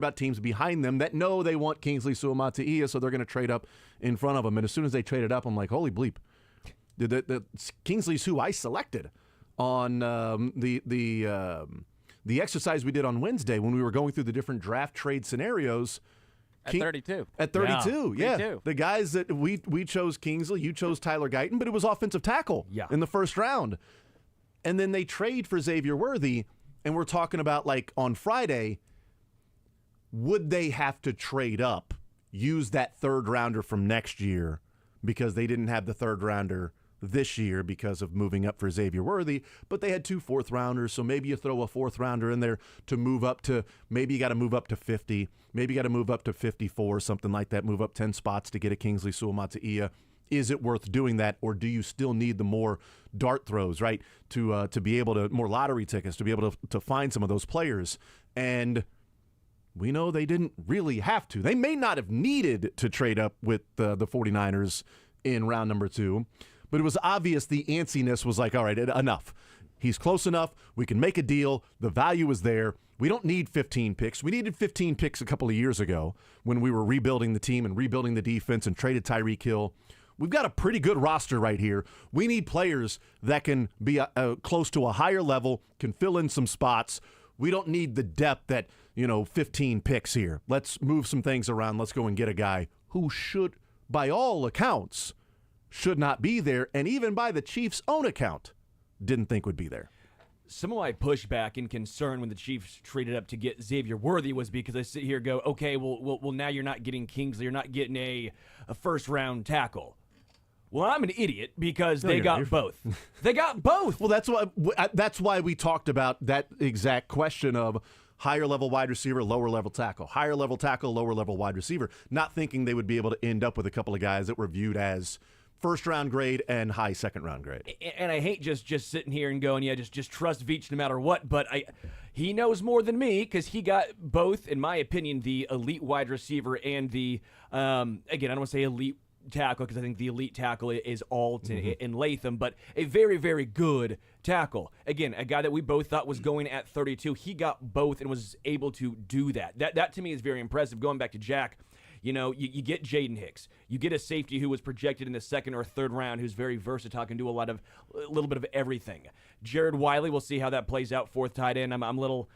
about teams behind them that know they want Kingsley Suamataia, so they're going to trade up in front of him. And as soon as they traded up, I'm like, holy bleep. The Kingsley's who I selected on the exercise we did on Wednesday when we were going through the different draft trade scenarios. At 32. At 32, yeah. The guys that we chose Kingsley, you chose Tyler Guyton, but it was offensive tackle in the first round. And then they trade for Xavier Worthy, and we're talking about, like, on Friday, would they have to trade up, use that third rounder from next year because they didn't have the third rounder this year because of moving up for Xavier Worthy, but they had 2 fourth rounders, so maybe you throw a fourth rounder in there to move up to, maybe you got to move up to 50, maybe you got to move up to 54, something like that, move up 10 spots to get a Kingsley Suamataia. Is it worth doing that, or do you still need the more dart throws, right, to be able to, more lottery tickets, to be able to find some of those players? And we know they didn't really have to. They may not have needed to trade up with the 49ers in round number 2, but it was obvious the antsiness was like, all right, enough. He's close enough. We can make a deal. The value is there. We don't need 15 picks. We needed 15 picks a couple of years ago when we were rebuilding the team and rebuilding the defense and traded Tyreek Hill. We've got a pretty good roster right here. We need players that can be close to a higher level, can fill in some spots. We don't need the depth that, 15 picks here. Let's move some things around. Let's go and get a guy who should, by all accounts, should not be there, and even by the Chiefs' own account, didn't think would be there. Some of my pushback and concern when the Chiefs traded up to get Xavier Worthy was because I sit here and go, okay, well, now you're not getting Kingsley, you're not getting a first-round tackle. Well, I'm an idiot because they got both. They got both. Well, that's why we talked about that exact question of higher level wide receiver, lower level tackle, higher level tackle, lower level wide receiver, not thinking they would be able to end up with a couple of guys that were viewed as first round grade and high second round grade. And I hate just sitting here and going, just trust Veach no matter what, but he knows more than me because he got both, in my opinion, the elite wide receiver and the, again, I don't want to say elite tackle because I think the elite tackle is Alt and Latham, but a very, very good tackle. Again, a guy that we both thought was going at 32. He got both and was able to do that. That to me is very impressive. Going back to Jack, you get Jaden Hicks. You get a safety who was projected in the second or third round who's very versatile, can do a little bit of everything. Jared Wiley, we'll see how that plays out, fourth tight end. I'm a little,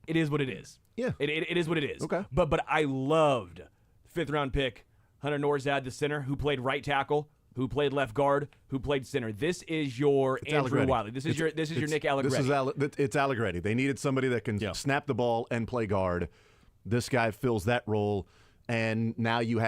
it is what it is. Yeah. It is what it is. Okay. But I loved fifth round pick Hunter Norzad, the center, who played right tackle, who played left guard, who played center. This is your Andrew Wiley. This is your Nick Allegretti. It's Allegretti. They needed somebody that can snap the ball and play guard. This guy fills that role, and now you're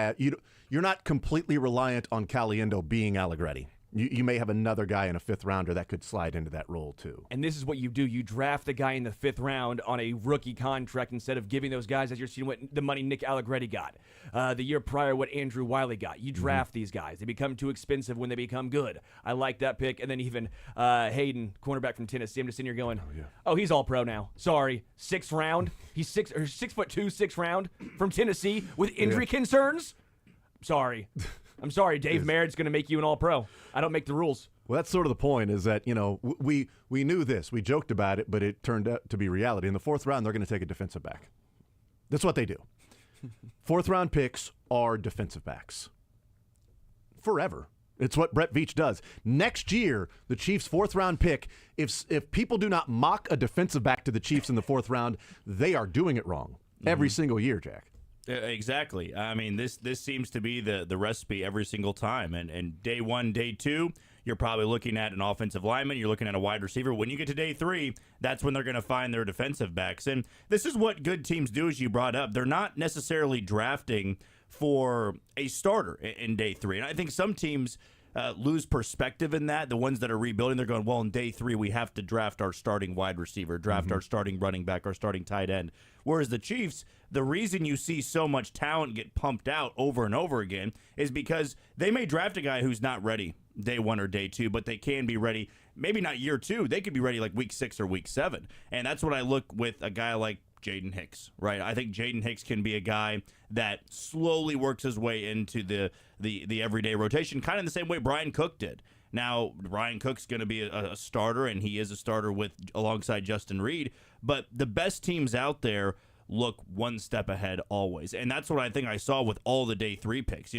not completely reliant on Caliendo being Allegretti. You may have another guy in a fifth rounder that could slide into that role too. And this is what you do. You draft the guy in the fifth round on a rookie contract instead of giving those guys, as you're seeing, what the money Nick Allegretti got. The year prior, what Andrew Wiley got. You draft these guys. They become too expensive when they become good. I like that pick. And then even Hayden, cornerback from Tennessee. I'm just sitting here going, oh, he's all pro now. Sorry. Sixth round. He's 6'2", 6th round from Tennessee with injury concerns. Sorry. I'm sorry, Dave Merritt's going to make you an all-pro. I don't make the rules. Well, that's sort of the point, is that, we knew this. We joked about it, but it turned out to be reality. In the fourth round, they're going to take a defensive back. That's what they do. Fourth-round picks are defensive backs. Forever. It's what Brett Veach does. Next year, the Chiefs' fourth-round pick, if people do not mock a defensive back to the Chiefs in the fourth round, they are doing it wrong. Every single year, Jack. Exactly. I mean, this seems to be the recipe every single time. And day one, day two, you're probably looking at an offensive lineman. You're looking at a wide receiver. When you get to day three, that's when they're going to find their defensive backs. And this is what good teams do, as you brought up. They're not necessarily drafting for a starter in day three. And I think some teams lose perspective in that. The ones that are rebuilding, they're going, well, in day three, we have to draft our starting wide receiver, draft our starting running back, our starting tight end. Whereas the Chiefs, the reason you see so much talent get pumped out over and over again is because they may draft a guy who's not ready day one or day two, but they can be ready, maybe not year two. They could be ready like week 6 or week 7. And that's what I look with a guy like Jaden Hicks, right? I think Jaden Hicks can be a guy that slowly works his way into the everyday rotation, kind of in the same way Brian Cook did. Now, Brian Cook's going to be a starter, and he is a starter alongside Justin Reed. But the best teams out there look one step ahead always. And that's what I think I saw with all the day 3 picks.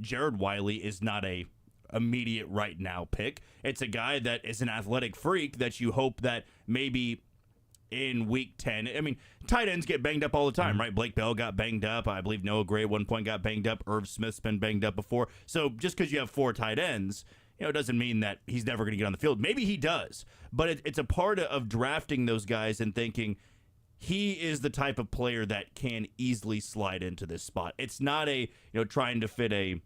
Jared Wiley is not a immediate right now pick. It's a guy that is an athletic freak that you hope that maybe in week 10. I mean, tight ends get banged up all the time, right? Blake Bell got banged up. I believe Noah Gray at one point got banged up. Irv Smith's been banged up before. So just because you have 4 tight ends, it doesn't mean that he's never going to get on the field. Maybe he does, but it's a part of drafting those guys and thinking he is the type of player that can easily slide into this spot. It's not trying to fit a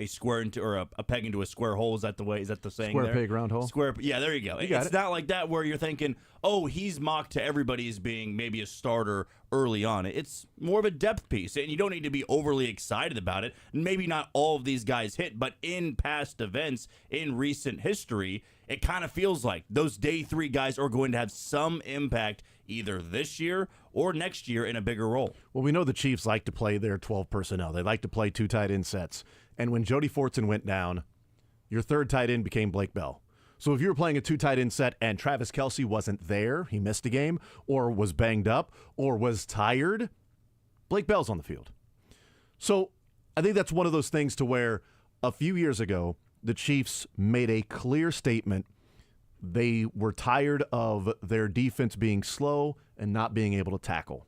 square into or a peg into a square hole. Is that the way? Is that the saying? Square there? peg, round hole. Square. Yeah, there you go. It's not like that where you're thinking, oh, he's mocked to everybody as being maybe a starter early on. It's more of a depth piece, and you don't need to be overly excited about it. Maybe not all of these guys hit, but in past events, in recent history, it kind of feels like those day 3 guys are going to have some impact either this year or next year in a bigger role. Well, we know the Chiefs like to play their 12 personnel. They like to play 2 tight end sets. And when Jody Fortson went down, your 3rd tight end became Blake Bell. So if you were playing a 2 tight end set and Travis Kelce wasn't there, he missed a game, or was banged up, or was tired, Blake Bell's on the field. So I think that's one of those things to where a few years ago, the Chiefs made a clear statement. They were tired of their defense being slow and not being able to tackle.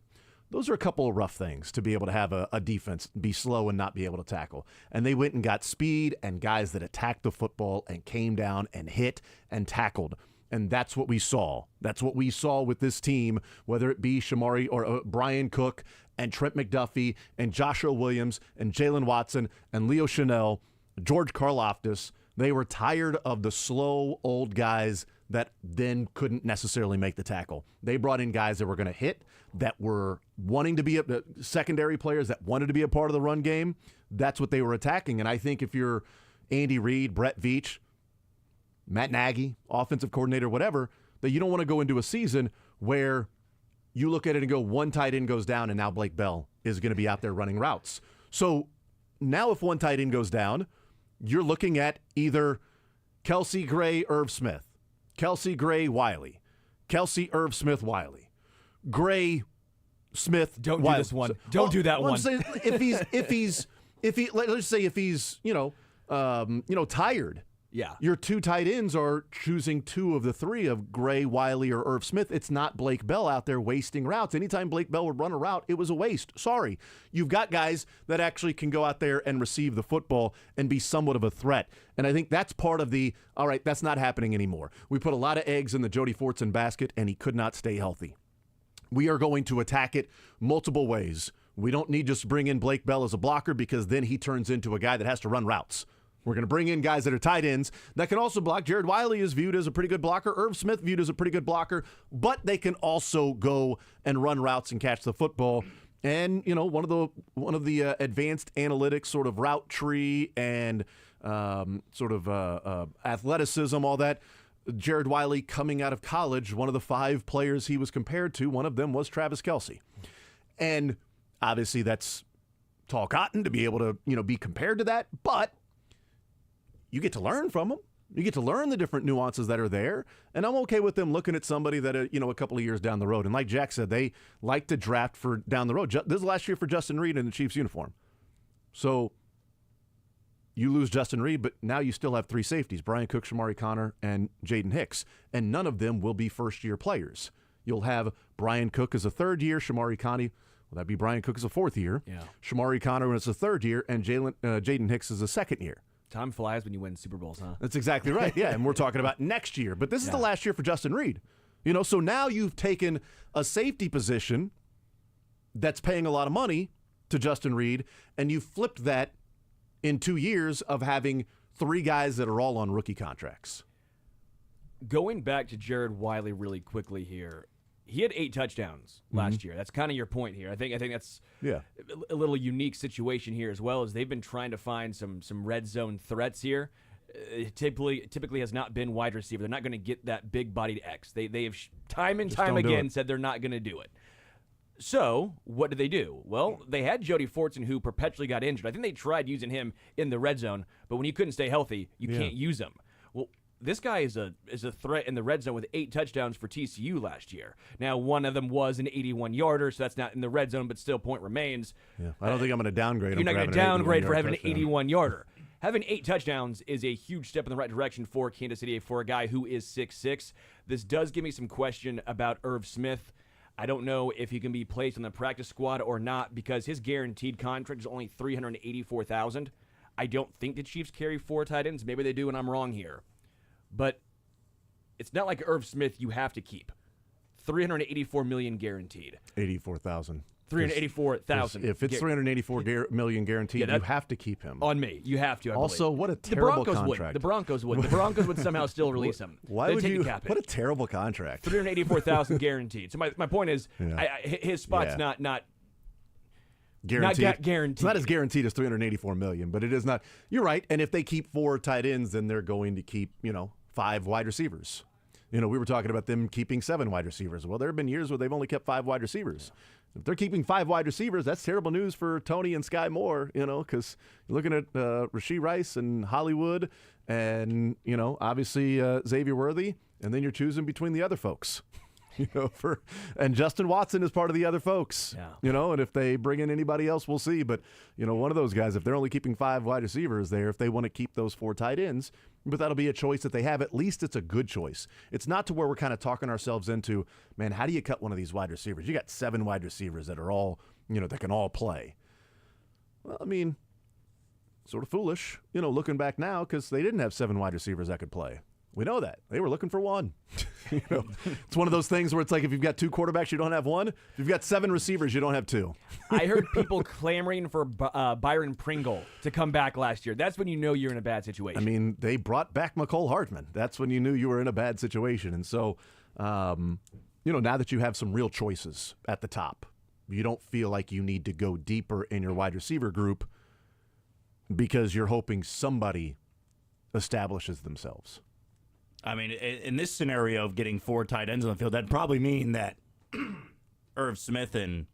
Those are a couple of rough things to be able to have a defense be slow and not be able to tackle. And they went and got speed and guys that attacked the football and came down and hit and tackled. And that's what we saw. That's what we saw with this team, whether it be Shamari or Brian Cook and Trent McDuffie and Joshua Williams and Jalen Watson and Leo Chanel, George Karlaftis. They were tired of the slow old guys that then couldn't necessarily make the tackle. They brought in guys that were going to hit, that were wanting to be secondary players that wanted to be a part of the run game. That's what they were attacking. And I think if you're Andy Reid, Brett Veach, Matt Nagy, offensive coordinator, whatever, that you don't want to go into a season where you look at it and go, 1 tight end goes down and now Blake Bell is going to be out there running routes. So now if 1 tight end goes down, you're looking at either Kelce, Gray, Irv Smith, Kelce, Gray, Wiley, Kelce, Irv Smith, Wiley, Gray, Smith. Don't Wiley. do this one. Don't do that one. Saying, let's say if he's tired. Yeah. Your 2 tight ends are choosing 2 of the 3 of Gray, Wiley, or Irv Smith. It's not Blake Bell out there wasting routes. Anytime Blake Bell would run a route, it was a waste. Sorry. You've got guys that actually can go out there and receive the football and be somewhat of a threat. And I think that's part of all right, that's not happening anymore. We put a lot of eggs in the Jody Fortson basket, and he could not stay healthy. We are going to attack it multiple ways. We don't need just bring in Blake Bell as a blocker because then he turns into a guy that has to run routes. We're going to bring in guys that are tight ends that can also block. Jared Wiley is viewed as a pretty good blocker. Irv Smith viewed as a pretty good blocker, but they can also go and run routes and catch the football. And one of the advanced analytics sort of route tree and athleticism, all that. Jared Wiley coming out of college, one of the 5 players he was compared to, one of them was Travis Kelce, and obviously that's tall cotton to be able to be compared to that, but you get to learn from them. You get to learn the different nuances that are there, and I'm okay with them looking at somebody that, a couple of years down the road. And like Jack said, they like to draft for down the road. This is last year for Justin Reed in the Chiefs uniform. So you lose Justin Reed, but now you still have 3 safeties, Brian Cook, Shamari Connor, and Jaden Hicks, and none of them will be first-year players. You'll have Brian Cook as a 3rd year, Shamari Connor, well, that'd be Brian Cook as a 4th year, Shamari Connor as a 3rd year, and Jaden Hicks as a 2nd year. Time flies when you win Super Bowls, huh? That's exactly right. Yeah, and we're talking about next year. But this is the last year for Justin Reed. So now you've taken a safety position that's paying a lot of money to Justin Reed, and you've flipped that in 2 years of having 3 guys that are all on rookie contracts. Going back to Jared Wiley really quickly here, he had 8 touchdowns last year. That's kind of your point here. I think that's a little unique situation here as well, as they've been trying to find some red zone threats here. It typically has not been wide receiver. They're not going to get that big-bodied X. They have time and time again said they're not going to do it. So what did they do? Well, they had Jody Fortson, who perpetually got injured. I think they tried using him in the red zone, but when you couldn't stay healthy, you can't use him. Well, this guy is a threat in the red zone with 8 touchdowns for TCU last year. Now, one of them was an 81-yarder, so that's not in the red zone, but still point remains. Yeah, I don't think I'm going to downgrade him. You're not going to downgrade for having an 81-yarder. Having 8 touchdowns is a huge step in the right direction for Kansas City for a guy who is 6'6". This does give me some question about Irv Smith. I don't know if he can be placed on the practice squad or not because his guaranteed contract is only $384,000. I don't think the Chiefs carry 4 tight ends. Maybe they do, and I'm wrong here. But it's not like Irv Smith you have to keep. $384 million guaranteed. 84,000. 384,000. If it's $384 million guaranteed, you have to keep him. On me, you have to. Also, what a terrible contract. The Broncos would. The Broncos would somehow still release him. Why would you? What a terrible contract. 384,000 guaranteed. So my point is, his spot's not guaranteed. Not guaranteed. It's not as guaranteed as $384 million, but it is not. You're right. And if they keep 4 tight ends, then they're going to keep 5 wide receivers. We were talking about them keeping 7 wide receivers. Well, there have been years where they've only kept 5 wide receivers. If they're keeping 5 wide receivers, that's terrible news for Tony and Sky Moore, because you're looking at Rashee Rice and Hollywood and, obviously Xavier Worthy, and then you're choosing between the other folks. And Justin Watson is part of the other folks. Yeah. And if they bring in anybody else, we'll see. But, one of those guys, if they're only keeping 5 wide receivers there, if they want to keep those 4 tight ends, but that'll be a choice that they have. At least it's a good choice. It's not to where we're kind of talking ourselves into, man, how do you cut one of these wide receivers? You got 7 wide receivers that are all, that can all play. Well, I mean, sort of foolish, looking back now because they didn't have 7 wide receivers that could play. We know that. They were looking for 1. It's one of those things where it's like if you've got 2 quarterbacks, you don't have 1. If you've got 7 receivers, you don't have 2. I heard people clamoring for Byron Pringle to come back last year. That's when you know you're in a bad situation. I mean, they brought back McCole Hardman. That's when you knew you were in a bad situation. And so, now that you have some real choices at the top, you don't feel like you need to go deeper in your wide receiver group because you're hoping somebody establishes themselves. I mean, in this scenario of getting 4 tight ends on the field, that'd probably mean that Irv Smith and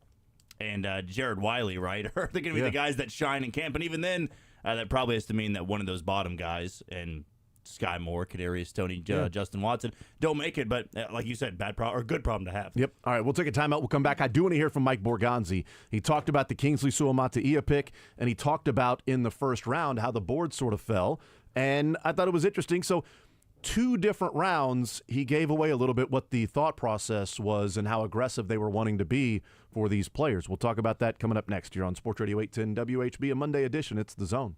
Jared Wiley, right, are they going to be the guys that shine in camp? And even then, that probably has to mean that one of those bottom guys, and Sky Moore, Kadarius Toney, Justin Watson, don't make it. But like you said, bad problem or good problem to have. Yep. All right, we'll take a timeout. We'll come back. I do want to hear from Mike Borgonzi. He talked about the Kingsley Suamataia pick, and he talked about in the first round how the board sort of fell. And I thought it was interesting. So 2 different rounds, he gave away a little bit what the thought process was and how aggressive they were wanting to be for these players. We'll talk about that coming up next here on Sports Radio 810 WHB, a Monday edition. It's The Zone.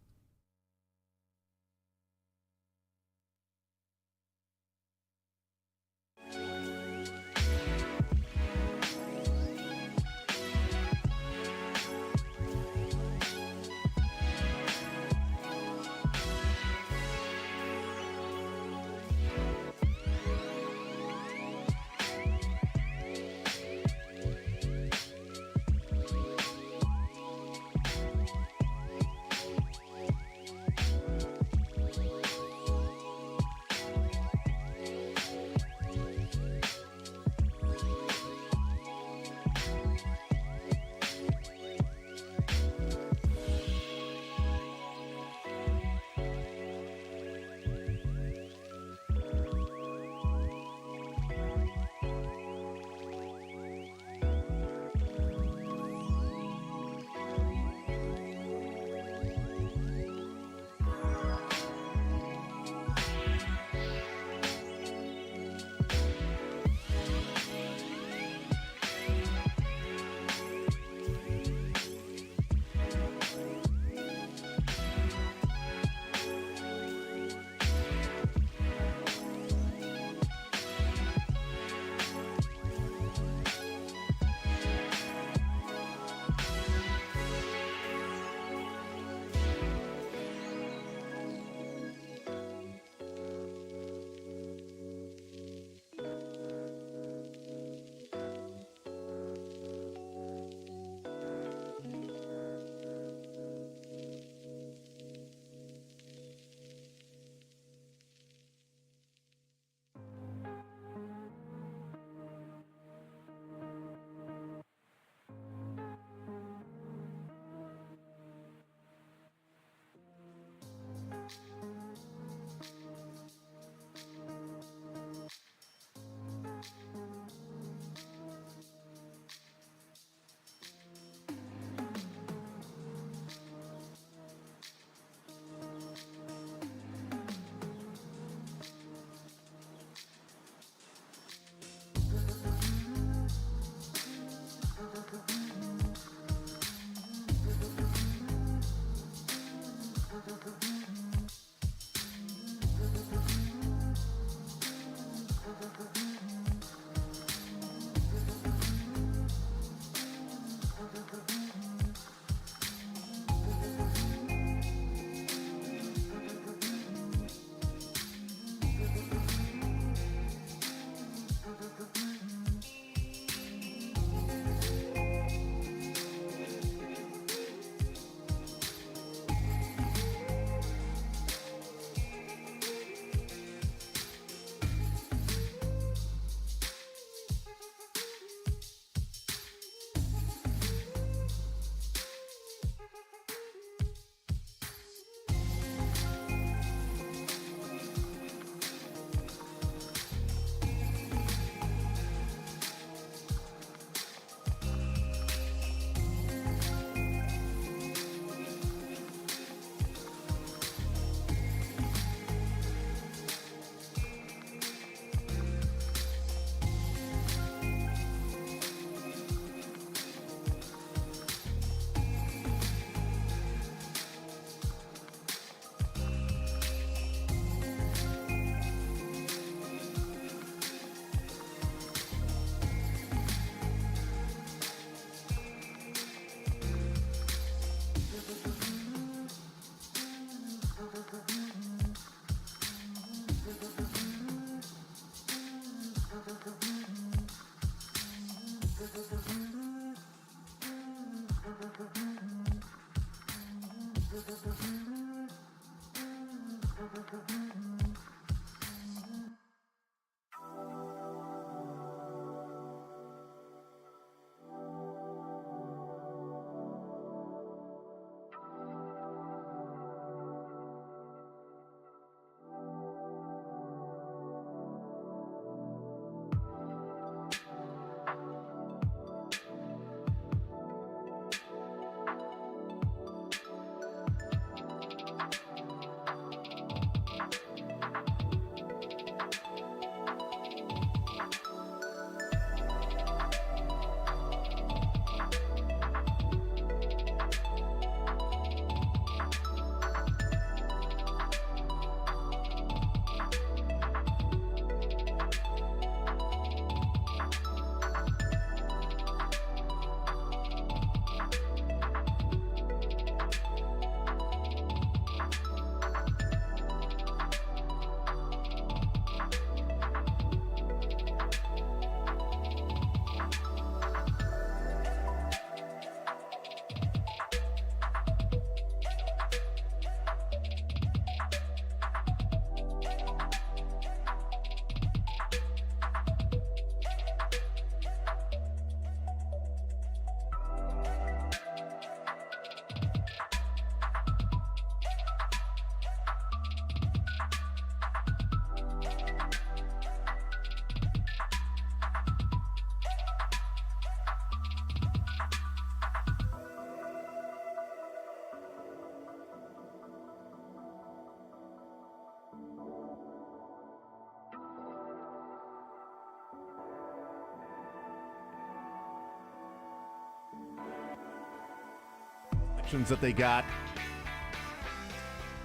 options that they got.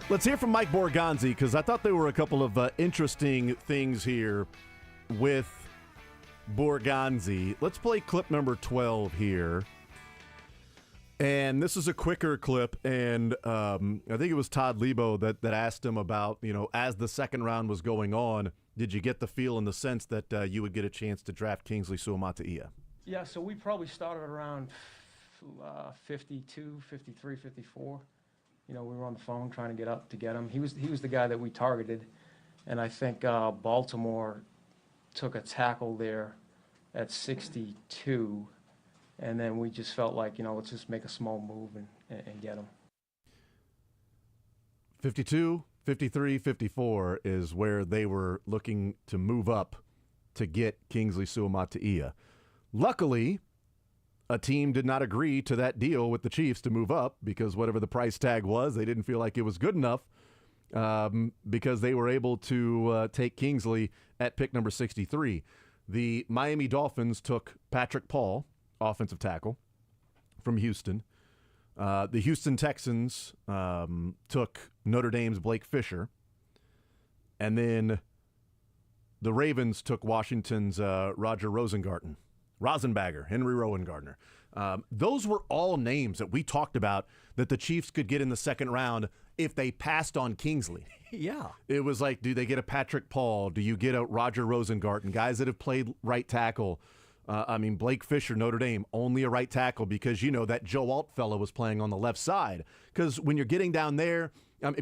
Let's hear from Mike Borgonzi, because I thought there were a couple of interesting things here with Borgonzi. Let's play clip number 12 here. And this is a quicker clip, and I think it was Todd Lebo that asked him about, as the second round was going on, did you get the feel and the sense that you would get a chance to draft Kingsley Suamataia? Yeah, so we probably started around 52, 53, 54. We were on the phone trying to get up to get him. He was the guy that we targeted, and I think Baltimore took a tackle there at 62. And then we just felt like, let's just make a small move and get him. 52, 53, 54 is where they were looking to move up to get Kingsley Suamataia. Luckily, a team did not agree to that deal with the Chiefs to move up because whatever the price tag was, they didn't feel like it was good enough because they were able to take Kingsley at pick number 63. The Miami Dolphins took Patrick Paul, offensive tackle from Houston. The Houston Texans took Notre Dame's Blake Fisher. And then the Ravens took Washington's Roger Rosenbagger, Henry Rowan-Gardner. Those were all names that we talked about that the Chiefs could get in the second round if they passed on Kingsley. Yeah. It was like, do they get a Patrick Paul? Do you get a Roger Rosengarten? Guys that have played right tackle. Blake Fisher, Notre Dame, only a right tackle because, that Joe Alt fellow was playing on the left side. Because when you're getting down there,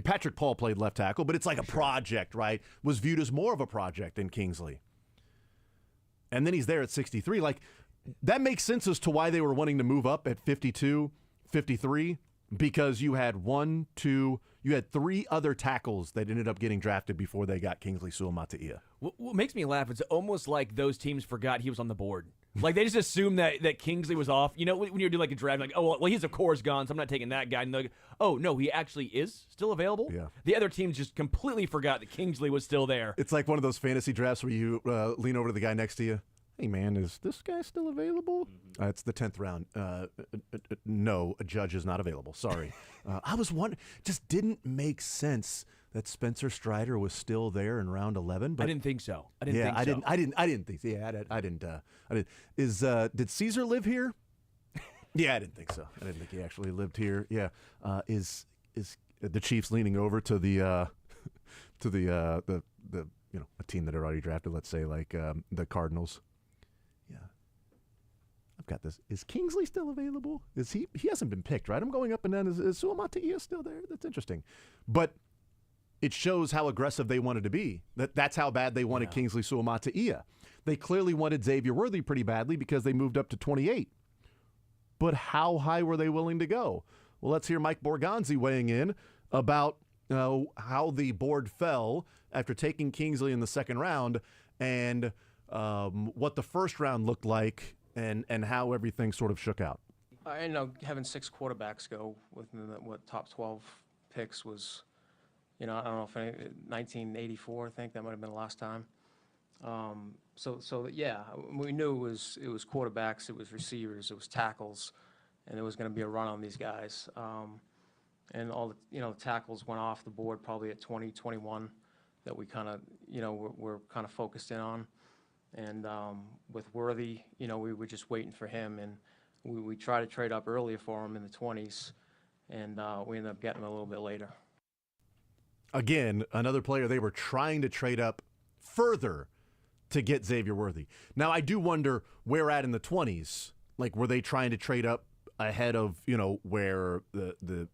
Patrick Paul played left tackle, but it's like a project, right? Was viewed as more of a project than Kingsley. And then he's there at 63. Like, that makes sense as to why they were wanting to move up at 52, 53, because you had three other tackles that ended up getting drafted before they got Kingsley Suamataia. What makes me laugh is almost like those teams forgot he was on the board. Like, they just assumed that Kingsley was off. When you're doing like a draft, like, oh, well, he's of course gone, so I'm not taking that guy. And they're like, oh, no, he actually is still available? Yeah. The other teams just completely forgot that Kingsley was still there. It's like one of those fantasy drafts where you lean over to the guy next to you. Hey, man, is this guy still available? It's the 10th round. No, a judge is not available. Sorry. I was wondering, just didn't make sense that Spencer Strider was still there in round 11. But I didn't think so. I didn't think so. Yeah, I didn't. Did Caesar live here? Yeah, I didn't think so. I didn't think he actually lived here. Yeah. Is the Chiefs leaning over to the a team that had already drafted, let's say like the Cardinals? Yeah. I've got this. Is Kingsley still available? Is he hasn't been picked, right? I'm going up and down. Is Suamataia still there? That's interesting. But it shows how aggressive they wanted to be. That's how bad they wanted Kingsley Suamataia. They clearly wanted Xavier Worthy pretty badly because they moved up to 28. But how high were they willing to go? Well, let's hear Mike Borgonzi weighing in about how the board fell after taking Kingsley in the second round and what the first round looked like and how everything sort of shook out. I know having 6 quarterbacks go within the top 12 picks was, I don't know if 1984, I think that might have been the last time. So yeah, we knew it was quarterbacks, it was receivers, it was tackles, and there was going to be a run on these guys. And all the tackles went off the board probably at 20, 21 that we kind of, we're kind of focused in on. And with Worthy, we were just waiting for him, and we tried to trade up earlier for him in the 20s, and we ended up getting him a little bit later. Again, another player they were trying to trade up further to get Xavier Worthy. Now, I do wonder where at in the 20s. Like, were they trying to trade up ahead of, where the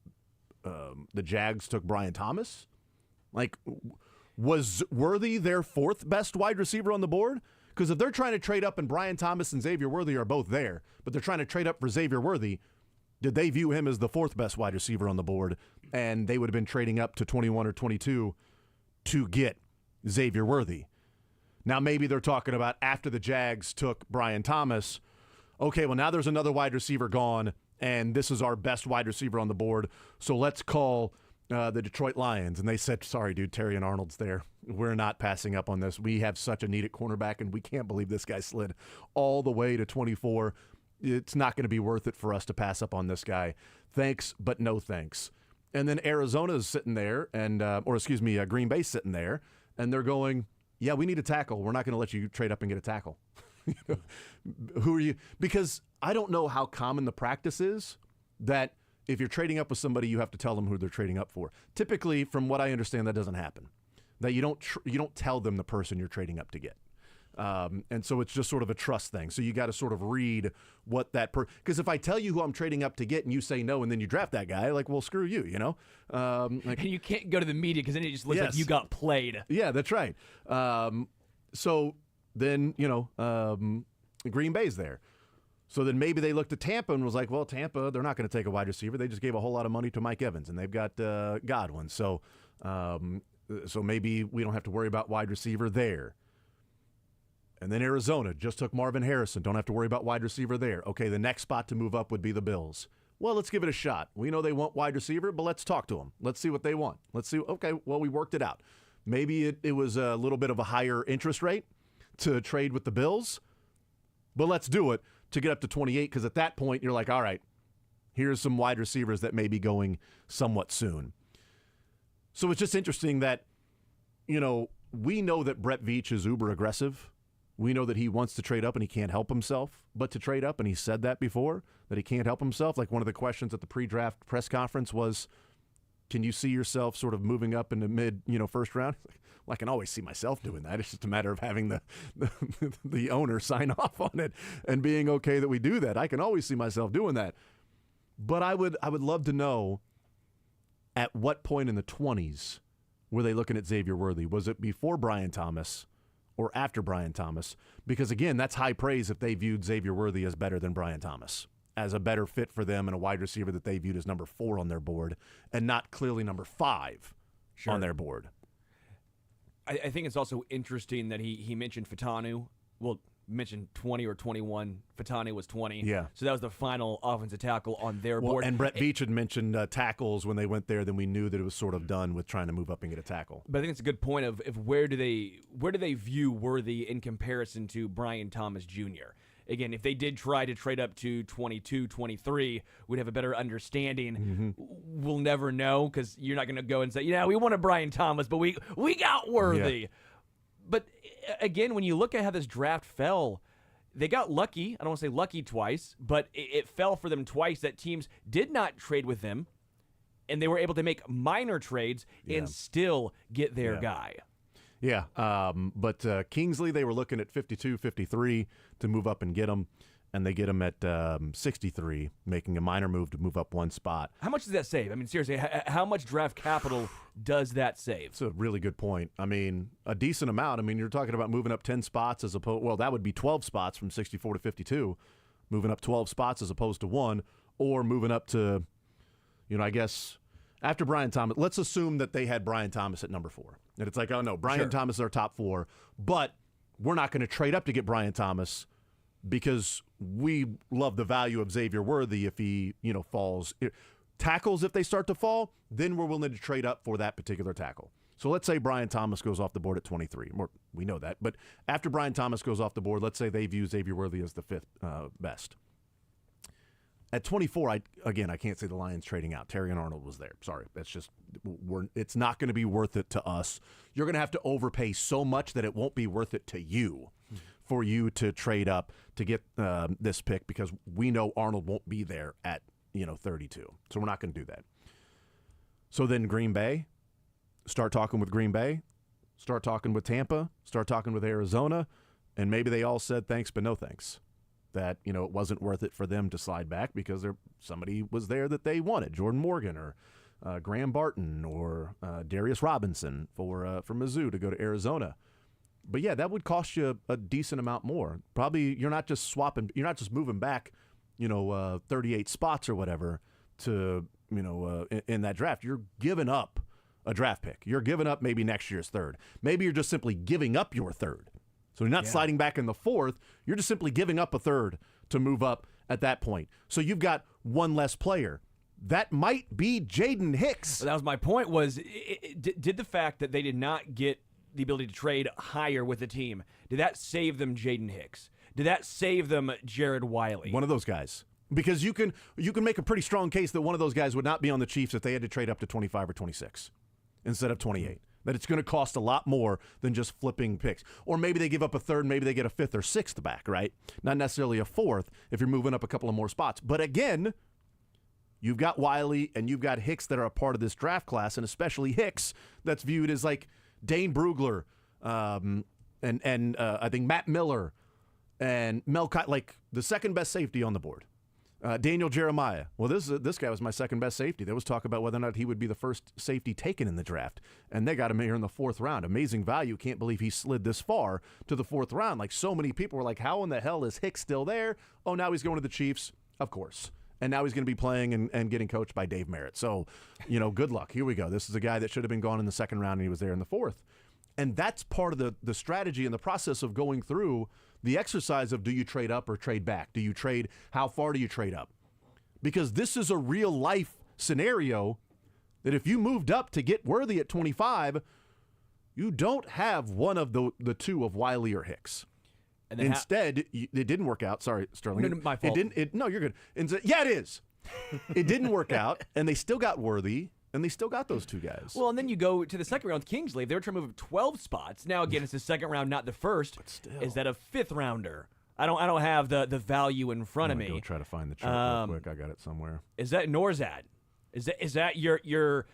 Jags took Brian Thomas? Like, was Worthy their 4th best wide receiver on the board? Because if they're trying to trade up and Brian Thomas and Xavier Worthy are both there, but they're trying to trade up for Xavier Worthy, did they view him as the 4th best wide receiver on the board, and they would have been trading up to 21 or 22 to get Xavier Worthy? Now, maybe they're talking about after the Jags took Brian Thomas, okay, well, now there's another wide receiver gone, and this is our best wide receiver on the board, so let's call the Detroit Lions. And they said, sorry, dude, Terry and Arnold's there. We're not passing up on this. We have such a need at cornerback, and we can't believe this guy slid all the way to 24 it's not going to be worth it for us to pass up on this guy. Thanks, but no thanks. And then Arizona's sitting there, and Green Bay's sitting there, and they're going, yeah, we need a tackle. We're not going to let you trade up and get a tackle. Who are you? Because I don't know how common the practice is that if you're trading up with somebody, you have to tell them who they're trading up for. Typically, from what I understand, that doesn't happen. That you don't tell them the person you're trading up to get. And so it's just sort of a trust thing. So you got to sort of read what that because if I tell you who I'm trading up to get and you say no and then you draft that guy, like, well, screw you, you know? And you can't go to the media because then it just looks like you got played. Yeah, that's right. So then, Green Bay's there. So then maybe they looked at Tampa and was like, well, Tampa, they're not going to take a wide receiver. They just gave a whole lot of money to Mike Evans, and they've got Godwin. So maybe we don't have to worry about wide receiver there. And then Arizona just took Marvin Harrison. Don't have to worry about wide receiver there. Okay, the next spot to move up would be the Bills. Well, let's give it a shot. We know they want wide receiver, but let's talk to them. Let's see what they want. Let's see. Okay, well, we worked it out. Maybe it was a little bit of a higher interest rate to trade with the Bills, but let's do it to get up to 28 because at that point, you're like, all right, here's some wide receivers that may be going somewhat soon. So it's just interesting that, we know that Brett Veach is uber aggressive. We know that he wants to trade up and he can't help himself but to trade up, and he said that before, that he can't help himself. Like one of the questions at the pre-draft press conference was, can you see yourself sort of moving up in the mid, first round? Well, I can always see myself doing that. It's just a matter of having the owner sign off on it and being okay that we do that. I can always see myself doing that. But I would love to know at what point in the 20s were they looking at Xavier Worthy? Was it before Brian Thomas or after Brian Thomas? Because, again, that's high praise if they viewed Xavier Worthy as better than Brian Thomas, as a better fit for them and a wide receiver that they viewed as number 4 on their board and not clearly number 5 on their board. I think it's also interesting that he mentioned Fatanu. Well, mentioned 20 or 21. Fatanu was 20. Yeah. So that was the final offensive tackle on their board. And Brett Veach had mentioned tackles when they went there. Then we knew that it was sort of done with trying to move up and get a tackle. But I think it's a good point of where do they view Worthy in comparison to Brian Thomas Jr.? Again, if they did try to trade up to 22, 23, we'd have a better understanding. Mm-hmm. We'll never know because you're not going to go and say, we wanted Brian Thomas, but we got Worthy. Yeah. But again, when you look at how this draft fell, they got lucky. I don't want to say lucky twice, but it fell for them twice that teams did not trade with them, and they were able to make minor trades and still get their guy. Yeah, but Kingsley, they were looking at 52, 53 to move up and get him, and they get him at 63, making a minor move to move up one spot. How much does that save? I mean, seriously, how much draft capital does that save? It's a really good point. I mean, a decent amount. I mean, you're talking about moving up 10 spots as opposed, well, that would be 12 spots from 64 to 52, moving up 12 spots as opposed to 1, or moving up to, I guess, after Brian Thomas, let's assume that they had Brian Thomas at number 4. And it's like, oh, no, Brian Thomas is our top 4, but we're not going to trade up to get Brian Thomas because we love the value of Xavier Worthy if he, falls. Tackles, if they start to fall, then we're willing to trade up for that particular tackle. So let's say Brian Thomas goes off the board at 23. We know that. But after Brian Thomas goes off the board, let's say they view Xavier Worthy as the 5th best. At 24, I can't say the Lions trading out. Terry and Arnold was there. Sorry. That's just, it's not going to be worth it to us. You're going to have to overpay so much that it won't be worth it to you for you to trade up to get this pick because we know Arnold won't be there at, 32. So we're not going to do that. So then Green Bay, start talking with Green Bay, start talking with Tampa, start talking with Arizona, and maybe they all said thanks but no thanks. That, it wasn't worth it for them to slide back because somebody was there that they wanted, Jordan Morgan or Graham Barton or Darius Robinson for Mizzou to go to Arizona. But, yeah, that would cost you a decent amount more. Probably you're not just moving back, 38 spots or whatever to, in that draft. You're giving up a draft pick. You're giving up maybe next year's 3rd. Maybe you're just simply giving up your 3rd. So you're not sliding back in the 4th. You're just simply giving up a 3rd to move up at that point. So you've got one less player. That might be Jaden Hicks. Well, that was my point was, did the fact that they did not get the ability to trade higher with the team, did that save them Jaden Hicks? Did that save them Jared Wiley? One of those guys. Because you can make a pretty strong case that one of those guys would not be on the Chiefs if they had to trade up to 25 or 26 instead of 28. That it's going to cost a lot more than just flipping picks. Or maybe they give up a third, maybe they get a fifth or sixth back, right? Not necessarily a fourth if you're moving up a couple of more spots. But again, you've got Wiley and you've got Hicks that are a part of this draft class, and especially Hicks that's viewed as like Dane Brugler and I think Matt Miller and like the second best safety on the board. Daniel Jeremiah. Well, this guy was my second best safety. There was talk about whether or not he would be the first safety taken in the draft, and they got him here in the 4th round. Amazing value. Can't believe he slid this far to the 4th round. Like, so many people were like, how in the hell is Hicks still there? Oh, now he's going to the Chiefs. Of course. And now he's going to be playing and getting coached by Dave Merritt. So, good luck. Here we go. This is a guy that should have been gone in the 2nd round, and he was there in the 4th. And that's part of the strategy and the process of going through the exercise of, do you trade up or trade back? Do you trade? How far do you trade up? Because this is a real life scenario that if you moved up to get Worthy at 25, you don't have one of the two of Wiley or Hicks. And instead, it didn't work out. Sorry, Sterling. No, my fault. No, you're good. Yeah, it is. It didn't work out, and they still got Worthy. And they still got those two guys. Well, and then you go to the 2nd round with Kingsley. They were trying to move up 12 spots. Now, again, it's the 2nd round, not the 1st. But still. Is that a 5th rounder? I don't have the value in front of me. Go try to find the chart real quick. I got it somewhere. Is that Norzad? Is that your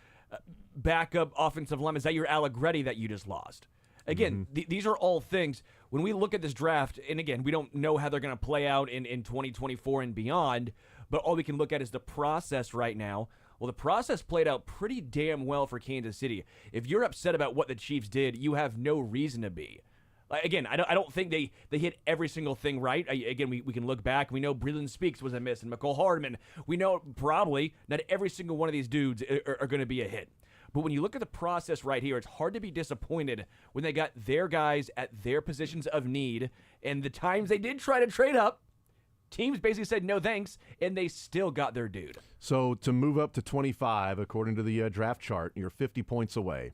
backup offensive lineman? Is that your Allegretti that you just lost? Again, these are all things. When we look at this draft, and again, we don't know how they're going to play out in 2024 and beyond, but all we can look at is the process right now. Well, the process played out pretty damn well for Kansas City. If you're upset about what the Chiefs did, you have no reason to be. Again, I don't think they hit every single thing right. Again, we can look back. We know Breland Speaks was a miss, and McCole Hardman. We know probably not every single one of these dudes are going to be a hit. But when you look at the process right here, it's hard to be disappointed when they got their guys at their positions of need. And the times they did try to trade up, teams basically said no thanks, and they still got their dude. So to move up to 25, according to the draft chart, you're 50 points away.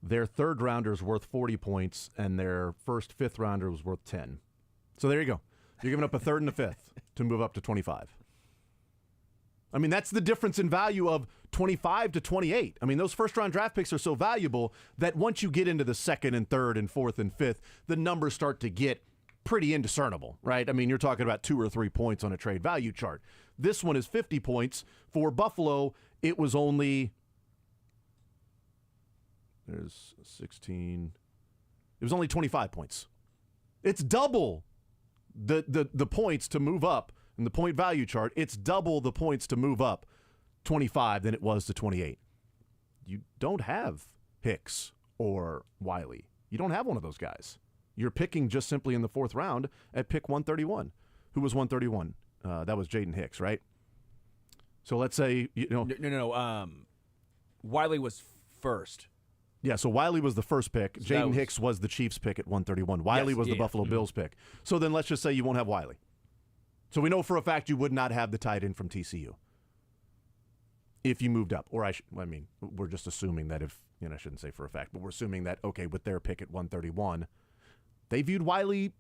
Their 3rd rounder is worth 40 points, and their 5th rounder was worth 10. So there you go. You're giving up a 3rd and a 5th to move up to 25. I mean, that's the difference in value of 25 to 28. I mean, those 1st-round draft picks are so valuable that once you get into the 2nd and 3rd and 4th and 5th, the numbers start to get pretty indiscernible, right? I mean, you're talking about 2 or 3 points on a trade value chart. This one is 50 points. For Buffalo, it was only, there's 16, it was only 25 points. It's double the points to move up in the point value chart. It's double the points to move up 25 than it was to 28. You don't have Hicks or Wiley. You don't have one of those guys. You're picking just simply in the 4th round at pick 131. Who was 131? That was Jaden Hicks, right? So let's say, No. Wiley was 1st. Yeah, so Wiley was the 1st pick. So Jaden Hicks was the Chiefs pick at 131. Wiley was the Buffalo Bills pick. So then let's just say you won't have Wiley. So we know for a fact you would not have the tight end from TCU if you moved up. Or we're just assuming that if, I shouldn't say for a fact, but we're assuming that, okay, with their pick at 131, they viewed Wiley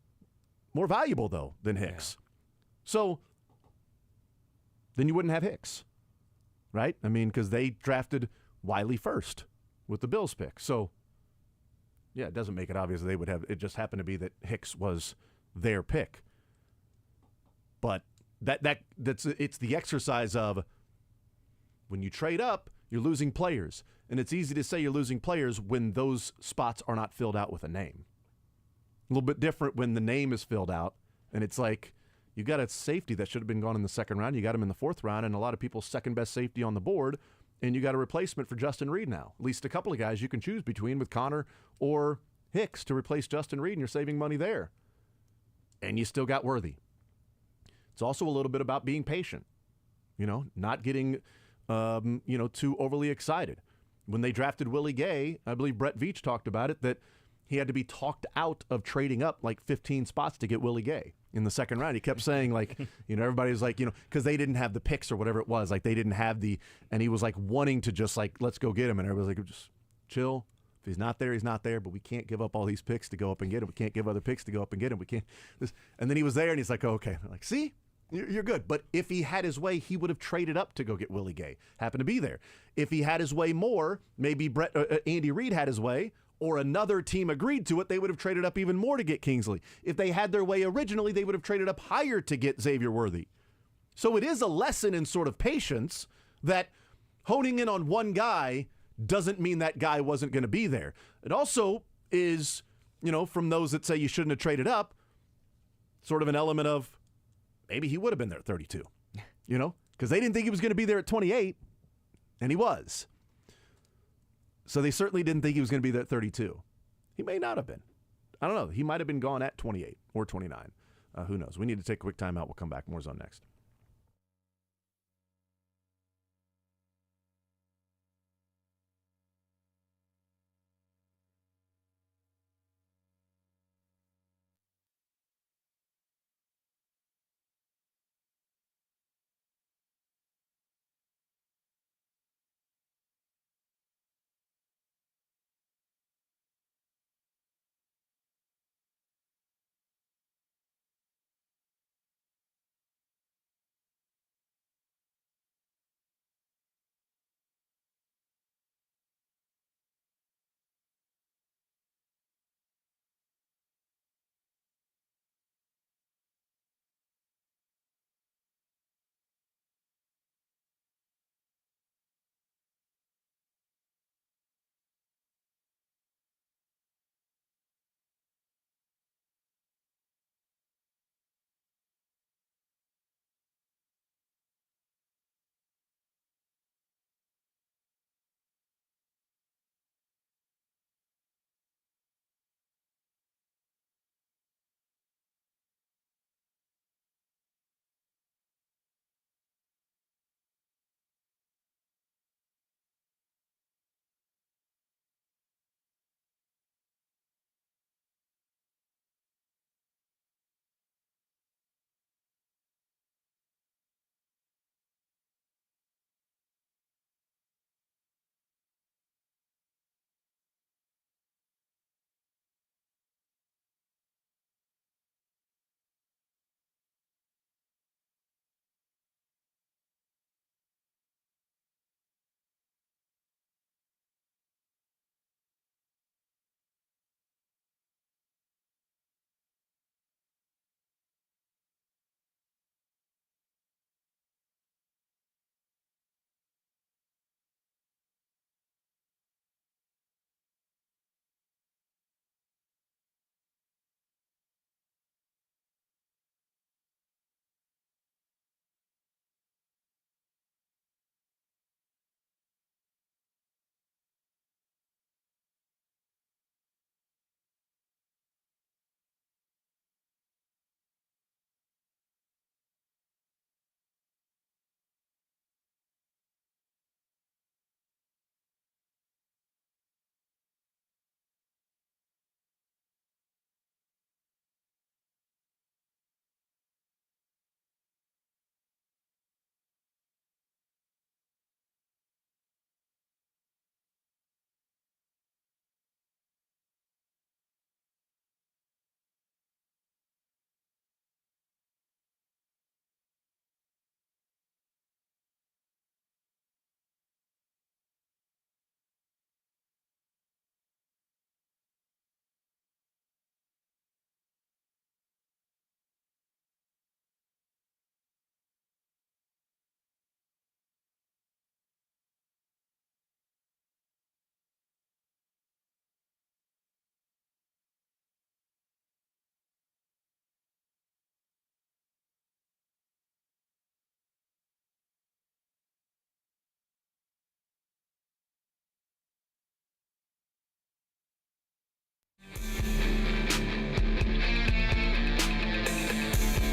more valuable, though, than Hicks. Yeah. So then you wouldn't have Hicks, right? I mean, because they drafted Wiley first with the Bills pick. So, yeah, it doesn't make it obvious that they would have. It just happened to be that Hicks was their pick. But it's the exercise of when you trade up, you're losing players. And it's easy to say you're losing players when those spots are not filled out with a name. A little bit different when the name is filled out, and it's like you got a safety that should have been gone in the 2nd round. You got him in the 4th round, and a lot of people's second best safety on the board, and you got a replacement for Justin Reed now. At least a couple of guys you can choose between with Connor or Hicks to replace Justin Reed, and you're saving money there. And you still got Worthy. It's also a little bit about being patient, not getting, too overly excited. When they drafted Willie Gay, I believe Brett Veach talked about it, that he had to be talked out of trading up like 15 spots to get Willie Gay in the 2nd round. He kept saying, like, everybody was like, because they didn't have the picks or whatever it was. Like, they didn't have and he was like wanting to just like, let's go get him. And everybody was like, just chill, If he's not there, he's not there, but we can't give up all these picks to go up and get him. We can't give other picks to go up and get him. We can't. And then he was there, and he's like, oh, okay. I'm like, see? You're good. But if he had his way, he would have traded up to go get Willie Gay. Happened to be there. If he had his way more, maybe Andy Reid had his way, or another team agreed to it, they would have traded up even more to get Kingsley. If they had their way originally, they would have traded up higher to get Xavier Worthy. So it is a lesson in sort of patience that honing in on one guy doesn't mean that guy wasn't going to be there. It also is, from those that say you shouldn't have traded up, sort of an element of maybe he would have been there at 32, because they didn't think he was going to be there at 28, and he was. So they certainly didn't think he was going to be there at 32. He may not have been. I don't know. He might have been gone at 28 or 29. Who knows? We need to take a quick timeout. We'll come back. More Zone next.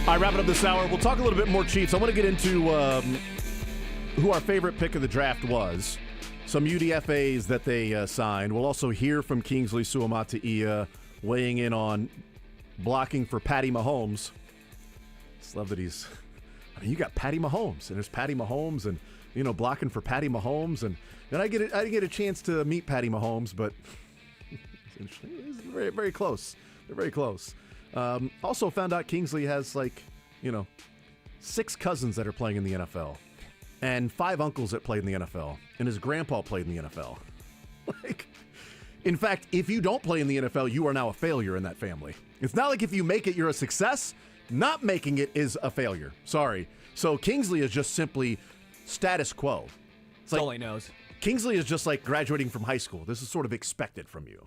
All right, wrapping up this hour, we'll talk a little bit more Chiefs. I want to get into who our favorite pick of the draft was, some UDFAs that they signed. We'll also hear from Kingsley Suamataia weighing in on blocking for Patty Mahomes. Just love that you got Patty Mahomes, and there's Patty Mahomes, and blocking for Patty Mahomes, and I didn't get a chance to meet Patty Mahomes, but It's very, very close. They're very close. Also found out Kingsley has 6 cousins that are playing in the NFL, and 5 uncles that played in the NFL, and his grandpa played in the NFL. In fact, if you don't play in the NFL, you are now a failure in that family. It's not like if you make it, you're a success. Not making it is a failure. Sorry. So Kingsley is just simply status quo. It's all he knows. Kingsley is just like graduating from high school. This is sort of expected from you.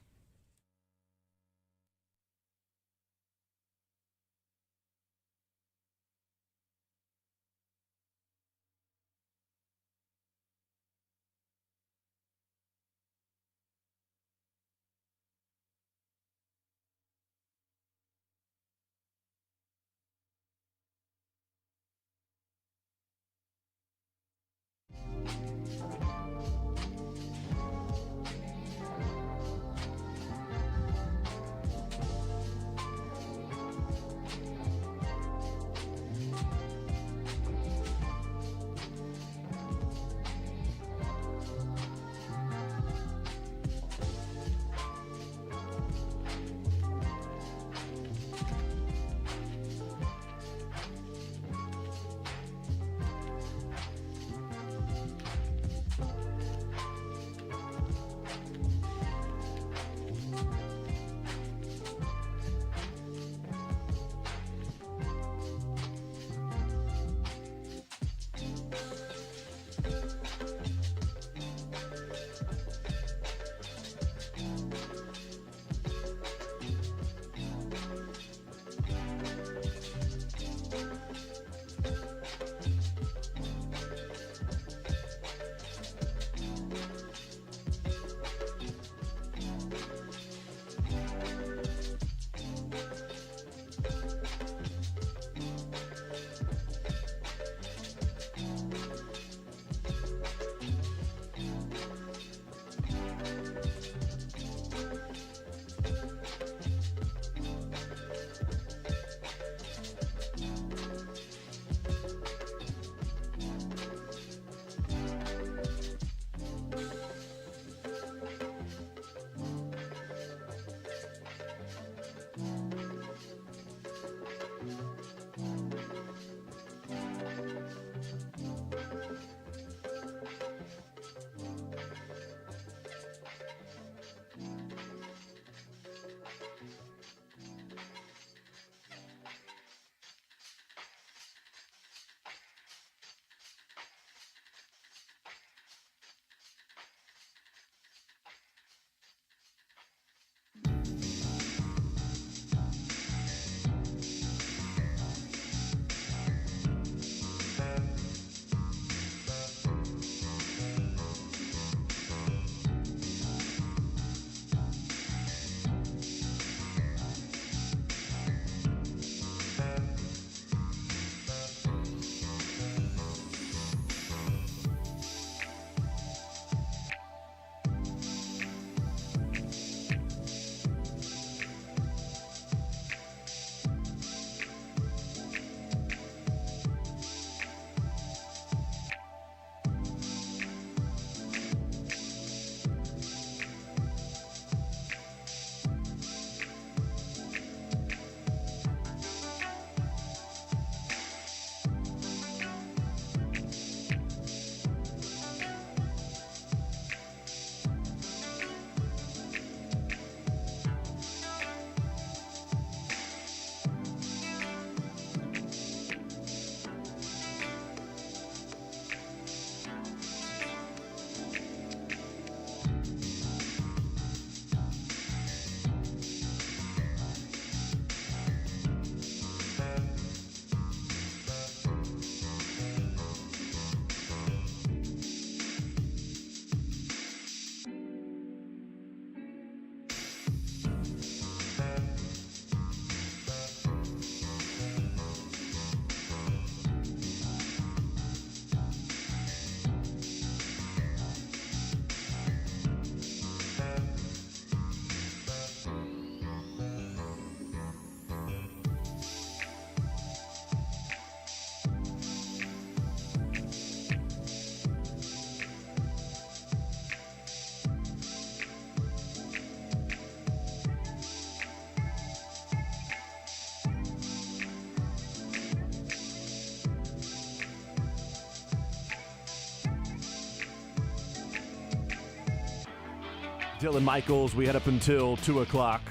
Dylan Michaels, we head up until 2 o'clock.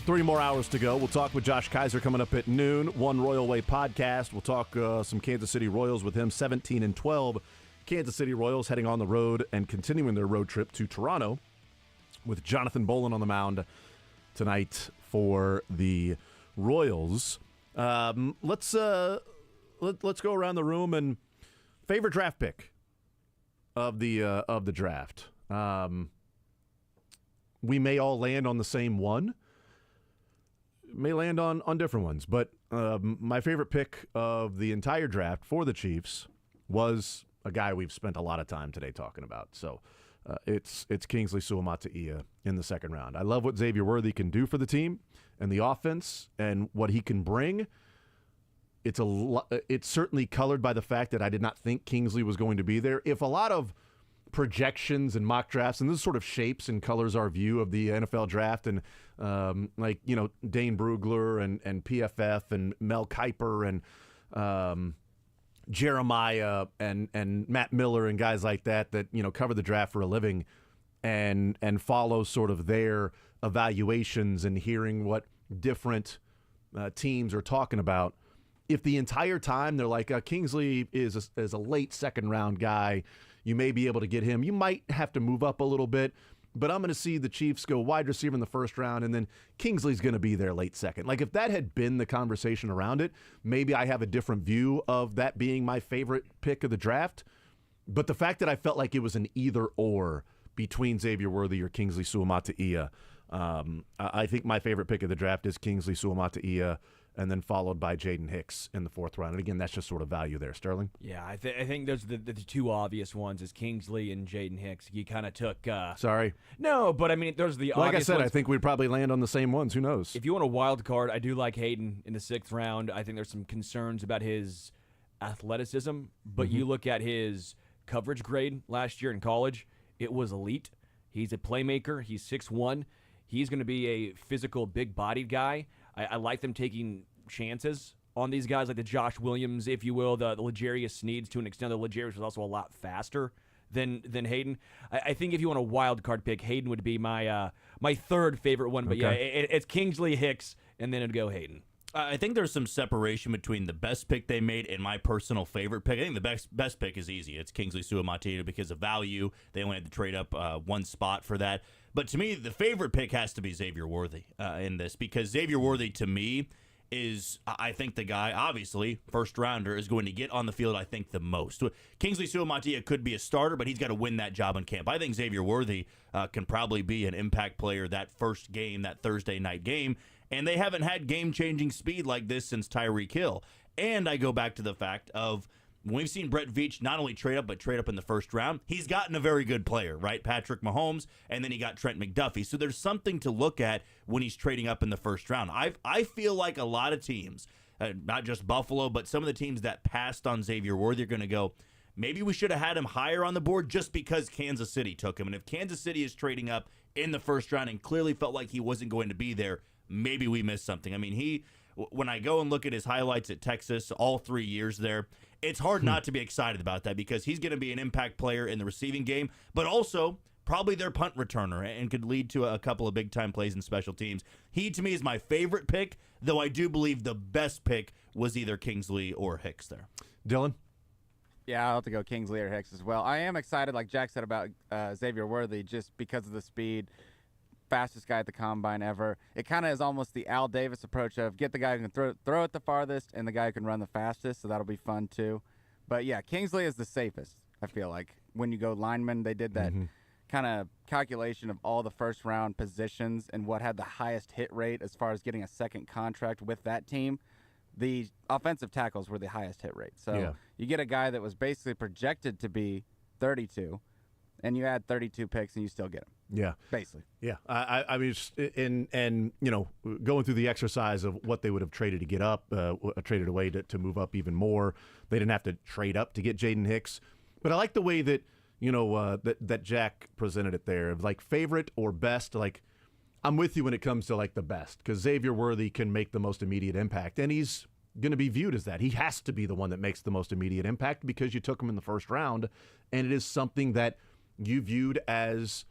3 more hours to go. We'll talk with Josh Kaiser coming up at noon. One Royal Way podcast. We'll talk some Kansas City Royals with him, 17-12. Kansas City Royals heading on the road and continuing their road trip to Toronto with Jonathan Bolin on the mound tonight for the Royals. Let's go around the room and favorite draft pick of the draft. We may all land on the same one. May land on different ones, but my favorite pick of the entire draft for the Chiefs was a guy we've spent a lot of time today talking about. So it's Kingsley Suamataia in the second round. I love what Xavier Worthy can do for the team and the offense and what he can bring. It's certainly colored by the fact that I did not think Kingsley was going to be there. If a lot of projections and mock drafts, and this sort of shapes and colors our view of the NFL draft, and Dane Brugler and PFF and Mel Kiper and Jeremiah and Matt Miller and guys like that cover the draft for a living and follow sort of their evaluations and hearing what different teams are talking about. If the entire time they're like, Kingsley is a late second round guy, you may be able to get him. You might have to move up a little bit, but I'm going to see the Chiefs go wide receiver in the first round, and then Kingsley's going to be there late second. Like, if that had been the conversation around it, maybe I have a different view of that being my favorite pick of the draft. But the fact that I felt like it was an either-or between Xavier Worthy or Kingsley Suamataia, I think my favorite pick of the draft is Kingsley Suamataia, and then followed by Jaden Hicks in the fourth round. And again, that's just sort of value there. Sterling? Yeah, I think those are the two obvious ones is Kingsley and Jaden Hicks. You kind of took... Sorry? No, but I mean, those are the obvious Like I said, ones. I think we'd probably land on the same ones. Who knows? If you want a wild card, I do like Hayden in the 6th round. I think there's some concerns about his athleticism, but you look at his coverage grade last year in college, it was elite. He's a playmaker. He's 6'1". He's going to be a physical, big-bodied guy. I like them taking chances on these guys, like the Josh Williams, if you will, the L'Jarius Sneeds to an extent. The L'Jarius was also a lot faster than Hayden. I think if you want a wild card pick, Hayden would be my third favorite one. But okay. It's Kingsley, Hicks, and then it'd go Hayden. I think there's some separation between the best pick they made and my personal favorite pick. I think the best pick is easy. It's Kingsley Suamataia because of value. They only had to trade up one spot for that. But to me, the favorite pick has to be Xavier Worthy in this, because Xavier Worthy, to me, is, I think, the guy, obviously, first rounder, is going to get on the field, I think, the most. Kingsley Suamataia could be a starter, but he's got to win that job in camp. I think Xavier Worthy can probably be an impact player that first game, that Thursday night game, and they haven't had game-changing speed like this since Tyreek Hill. And I go back to the fact of, when we've seen Brett Veach not only trade up, but trade up in the first round, he's gotten a very good player, right? Patrick Mahomes, and then he got Trent McDuffie. So there's something to look at when he's trading up in the first round. I feel like a lot of teams, not just Buffalo, but some of the teams that passed on Xavier Worthy are going to go, maybe we should have had him higher on the board just because Kansas City took him. And if Kansas City is trading up in the first round and clearly felt like he wasn't going to be there, maybe we missed something. I mean, when I go and look at his highlights at Texas, all 3 years there, it's hard not to be excited about that, because he's going to be an impact player in the receiving game, but also probably their punt returner and could lead to a couple of big-time plays in special teams. He, to me, is my favorite pick, though I do believe the best pick was either Kingsley or Hicks there. Dylan? Yeah, I'll have to go Kingsley or Hicks as well. I am excited, like Jack said, about Xavier Worthy just because of the speed. Fastest guy at the combine ever. It kind of is almost the Al Davis approach of get the guy who can throw it the farthest and the guy who can run the fastest, so that'll be fun too. But yeah, Kingsley is the safest, I feel like. When you go lineman, they did that kind of calculation of all the first round positions and what had the highest hit rate as far as getting a second contract with that team. The offensive tackles were the highest hit rate. So you get a guy that was basically projected to be 32, and you add 32 picks and you still get him. Yeah, basically. Yeah, I mean, going through the exercise of what they would have traded to get up, traded away to move up even more. They didn't have to trade up to get Jaden Hicks, but I like the way that that Jack presented it there, of like favorite or best. Like, I'm with you when it comes to like the best, because Xavier Worthy can make the most immediate impact, and he's going to be viewed as that. He has to be the one that makes the most immediate impact because you took him in the first round, and it is something that you viewed as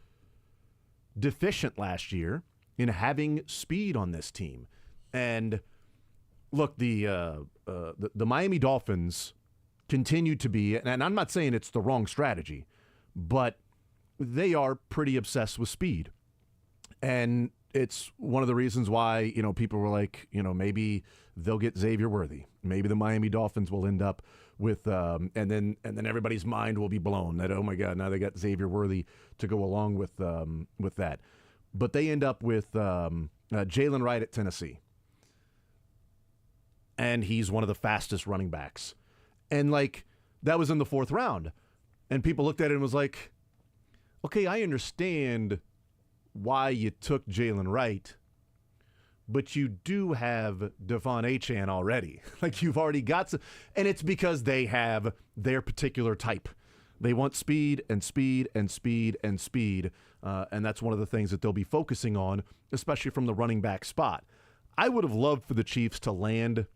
deficient last year in having speed on this team. And look, the Miami Dolphins continue to be, and I'm not saying it's the wrong strategy, but they are pretty obsessed with speed. And it's one of the reasons why, people were like, maybe they'll get Xavier Worthy. Maybe the Miami Dolphins will end up with, and then everybody's mind will be blown that, oh my God, now they got Xavier Worthy to go along with that. But they end up with Jalen Wright at Tennessee. And he's one of the fastest running backs. And that was in the 4th round. And people looked at it and was like, okay, I understand why you took Jalen Wright, but you do have Devon Achane already. You've already got some, and it's because they have their particular type. They want speed and speed and speed and speed, and that's one of the things that they'll be focusing on, especially from the running back spot. I would have loved for the Chiefs to land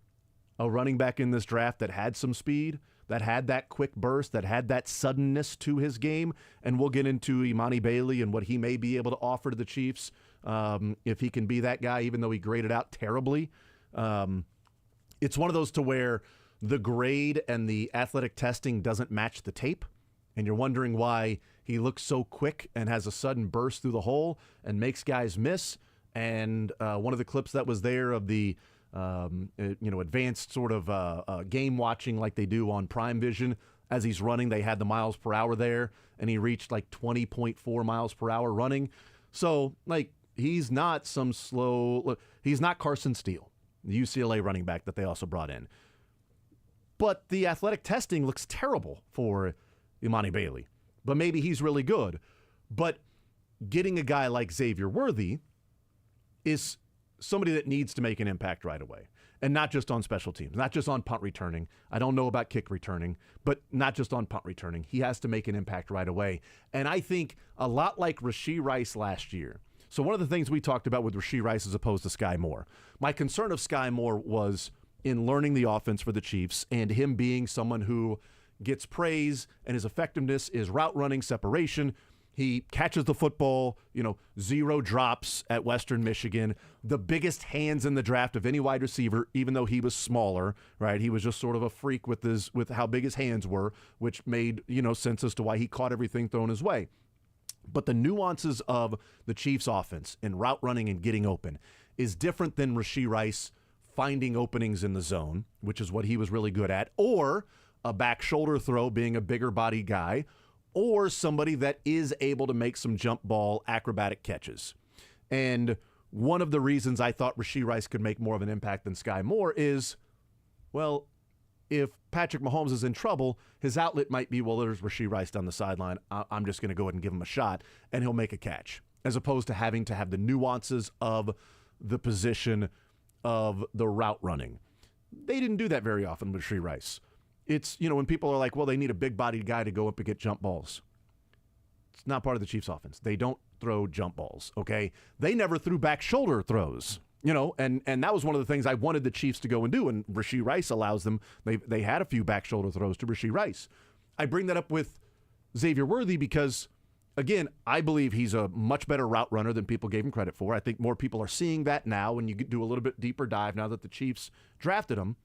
a running back in this draft that had some speed, that had that quick burst, that had that suddenness to his game. And we'll get into Imani Bailey and what he may be able to offer to the Chiefs if he can be that guy, even though he graded out terribly. It's one of those to where the grade and the athletic testing doesn't match the tape, and you're wondering why he looks so quick and has a sudden burst through the hole and makes guys miss. And one of the clips that was there of the advanced sort of game watching like they do on Prime Vision. As he's running, they had the miles per hour there, and he reached 20.4 miles per hour running. So, he's not some slow... He's not Carson Steele, the UCLA running back that they also brought in. But the athletic testing looks terrible for Imani Bailey. But maybe he's really good. But getting a guy like Xavier Worthy is somebody that needs to make an impact right away. And not just on special teams, not just on punt returning. I don't know about kick returning, but not just on punt returning. He has to make an impact right away. And I think a lot like Rashee Rice last year. So one of the things we talked about with Rashee Rice as opposed to Sky Moore. My concern of Sky Moore was in learning the offense for the Chiefs and him being someone who gets praise and his effectiveness is route running, separation. He catches the football, 0 drops at Western Michigan, the biggest hands in the draft of any wide receiver, even though he was smaller, right? He was just sort of a freak with how big his hands were, which made, sense as to why he caught everything thrown his way. But the nuances of the Chiefs offense in route running and getting open is different than Rashee Rice finding openings in the zone, which is what he was really good at, or a back shoulder throw being a bigger body guy, or somebody that is able to make some jump ball acrobatic catches. And one of the reasons I thought Rashee Rice could make more of an impact than Sky Moore is, well, if Patrick Mahomes is in trouble, his outlet might be, well, there's Rashee Rice down the sideline. I'm just going to go ahead and give him a shot, and he'll make a catch, as opposed to having to have the nuances of the position of the route running. They didn't do that very often with Rashee Rice. It's, when people are like, well, they need a big-bodied guy to go up and get jump balls. It's not part of the Chiefs' offense. They don't throw jump balls, okay? They never threw back shoulder throws, and that was one of the things I wanted the Chiefs to go and do, and Rashee Rice allows them. They had a few back shoulder throws to Rashee Rice. I bring that up with Xavier Worthy because, again, I believe he's a much better route runner than people gave him credit for. I think more people are seeing that now when you do a little bit deeper dive now that the Chiefs drafted him.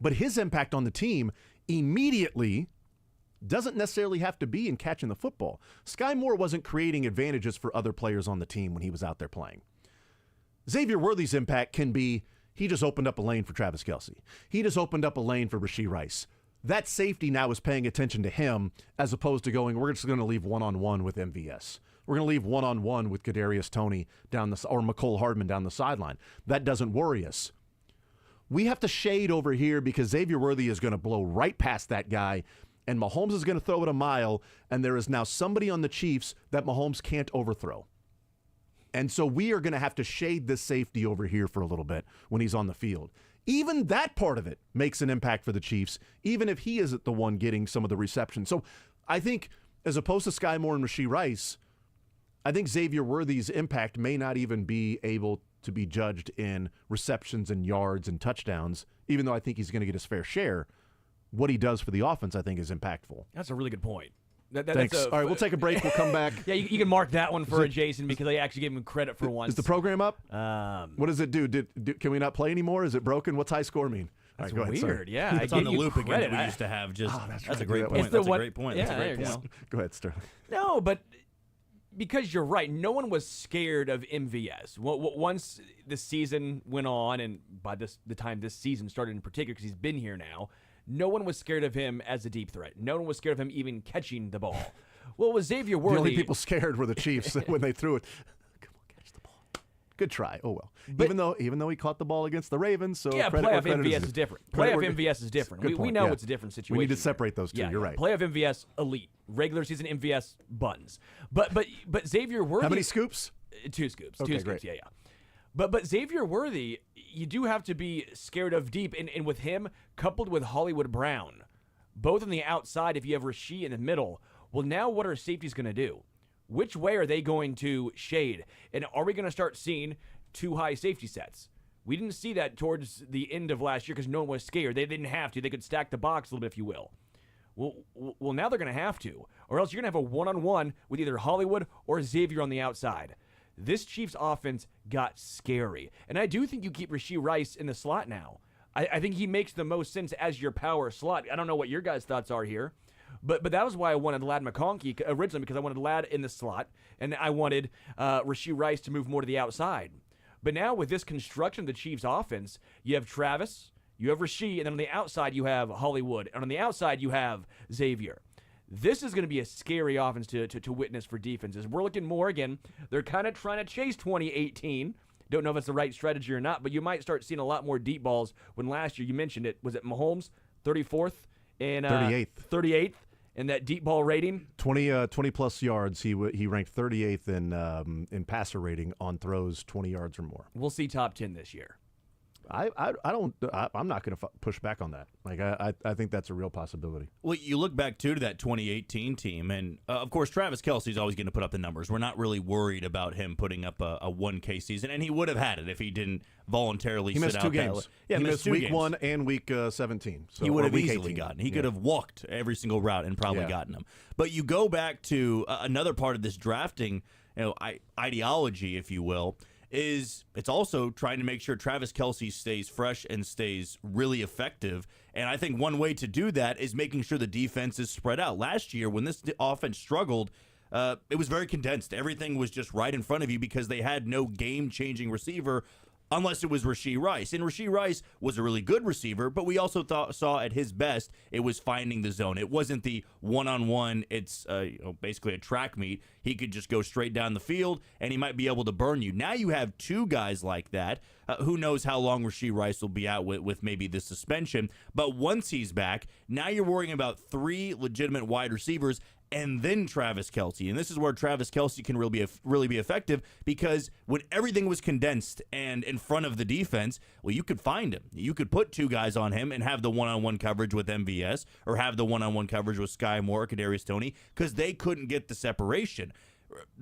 But his impact on the team immediately doesn't necessarily have to be in catching the football. Sky Moore wasn't creating advantages for other players on the team when he was out there playing. Xavier Worthy's impact can be he just opened up a lane for Travis Kelce. He just opened up a lane for Rashee Rice. That safety now is paying attention to him as opposed to going, we're just going to leave one-on-one with MVS. We're going to leave one-on-one with Kadarius Toney or Mecole Hardman down the sideline. That doesn't worry us. We have to shade over here because Xavier Worthy is going to blow right past that guy, and Mahomes is going to throw it a mile, and there is now somebody on the Chiefs that Mahomes can't overthrow. And so we are going to have to shade this safety over here for a little bit when he's on the field. Even that part of it makes an impact for the Chiefs, even if he isn't the one getting some of the reception. So I think, as opposed to Sky Moore and Rashee Rice, I think Xavier Worthy's impact may not even be able to be judged in receptions and yards and touchdowns, even though I think he's going to get his fair share. What he does for the offense, I think, is impactful. That's a really good point. Thanks. All right, we'll take a break. We'll come back. Yeah, you can mark that one for Jason because I actually gave him credit for once. Is the program up? What does it do? Can we not play anymore? Is it broken? What's high score mean? That's right, weird. Sorry. Yeah, it's on the loop again. That we used to have. That's a great point. That's a great point. Yeah, there you go. Go ahead, Sterling. No, but because you're right, no one was scared of MVS. Once the season went on, and by the time this season started in particular, because he's been here now, no one was scared of him as a deep threat. No one was scared of him even catching the ball. Well, with Xavier Worthy, the only people scared were the Chiefs when they threw it. Come on, catch the ball. Good try. Oh well. But, even though he caught the ball against the Ravens, so yeah, playoff MVS is different. Playoff MVS is different. We know it's a different situation. We need to separate those two. Yeah, you're right. Playoff MVS elite. Regular season MVS buns. But Xavier Worthy. How many scoops? 2 scoops. Okay, 2 scoops. great. Yeah. But Xavier Worthy, you do have to be scared of deep, and with him coupled with Hollywood Brown, both on the outside. If you have Rasheed in the middle, well, now what are safeties going to do? Which way are they going to shade? And are we going to start seeing 2 high safety sets? We didn't see that towards the end of last year because no one was scared. They didn't have to. They could stack the box a little bit, if you will. Well, now they're going to have to, or else you're going to have a one-on-one with either Hollywood or Xavier on the outside. This Chiefs offense got scary, and I do think you keep Rasheed Rice in the slot now. I think he makes the most sense as your power slot. I don't know what your guys' thoughts are here, but that was why I wanted Ladd McConkey originally, because I wanted Ladd in the slot, and I wanted Rasheed Rice to move more to the outside. But now with this construction of the Chiefs offense, you have Travis, you have Rasheed, and then on the outside you have Hollywood, and on the outside you have Xavier. This is going to be a scary offense to witness for defenses. We're looking more, again, they're kind of trying to chase 2018. Don't know if it's the right strategy or not, but you might start seeing a lot more deep balls when last year, you mentioned it, was it Mahomes, 34th? And 38th. 38th in that deep ball rating. 20 plus yards. He ranked 38th in passer rating on throws 20 yards or more. We'll see top 10 this year. I'm not going to push back on that. Like I think that's a real possibility. Well, you look back to that 2018 team, and of course Travis Kelce's always going to put up the numbers. We're not really worried about him putting up a 1K season, and he would have had it if he didn't voluntarily. He missed 2 games. Yeah, he missed week games. 1 and week 17. So he would have easily 18. gotten. He could have walked every single route and probably gotten them. But you go back to another part of this drafting, ideology, if you will. It's also trying to make sure Travis Kelce stays fresh and stays really effective. And I think one way to do that is making sure the defense is spread out. Last year, when this offense struggled, it was very condensed. Everything was just right in front of you because they had no game-changing receiver unless it was Rasheed Rice. And Rasheed Rice was a really good receiver, but we also saw at his best, it was finding the zone. It wasn't the one-on-one. It's basically a track meet. He could just go straight down the field, and he might be able to burn you. Now you have 2 guys like that. Who knows how long Rasheed Rice will be out with maybe the suspension. But once he's back, now you're worrying about 3 legitimate wide receivers and then Travis Kelce. And this is where Travis Kelce can really be effective, because when everything was condensed and in front of the defense, well, you could find him. You could put 2 guys on him and have the one-on-one coverage with MVS or have the one-on-one coverage with Sky Moore, Kadarius Toney, because they couldn't get the separation.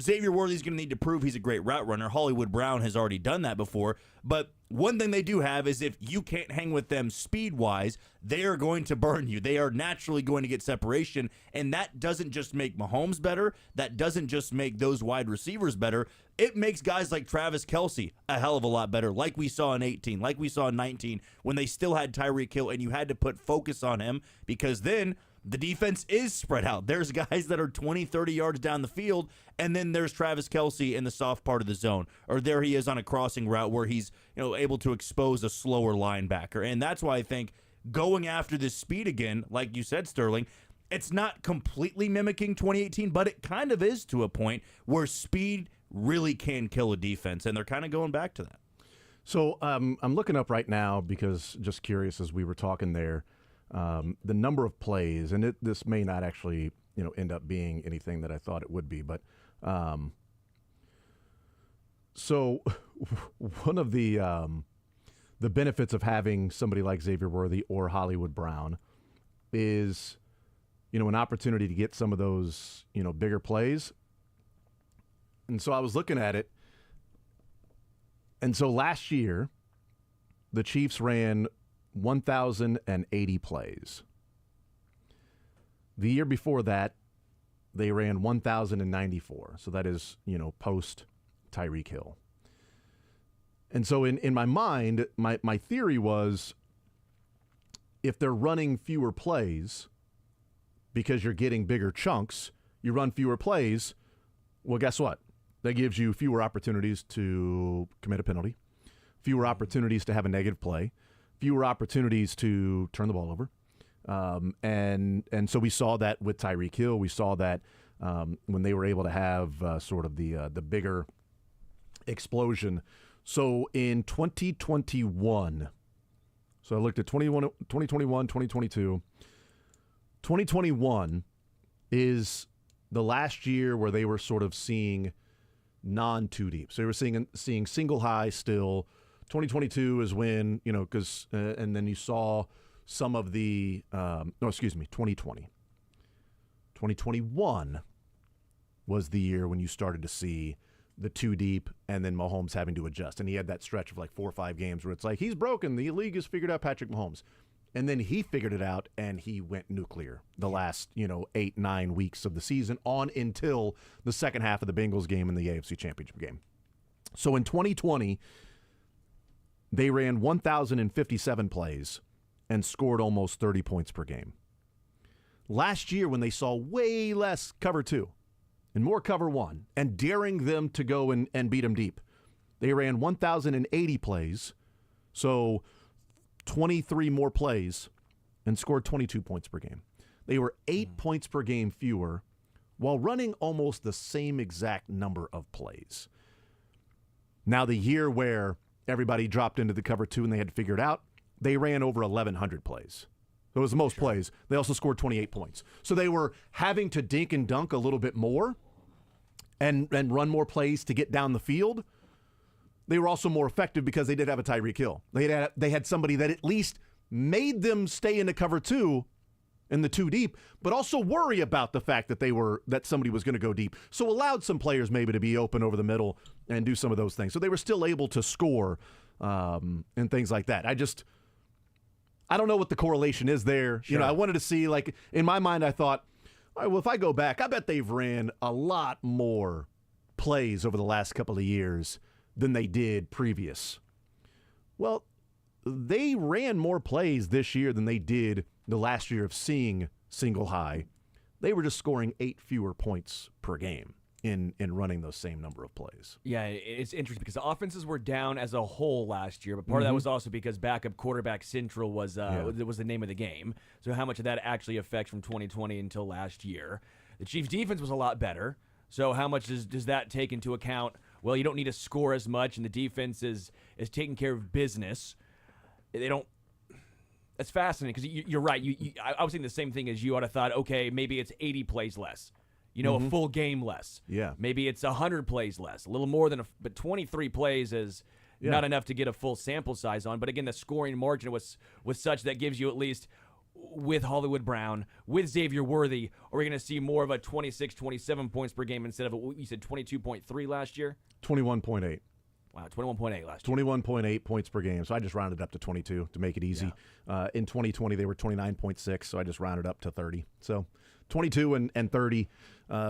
Xavier Worthy's going to need to prove he's a great route runner. Hollywood Brown has already done that before. But one thing they do have is if you can't hang with them speed-wise, they are going to burn you. They are naturally going to get separation, and that doesn't just make Mahomes better. That doesn't just make those wide receivers better. It makes guys like Travis Kelce a hell of a lot better, like we saw in 18, like we saw in 19, when they still had Tyreek Hill, and you had to put focus on him, because then the defense is spread out. There's guys that are 20, 30 yards down the field, and then there's Travis Kelce in the soft part of the zone. Or there he is on a crossing route where he's able to expose a slower linebacker. And that's why I think going after this speed again, like you said, Sterling, it's not completely mimicking 2018, but it kind of is to a point where speed really can kill a defense, and they're kind of going back to that. So I'm looking up right now because just curious as we were talking there, the number of plays, and this may not actually end up being anything that I thought it would be, but so one of the benefits of having somebody like Xavier Worthy or Hollywood Brown is an opportunity to get some of those bigger plays. And so I was looking at it, and so last year the Chiefs ran 1,080 plays. The year before that, they ran 1,094. So that is, post Tyreek Hill. And so in my mind, my theory was if they're running fewer plays because you're getting bigger chunks, you run fewer plays, well, guess what? That gives you fewer opportunities to commit a penalty, fewer opportunities to have a negative play, fewer opportunities to turn the ball over. And so we saw that with Tyreek Hill. We saw that when they were able to have sort of the bigger explosion. So in 2021, so I looked at 2021, 2022. 2021 is the last year where they were sort of seeing non-two deep. So they were seeing single high still. 2022 is when, because and then you saw some of the 2020. 2021 was the year when you started to see the two deep and then Mahomes having to adjust. And he had that stretch of like 4 or 5 games where it's like, he's broken. The league has figured out Patrick Mahomes. And then he figured it out and he went nuclear the last, 8-9 weeks of the season on until the second half of the Bengals game in the AFC Championship game. So in 2020, they ran 1,057 plays and scored almost 30 points per game. Last year, when they saw way less cover 2 and more cover 1 and daring them to go and beat them deep, they ran 1,080 plays, so 23 more plays, and scored 22 points per game. They were 8 points per game fewer while running almost the same exact number of plays. Now, the year where everybody dropped into the cover 2 and they had to figure it out, they ran over 1,100 plays. So it was the most plays. They also scored 28 points. So they were having to dink and dunk a little bit more and run more plays to get down the field. They were also more effective because they did have a Tyreek Hill. They had somebody that at least made them stay in the cover 2 in the 2 deep, but also worry about the fact that somebody was going to go deep. So allowed some players maybe to be open over the middle and do some of those things. So they were still able to score and things like that. I don't know what the correlation is there. Sure. I wanted to see, like, in my mind, I thought, all right, well, if I go back, I bet they've ran a lot more plays over the last couple of years than they did previous. Well, they ran more plays this year than they did the last year of seeing single high. They were just scoring 8 fewer points per game in running those same number of plays. Yeah, it's interesting because the offenses were down as a whole last year, but part of that was also because backup quarterback central was the name of the game. So how much of that actually affects from 2020 until last year? The Chiefs' defense was a lot better. So how much does that take into account? Well, you don't need to score as much, and the defense is taking care of business. They don't. That's fascinating because you're right. I was thinking the same thing as you. I'd have thought, okay, maybe it's 80 plays less. A full game less. Yeah. Maybe it's 100 plays less, a little more than but 23 plays is not enough to get a full sample size on. But again, the scoring margin was such that gives you at least with Hollywood Brown, with Xavier Worthy, are we going to see more of a 26, 27 points per game instead of you said 22.3 last year? 21.8. Wow, 21.8 last year. 21.8 points per game. So I just rounded up to 22 to make it easy. Yeah. In 2020, they were 29.6, so I just rounded up to 30. So 22 and 30.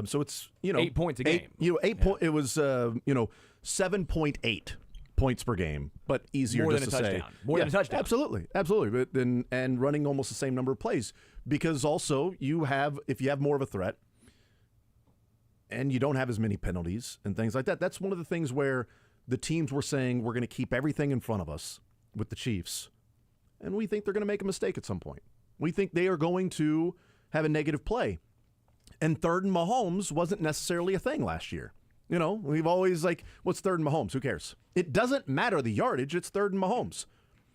So it's 8 points a game. It was 7.8 points per game, but easier more just than a to touchdown. say. More than a touchdown. Absolutely. But then and running almost the same number of plays because also if you have more of a threat and you don't have as many penalties and things like that. That's one of the things where the teams were saying we're going to keep everything in front of us with the Chiefs, and we think they're going to make a mistake at some point. We think they are going to have a negative play. And third and Mahomes wasn't necessarily a thing last year. We've always what's third and Mahomes? Who cares? It doesn't matter the yardage. It's third and Mahomes.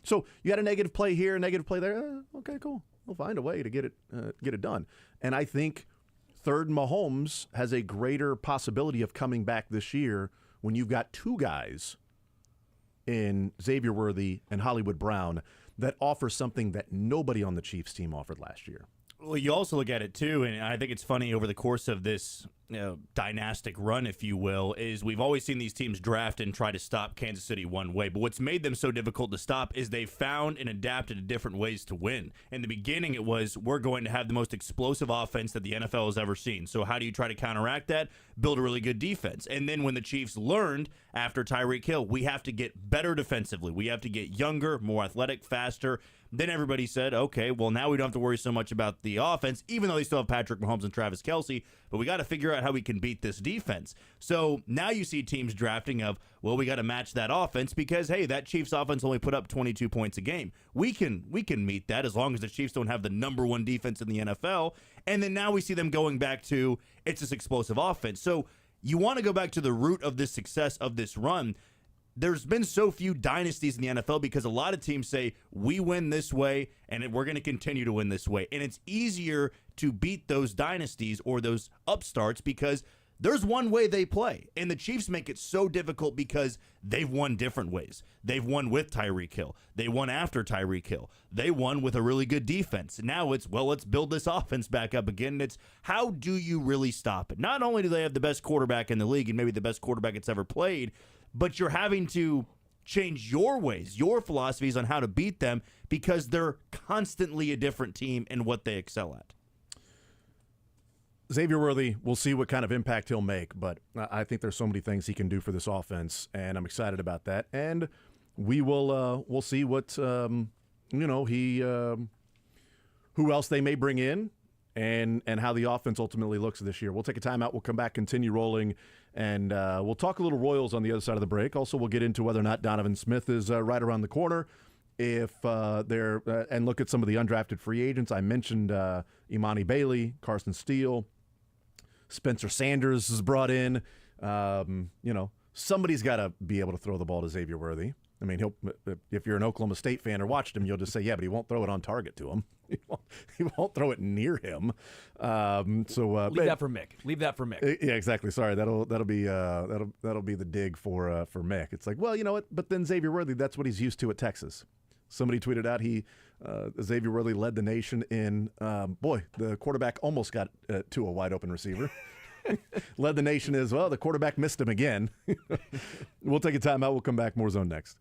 So you had a negative play here, a negative play there. Okay, cool. We'll find a way to get it done. And I think third and Mahomes has a greater possibility of coming back this year when you've got 2 guys in Xavier Worthy and Hollywood Brown that offer something that nobody on the Chiefs team offered last year. Well, you also look at it, too, and I think it's funny over the course of this dynastic run, if you will, is we've always seen these teams draft and try to stop Kansas City one way. But what's made them so difficult to stop is they found and adapted to different ways to win. In the beginning, it was, we're going to have the most explosive offense that the NFL has ever seen. So how do you try to counteract that? Build a really good defense. And then when the Chiefs learned after Tyreek Hill, we have to get better defensively. We have to get younger, more athletic, faster. Then everybody said, okay, well, now we don't have to worry so much about the offense, even though they still have Patrick Mahomes and Travis Kelce, but we got to figure out how we can beat this defense. So now you see teams drafting of, well, we got to match that offense because, hey, that Chiefs offense only put up 22 points a game. We can meet that as long as the Chiefs don't have the number one defense in the NFL. And then now we see them going back to, it's this explosive offense. So you want to go back to the root of this success of this run. There's been so few dynasties in the NFL because a lot of teams say, we win this way, and we're going to continue to win this way. And it's easier to beat those dynasties or those upstarts because there's one way they play. And the Chiefs make it so difficult because they've won different ways. They've won with Tyreek Hill. They won after Tyreek Hill. They won with a really good defense. Now it's, well, let's build this offense back up again. And it's, how do you really stop it? Not only do they have the best quarterback in the league and maybe the best quarterback it's ever played, but you're having to change your ways, your philosophies on how to beat them because they're constantly a different team in what they excel at. Xavier Worthy, we'll see what kind of impact he'll make, but I think there's so many things he can do for this offense, and I'm excited about that. And we will we'll see what who else they may bring in and how the offense ultimately looks this year. We'll take a timeout. We'll come back, continue rolling, and we'll talk a little Royals on the other side of the break. Also, we'll get into whether or not Donovan Smith is right around the corner. If they're and look at some of the undrafted free agents. I mentioned Imani Bailey, Carson Steele, Spencer Sanders is brought in. Somebody's got to be able to throw the ball to Xavier Worthy. I mean, if you're an Oklahoma State fan or watched him, you'll just say, yeah, but he won't throw it on target to him. He won't throw it near him. Leave that for Mick. Leave that for Mick. Yeah, exactly. Sorry, that'll be the dig for Mick. It's like, well, you know what? But then Xavier Worthy, that's what he's used to at Texas. Somebody tweeted out Xavier Worthy led the nation in. The quarterback almost got to a wide open receiver. Led the nation as well. The quarterback missed him again. We'll take a timeout. We'll come back. More Zone next.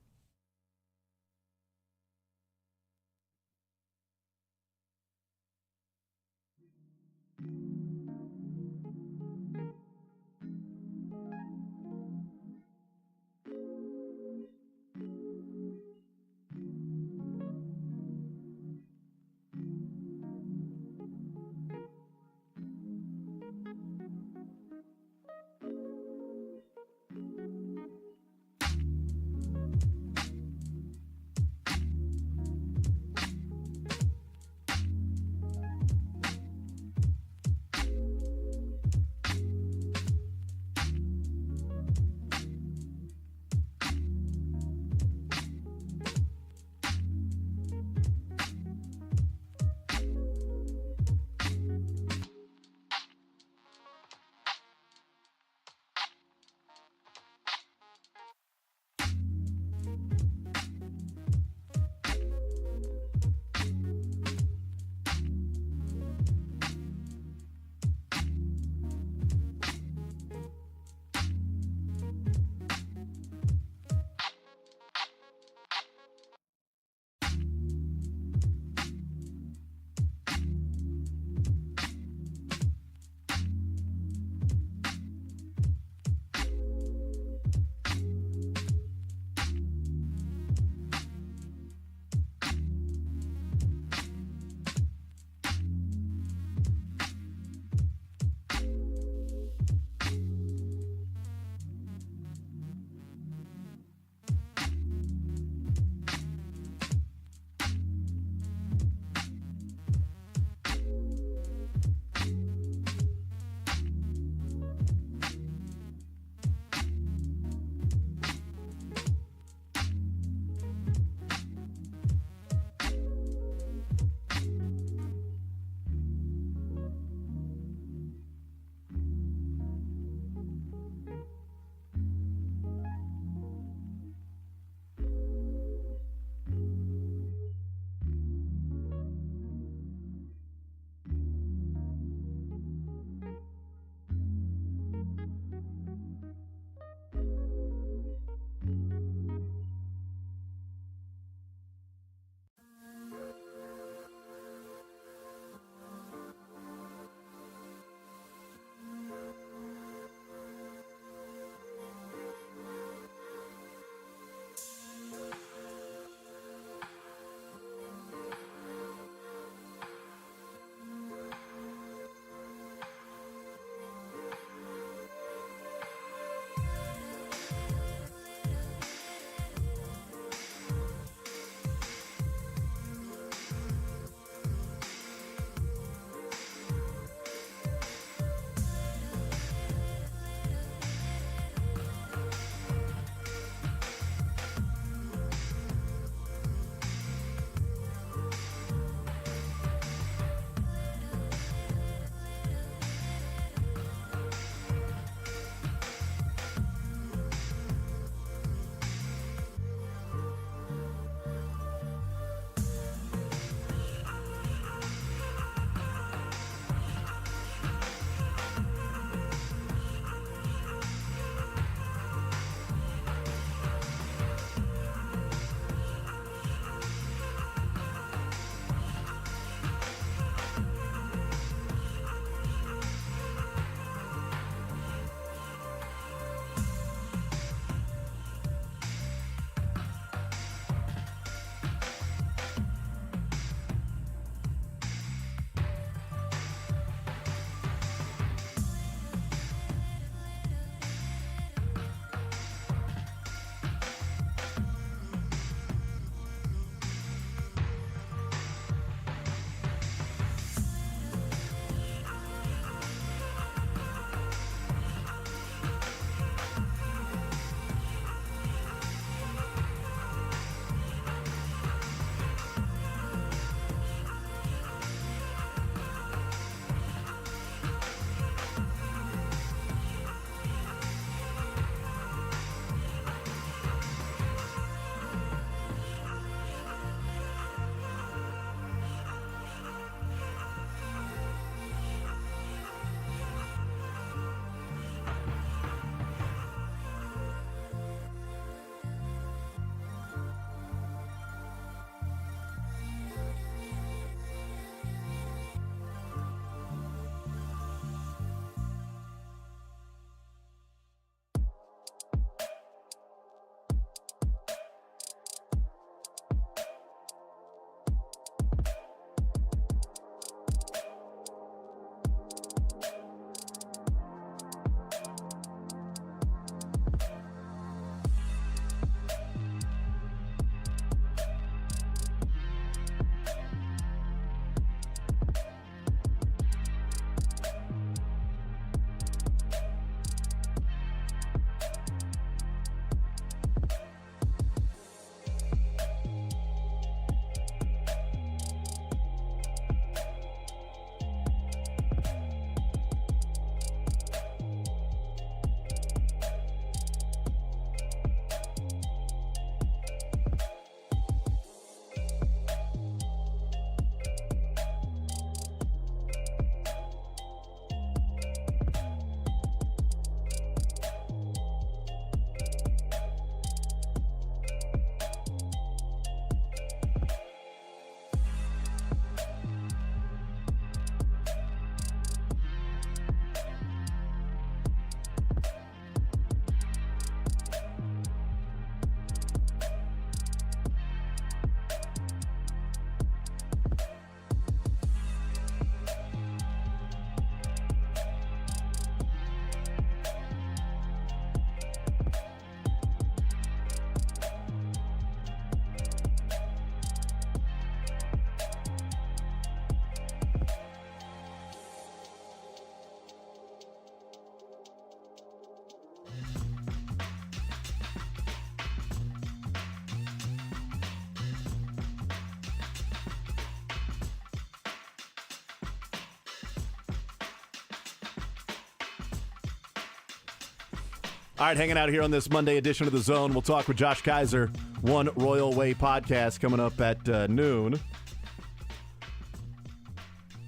All right, hanging out here on this Monday edition of The Zone. We'll talk with Josh Kaiser, One Royal Way podcast coming up at noon.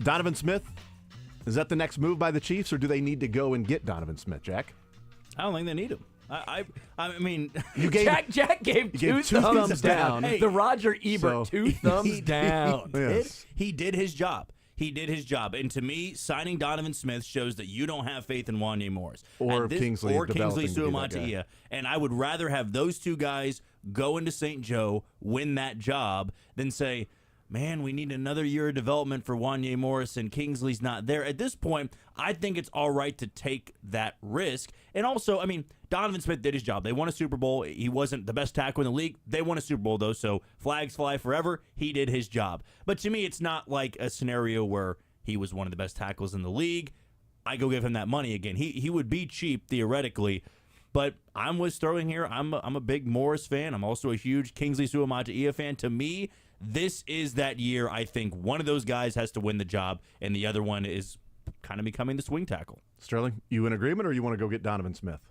Donovan Smith, is that the next move by the Chiefs, or do they need to go and get Donovan Smith, Jack? I don't think they need him. I mean, Jack gave two thumbs down. Hey, the Roger Ebert, two thumbs down. He did his job. He did his job. And to me, signing Donovan Smith shows that you don't have faith in Wanye Morris. Or Kingsley Suamataia. And I would rather have those two guys go into St. Joe, win that job, than say, man, we need another year of development for Wanye Morris and Kingsley's not there. At this point, I think it's all right to take that risk. And also, I mean, Donovan Smith did his job. They won a Super Bowl. He wasn't the best tackle in the league. They won a Super Bowl, though, so flags fly forever. He did his job. But to me, it's not like a scenario where he was one of the best tackles in the league. I go give him that money again. He would be cheap, theoretically. But I'm with Sterling here. I'm a big Morris fan. I'm also a huge Kingsley Suamataia fan. To me, this is that year. I think one of those guys has to win the job, and the other one is kind of becoming the swing tackle. Sterling, you in agreement, or you want to go get Donovan Smith?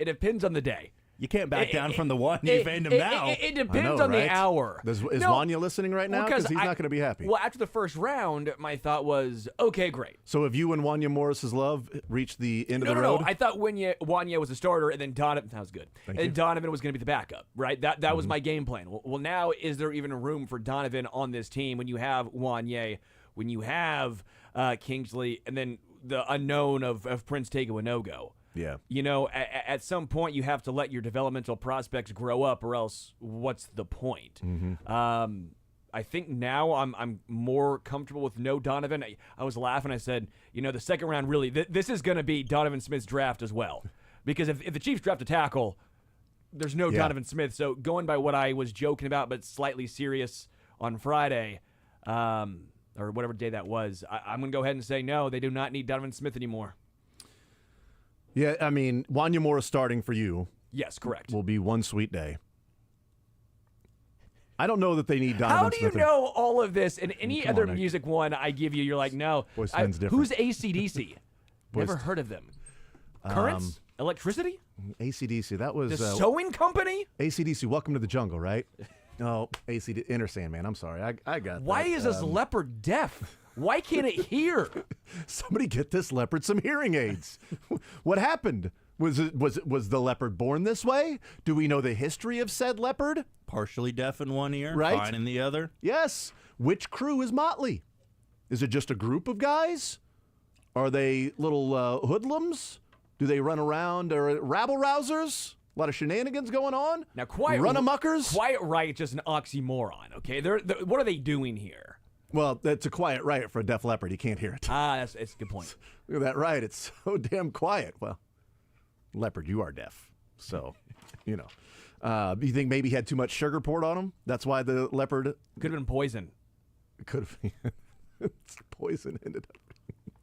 It depends on the day. You can't back down from the one. You fanned him now. It depends on the hour. Is Wanya listening right now? Because he's not going to be happy. Well, after the first round, my thought was, okay, great. So have you and Wanya Morris's love reached the end of the road? No. I thought Wanya was a starter, and then Donovan. That was good. Donovan was going to be the backup, right? That was my game plan. Well, now is there even room for Donovan on this team when you have Wanya, when you have Kingsley, and then the unknown of Prince Tega Winogo? Yeah. You know, at some point you have to let your developmental prospects grow up, or else what's the point? Mm-hmm. I think now I'm more comfortable with no Donovan. I was laughing. I said, the second round really, this is going to be Donovan Smith's draft as well. Because if the Chiefs draft a tackle, there's no Donovan Smith. So going by what I was joking about but slightly serious on Friday, or whatever day that was, I'm going to go ahead and say no, they do not need Donovan Smith anymore. Yeah, I mean, Wanya Morris starting for you. Yes, correct. Will be one sweet day. I don't know that they need Donovan Smith. How do you know all of this? And any other music one I give you, you're like, no. Boys Sven's different. Who's AC/DC? Never heard of them. Currents? Electricity? AC/DC. That was... The Sewing Company? AC/DC, Welcome to the Jungle, right? No, AC/DC, Inner Sandman. I'm sorry. I got Why that. is this leopard deaf? Why can't it hear? Somebody get this leopard some hearing aids. What happened? Was the leopard born this way? Do we know the history of said leopard? Partially deaf in one ear, right? Fine in the other. Yes. Which crew is Motley? Is it just a group of guys? Are they little hoodlums? Do they run around? Or rabble-rousers? A lot of shenanigans going on? Now, quiet run-amuckers? Quiet Riot, just an oxymoron, okay? What are they doing here? Well, that's a quiet riot for a deaf leopard. He can't hear it. That's a good point. Look at that riot. It's so damn quiet. Well, leopard, you are deaf. So, you think maybe he had too much sugar poured on him? That's why the leopard... Could have been poison. Could have been. Poison ended up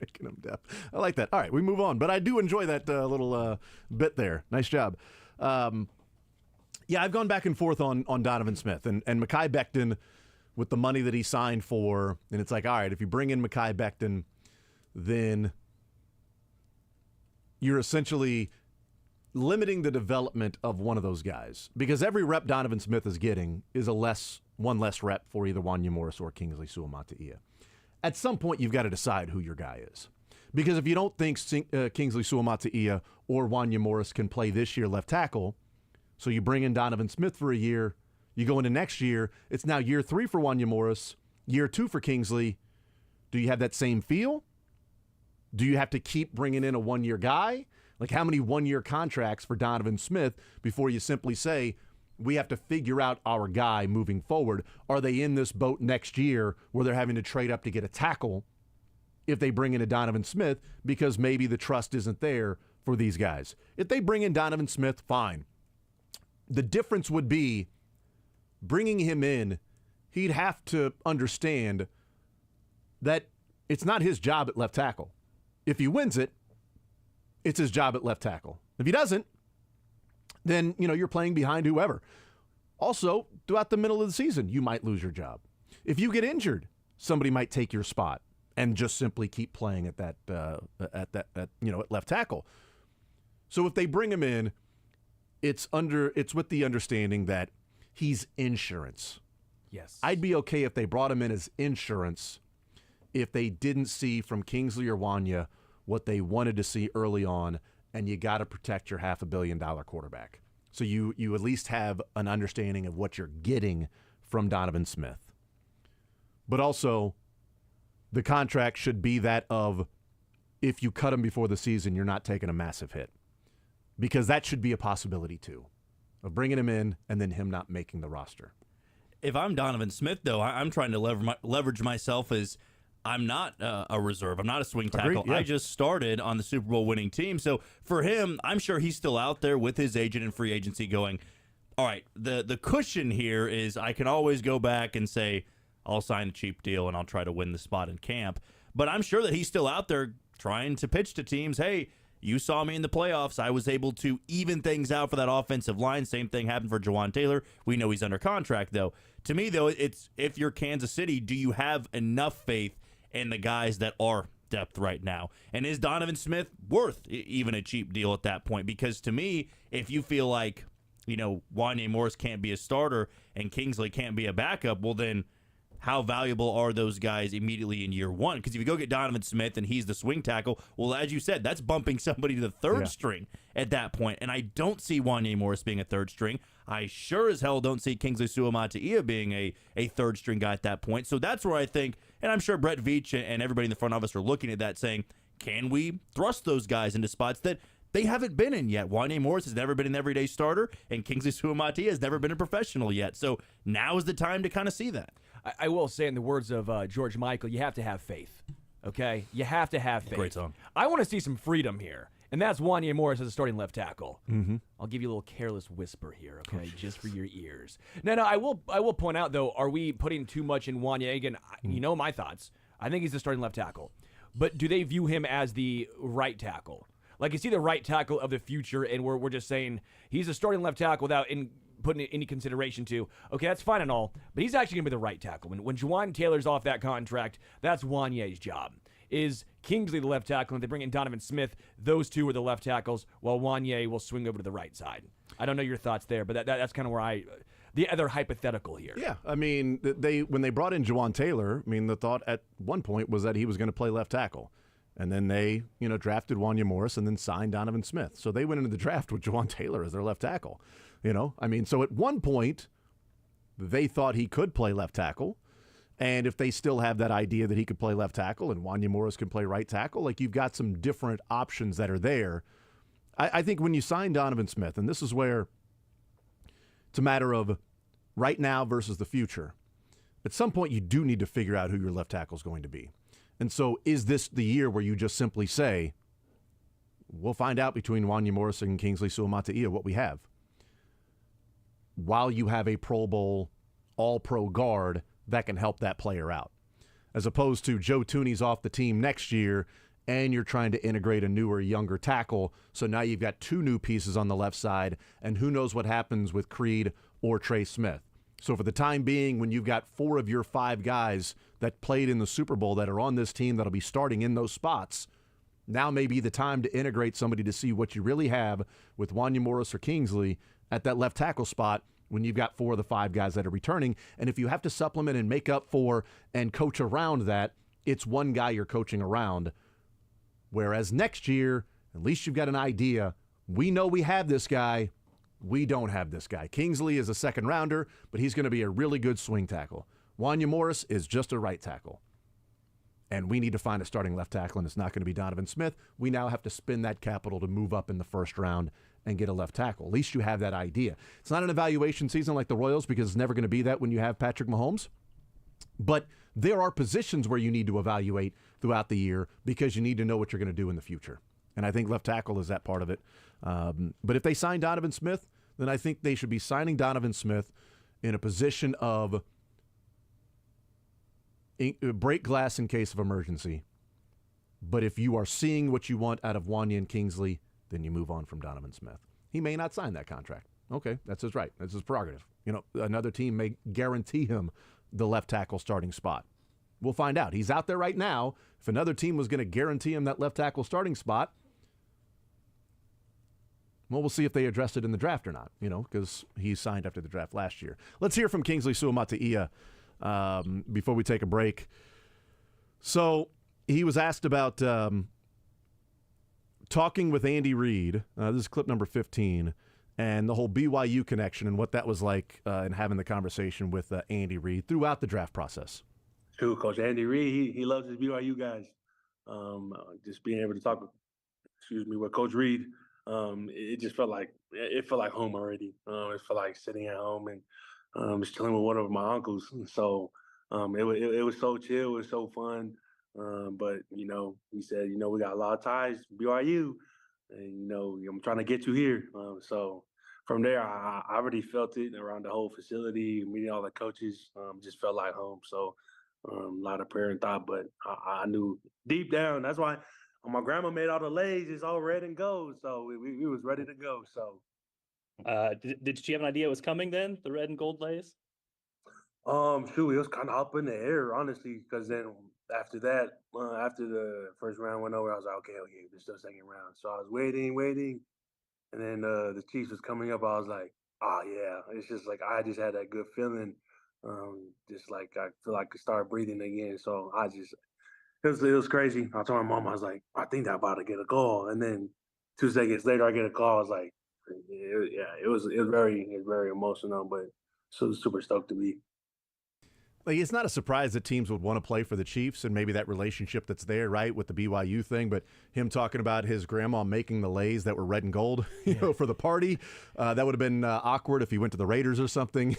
making him deaf. I like that. All right, we move on. But I do enjoy that little bit there. Nice job. I've gone back and forth on Donovan Smith. And Mekhi Becton... with the money that he signed for, and it's like, all right, if you bring in Mekhi Becton, then you're essentially limiting the development of one of those guys. Because every rep Donovan Smith is getting is one less rep for either Wanya Morris or Kingsley Suamataia. At some point, you've got to decide who your guy is. Because if you don't think Kingsley Suamataia or Wanya Morris can play this year left tackle, so you bring in Donovan Smith for a year, you go into next year, it's now year 3 for Wanya Morris, year 2 for Kingsley. Do you have that same feel? Do you have to keep bringing in a one-year guy? Like, how many one-year contracts for Donovan Smith before you simply say, we have to figure out our guy moving forward? Are they in this boat next year where they're having to trade up to get a tackle if they bring in a Donovan Smith because maybe the trust isn't there for these guys? If they bring in Donovan Smith, fine. The difference would be bringing him in, he'd have to understand that it's not his job at left tackle. If he wins it, it's his job at left tackle. If he doesn't, then, you're playing behind whoever. Also, throughout the middle of the season, you might lose your job. If you get injured, somebody might take your spot. and just simply keep playing at that at left tackle. So if they bring him in, it's with the understanding that he's insurance. Yes. I'd be okay if they brought him in as insurance if they didn't see from Kingsley or Wanya what they wanted to see early on, and you got to protect your $500 million quarterback. So you at least have an understanding of what you're getting from Donovan Smith. But also, the contract should be that of if you cut him before the season, you're not taking a massive hit. Because that should be a possibility too, of bringing him in and then him not making the roster. If I'm Donovan Smith, though, I'm trying to leverage myself as I'm not a reserve. I'm not a swing tackle. Agreed, yeah. I just started on the Super Bowl winning team. So for him, I'm sure he's still out there with his agent and free agency going, all right, the cushion here is I can always go back and say, I'll sign a cheap deal and I'll try to win the spot in camp. But I'm sure that he's still out there trying to pitch to teams, hey, you saw me in the playoffs. I was able to even things out for that offensive line. Same thing happened for Jawan Taylor. We know he's under contract, though. To me, though, it's if you're Kansas City, do you have enough faith in the guys that are depth right now? And is Donovan Smith worth even a cheap deal at that point? Because to me, if you feel like, Wanya Morris can't be a starter and Kingsley can't be a backup, well, then how valuable are those guys immediately in year one? Because if you go get Donovan Smith and he's the swing tackle, well, as you said, that's bumping somebody to the third string at that point. And I don't see Wanya Morris being a third string. I sure as hell don't see Kingsley Suamataia being a third string guy at that point. So that's where I think, and I'm sure Brett Veach and everybody in the front office are looking at that saying, can we thrust those guys into spots that they haven't been in yet? Wanya Morris has never been an everyday starter, and Kingsley Suamataia has never been a professional yet. So now is the time to kind of see that. I will say, in the words of George Michael, you have to have faith. Okay? You have to have faith. Great song. I want to see some freedom here, and that's Wanya Morris as a starting left tackle. Mm-hmm. I'll give you a little careless whisper here, okay, just for your ears. No, I will point out, though, are we putting too much in Wanya? Again, you know my thoughts. I think he's the starting left tackle. But do they view him as the right tackle? Like, is he the right tackle of the future, and we're just saying he's a starting left tackle without putting any consideration to, okay, that's fine and all, but he's actually going to be the right tackle. When Jawan Taylor's off that contract, that's Wanya's job. Is Kingsley the left tackle, and they bring in Donovan Smith, those two are the left tackles, while Wanya will swing over to the right side. I don't know your thoughts there, but that's kind of where the other hypothetical here. Yeah, I mean, when they brought in Jawan Taylor, I mean, the thought at one point was that he was going to play left tackle. And then they, drafted Wanya Morris and then signed Donovan Smith. So they went into the draft with Jawan Taylor as their left tackle. So at one point, they thought he could play left tackle. And if they still have that idea that he could play left tackle and Wanya Morris can play right tackle, like, you've got some different options that are there. I think when you sign Donovan Smith, and this is where it's a matter of right now versus the future, at some point you do need to figure out who your left tackle is going to be. And so is this the year where you just simply say, we'll find out between Wanya Morris and Kingsley Suamataia what we have, while you have a Pro Bowl, all-pro guard that can help that player out, as opposed to Joe Thuney's off the team next year and you're trying to integrate a newer, younger tackle. So now you've got two new pieces on the left side, and who knows what happens with Creed or Trey Smith. So for the time being, when you've got 4 of your 5 guys that played in the Super Bowl that are on this team that'll be starting in those spots, now may be the time to integrate somebody to see what you really have with Wanya Morris or Kingsley at that left tackle spot when you've got 4 of the 5 guys that are returning. And if you have to supplement and make up for and coach around that, it's one guy you're coaching around. Whereas next year, at least you've got an idea. We know we have this guy. We don't have this guy. Kingsley is a second rounder, but he's going to be a really good swing tackle. Wanya Morris is just a right tackle. And we need to find a starting left tackle, and it's not going to be Donovan Smith. We now have to spend that capital to move up in the first round and get a left tackle. At least you have that idea. It's not an evaluation season like the Royals, because it's never going to be that when you have Patrick Mahomes. But there are positions where you need to evaluate throughout the year because you need to know what you're going to do in the future. And I think left tackle is that part of it. But if they sign Donovan Smith, then I think they should be signing Donovan Smith in a position of break glass in case of emergency. But if you are seeing what you want out of Wanya and Kingsley, then you move on from Donovan Smith. He may not sign that contract. Okay, that's his right. That's his prerogative. Another team may guarantee him the left tackle starting spot. We'll find out. He's out there right now. If another team was going to guarantee him that left tackle starting spot, well, we'll see if they addressed it in the draft or not, because he signed after the draft last year. Let's hear from Kingsley Suamataia before we take a break. So he was asked about talking with Andy Reid. This is clip number 15, and the whole BYU connection and what that was like and having the conversation with Andy Reid throughout the draft process. True, Coach Andy Reid, he loves his BYU guys. Just being able to talk, with Coach Reid, it just felt like home already. It felt like sitting at home and just chilling with one of my uncles. So it was so chill, it was so fun. But he said, we got a lot of ties, BYU, and I'm trying to get you here. So from there, I already felt it around the whole facility, meeting all the coaches. Just felt like home. So a lot of prayer and thought, but I knew deep down. That's why my grandma made all the leis. It's all red and gold, so we was ready to go. So, did she have an idea it was coming then? The red and gold leis? It was kind of up in the air, honestly, because then after that, after the first round went over, I was like, okay, it's the second round. So I was waiting, and then the Chiefs was coming up. I was like, oh yeah, it's just like I just had that good feeling. Just like I feel like I could start breathing again. So it was crazy. I told my mom, I was like, I think I'm about to get a call. And then 2 seconds later, I get a call. I was like, it was very emotional, but so super stoked to be. Like, it's not a surprise that teams would want to play for the Chiefs and maybe that relationship that's there, right, with the BYU thing. But him talking about his grandma making the leis that were red and gold, for the party, that would have been awkward if he went to the Raiders or something,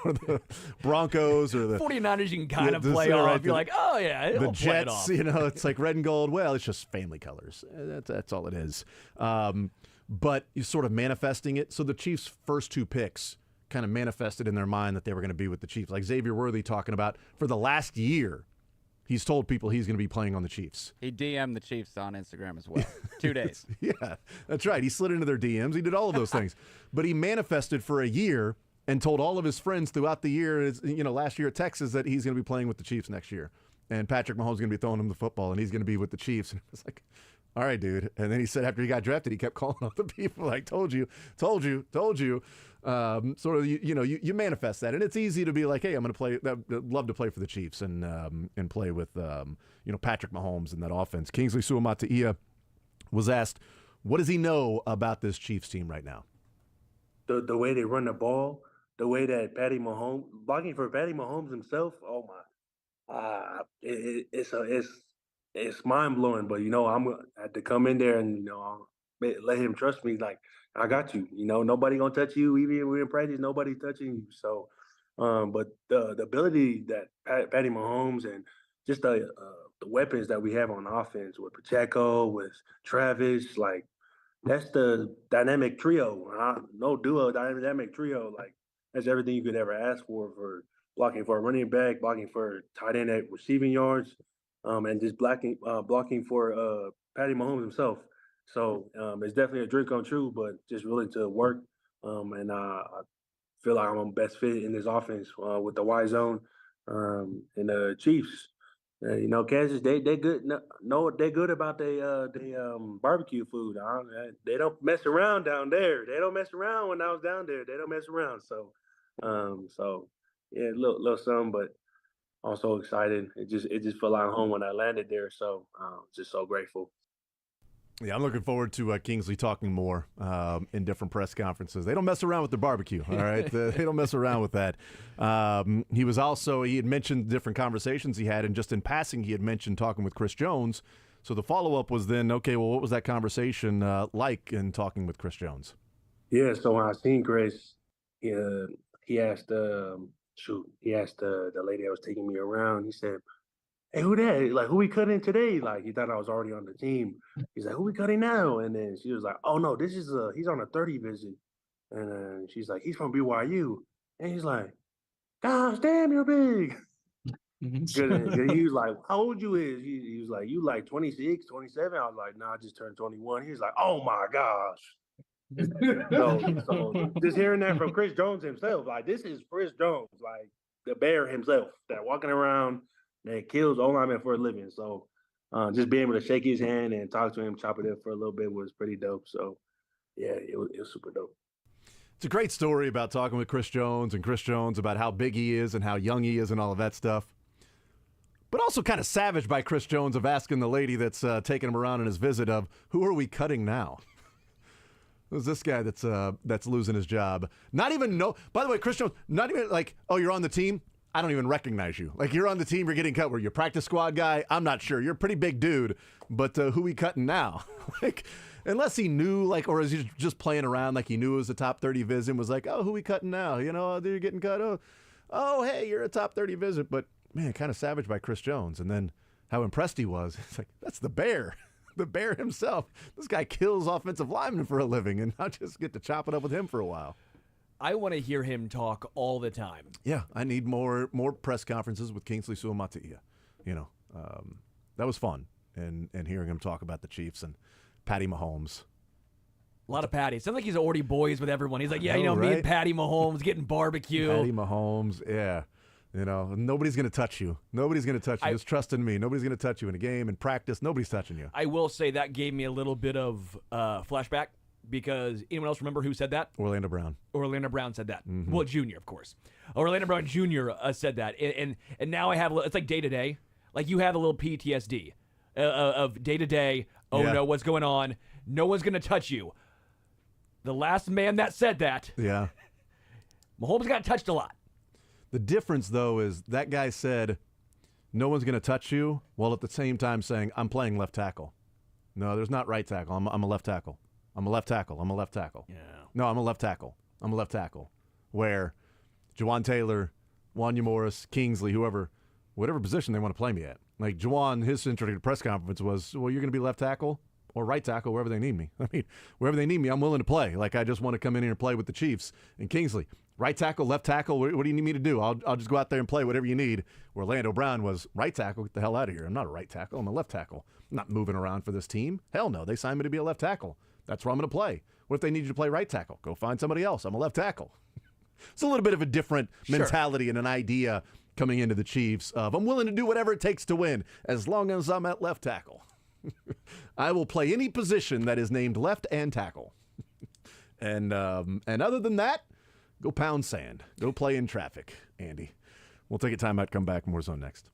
or the Broncos or the 49ers. You can kind of play off. Right, you're like, oh yeah, the Jets. It's like red and gold. Well, it's just family colors. That's all it is. But you're sort of manifesting it. So the Chiefs' first 2 picks kind of manifested in their mind that they were going to be with the Chiefs. Like Xavier Worthy talking about for the last year, he's told people he's going to be playing on the Chiefs. He DM'd the Chiefs on Instagram as well. 2 days. Yeah, that's right. He slid into their DMs. He did all of those things. But he manifested for a year and told all of his friends throughout the year, last year at Texas, that he's going to be playing with the Chiefs next year. And Patrick Mahomes is going to be throwing him the football, and he's going to be with the Chiefs. And it's like, all right, dude. And then he said after he got drafted, he kept calling up the people like, told you. Sort of, you manifest that, and it's easy to be like, hey, I'm going to play. Love to play for the Chiefs and play with Patrick Mahomes in that offense. Kingsley Suamataia was asked, what does he know about this Chiefs team right now? The way they run the ball, the way that blocking for Patty Mahomes himself. Oh my, it's mind blowing. But I'm had to come in there and let him trust me. Like, I got you. Nobody gonna touch you. Even if we're in practice, nobody touching you. So, but the ability that Patty Mahomes and just the weapons that we have on offense with Pacheco, with Travis, like that's the dynamic trio. No duo, dynamic trio. Like that's everything you could ever ask for blocking for a running back, blocking for tight end at receiving yards, and just blocking for Patty Mahomes himself. So it's definitely a dream come true, but just willing to work. And I feel like I'm best fit in this offense with the Y zone and the Chiefs. Kansas, they good. No, they good about they barbecue food. They don't mess around down there. They don't mess around when I was down there. They don't mess around. So, yeah, little something, but also excited. It just felt like home when I landed there. So just so grateful. Yeah, I'm looking forward to Kingsley talking more in different press conferences. They don't mess around with the barbecue, all right? They don't mess around with that. He had mentioned different conversations he had, and just in passing, he had mentioned talking with Chris Jones. So the follow-up was then, okay, well, what was that conversation like in talking with Chris Jones? Yeah, so when I seen Chris, he asked the lady that was taking me around, he said, hey, who that? Like, who we cutting today? Like, he thought I was already on the team. He's like, who we cutting now? And then she was like, oh, no, this is he's on a 30 visit. And she's like, he's from BYU. And he's like, gosh, damn, you're big. He was like, how old you is? He was like, you like 26, 27? I was like, nah, I just turned 21. He was like, oh, my gosh. so just hearing that from Chris Jones himself, like, this is Chris Jones, like the bear himself, that walking around, man, kills O-lineman for a living. So just being able to shake his hand and talk to him, chop it up for a little bit was pretty dope. So yeah, it was super dope. It's a great story about talking with Chris Jones and Chris Jones about how big he is and how young he is and all of that stuff. But also kind of savage by Chris Jones of asking the lady that's taking him around on his visit of, who are we cutting now? Who's this guy that's losing his job? Not even by the way, Chris Jones, not even like, oh, you're on the team? I don't even recognize you. Like, you're on the team, you're getting cut. Were you a practice squad guy? I'm not sure. You're a pretty big dude, but who we cutting now? Like, unless he knew, like, or is he just playing around like he knew it was a top 30 visit and was like, oh, who we cutting now? You know, you're getting cut. Oh, hey, you're a top 30 visit. But, man, kind of savage by Chris Jones. And then how impressed he was. It's like, that's the Bear. The Bear himself. This guy kills offensive linemen for a living, and I just get to chop it up with him for a while. I want to hear him talk all the time. Yeah, I need more press conferences with Kingsley Suamataia. You know, that was fun, and hearing him talk about the Chiefs and Patty Mahomes. A lot of Patty. Sounds like he's already boys with everyone. He's like, yeah, right? Me and Patty Mahomes getting barbecue. Patty Mahomes, yeah. You know, nobody's going to touch you. Nobody's going to touch you. Just trust in me. Nobody's going to touch you in a game, in practice. Nobody's touching you. I will say that gave me a little bit of flashback, because anyone else remember who said that? Orlando Brown. Orlando Brown said that. Mm-hmm. Well, Jr., of course. Orlando Brown Jr. Said that. And now I have, it's like day to day. Like, you have a little PTSD of day to day. Oh, yeah. No, what's going on? No one's going to touch you. The last man that said that, yeah, Mahomes got touched a lot. The difference, though, is that guy said, no one's going to touch you, while at the same time saying, I'm playing left tackle. No, there's not right tackle. I'm a left tackle. I'm a left tackle. I'm a left tackle. Yeah. No, I'm a left tackle. I'm a left tackle. Where Juwan Taylor, Wanya Morris, Kingsley, whatever position they want to play me at. Like, Juwan, his introductory press conference was, well, you're going to be left tackle or right tackle, wherever they need me. I mean, wherever they need me, I'm willing to play. Like, I just want to come in here and play with the Chiefs. And Kingsley, right tackle, left tackle, what do you need me to do? I'll just go out there and play whatever you need. Orlando Brown was right tackle, get the hell out of here. I'm not a right tackle, I'm a left tackle. I'm not moving around for this team. Hell no, they signed me to be a left tackle. That's where I'm going to play. What if they need you to play right tackle? Go find somebody else. I'm a left tackle. It's a little bit of a different mentality and an idea coming into the Chiefs of, I'm willing to do whatever it takes to win as long as I'm at left tackle. I will play any position that is named left and tackle. And other than that, go pound sand. Go play in traffic, Andy. We'll take a timeout, come back, more Zone next.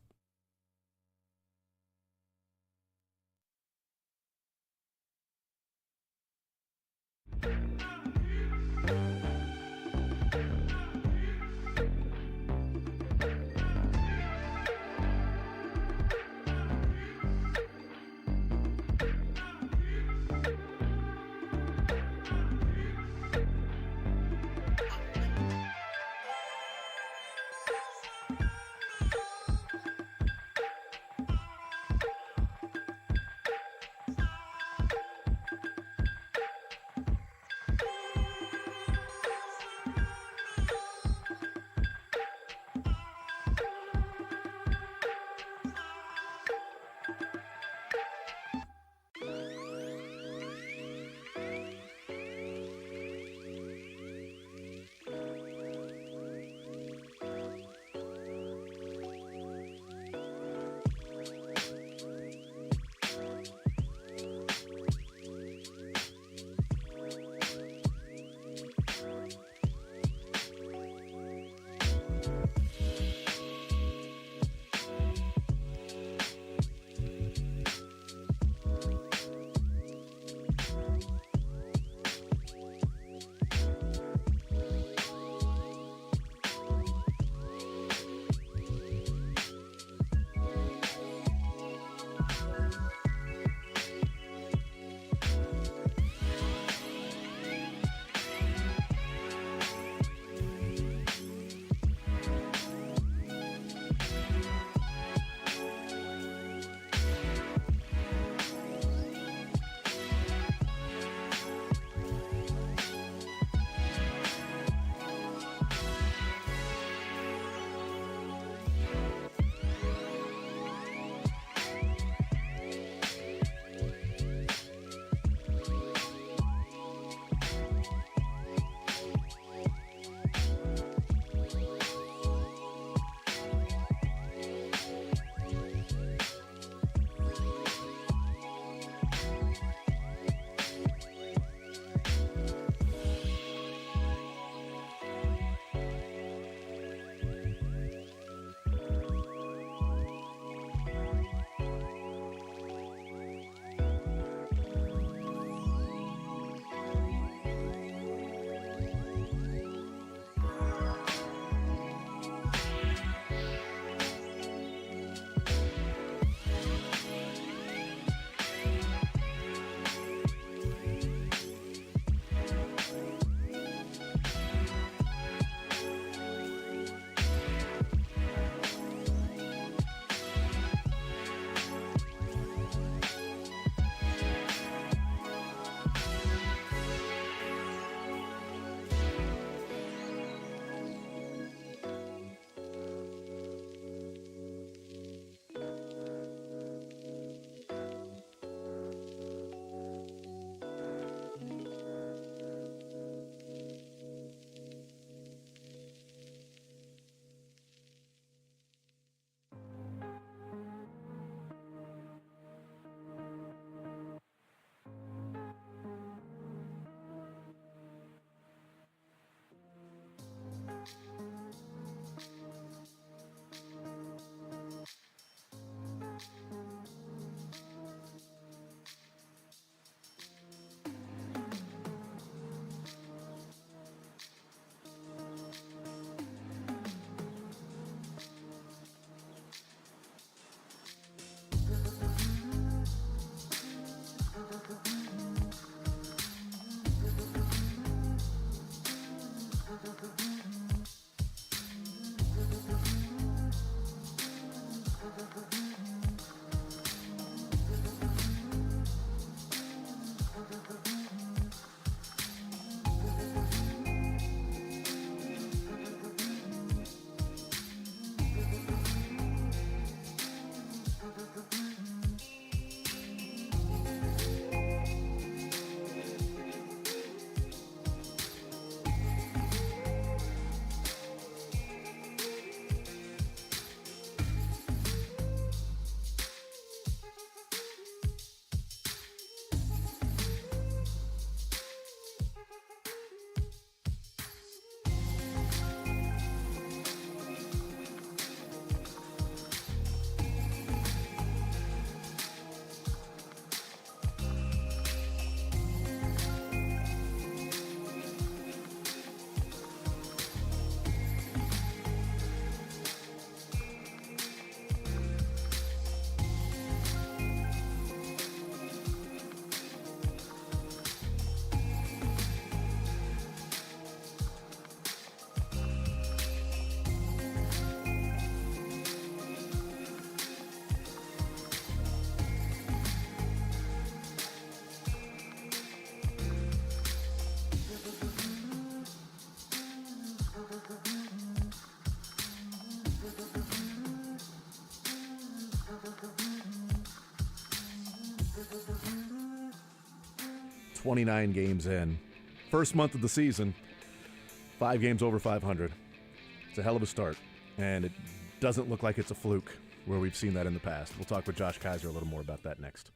29 games in. First month of the season, 5 games over 500. It's a hell of a start, and it doesn't look like it's a fluke where we've seen that in the past. We'll talk with Josh Kaiser a little more about that next.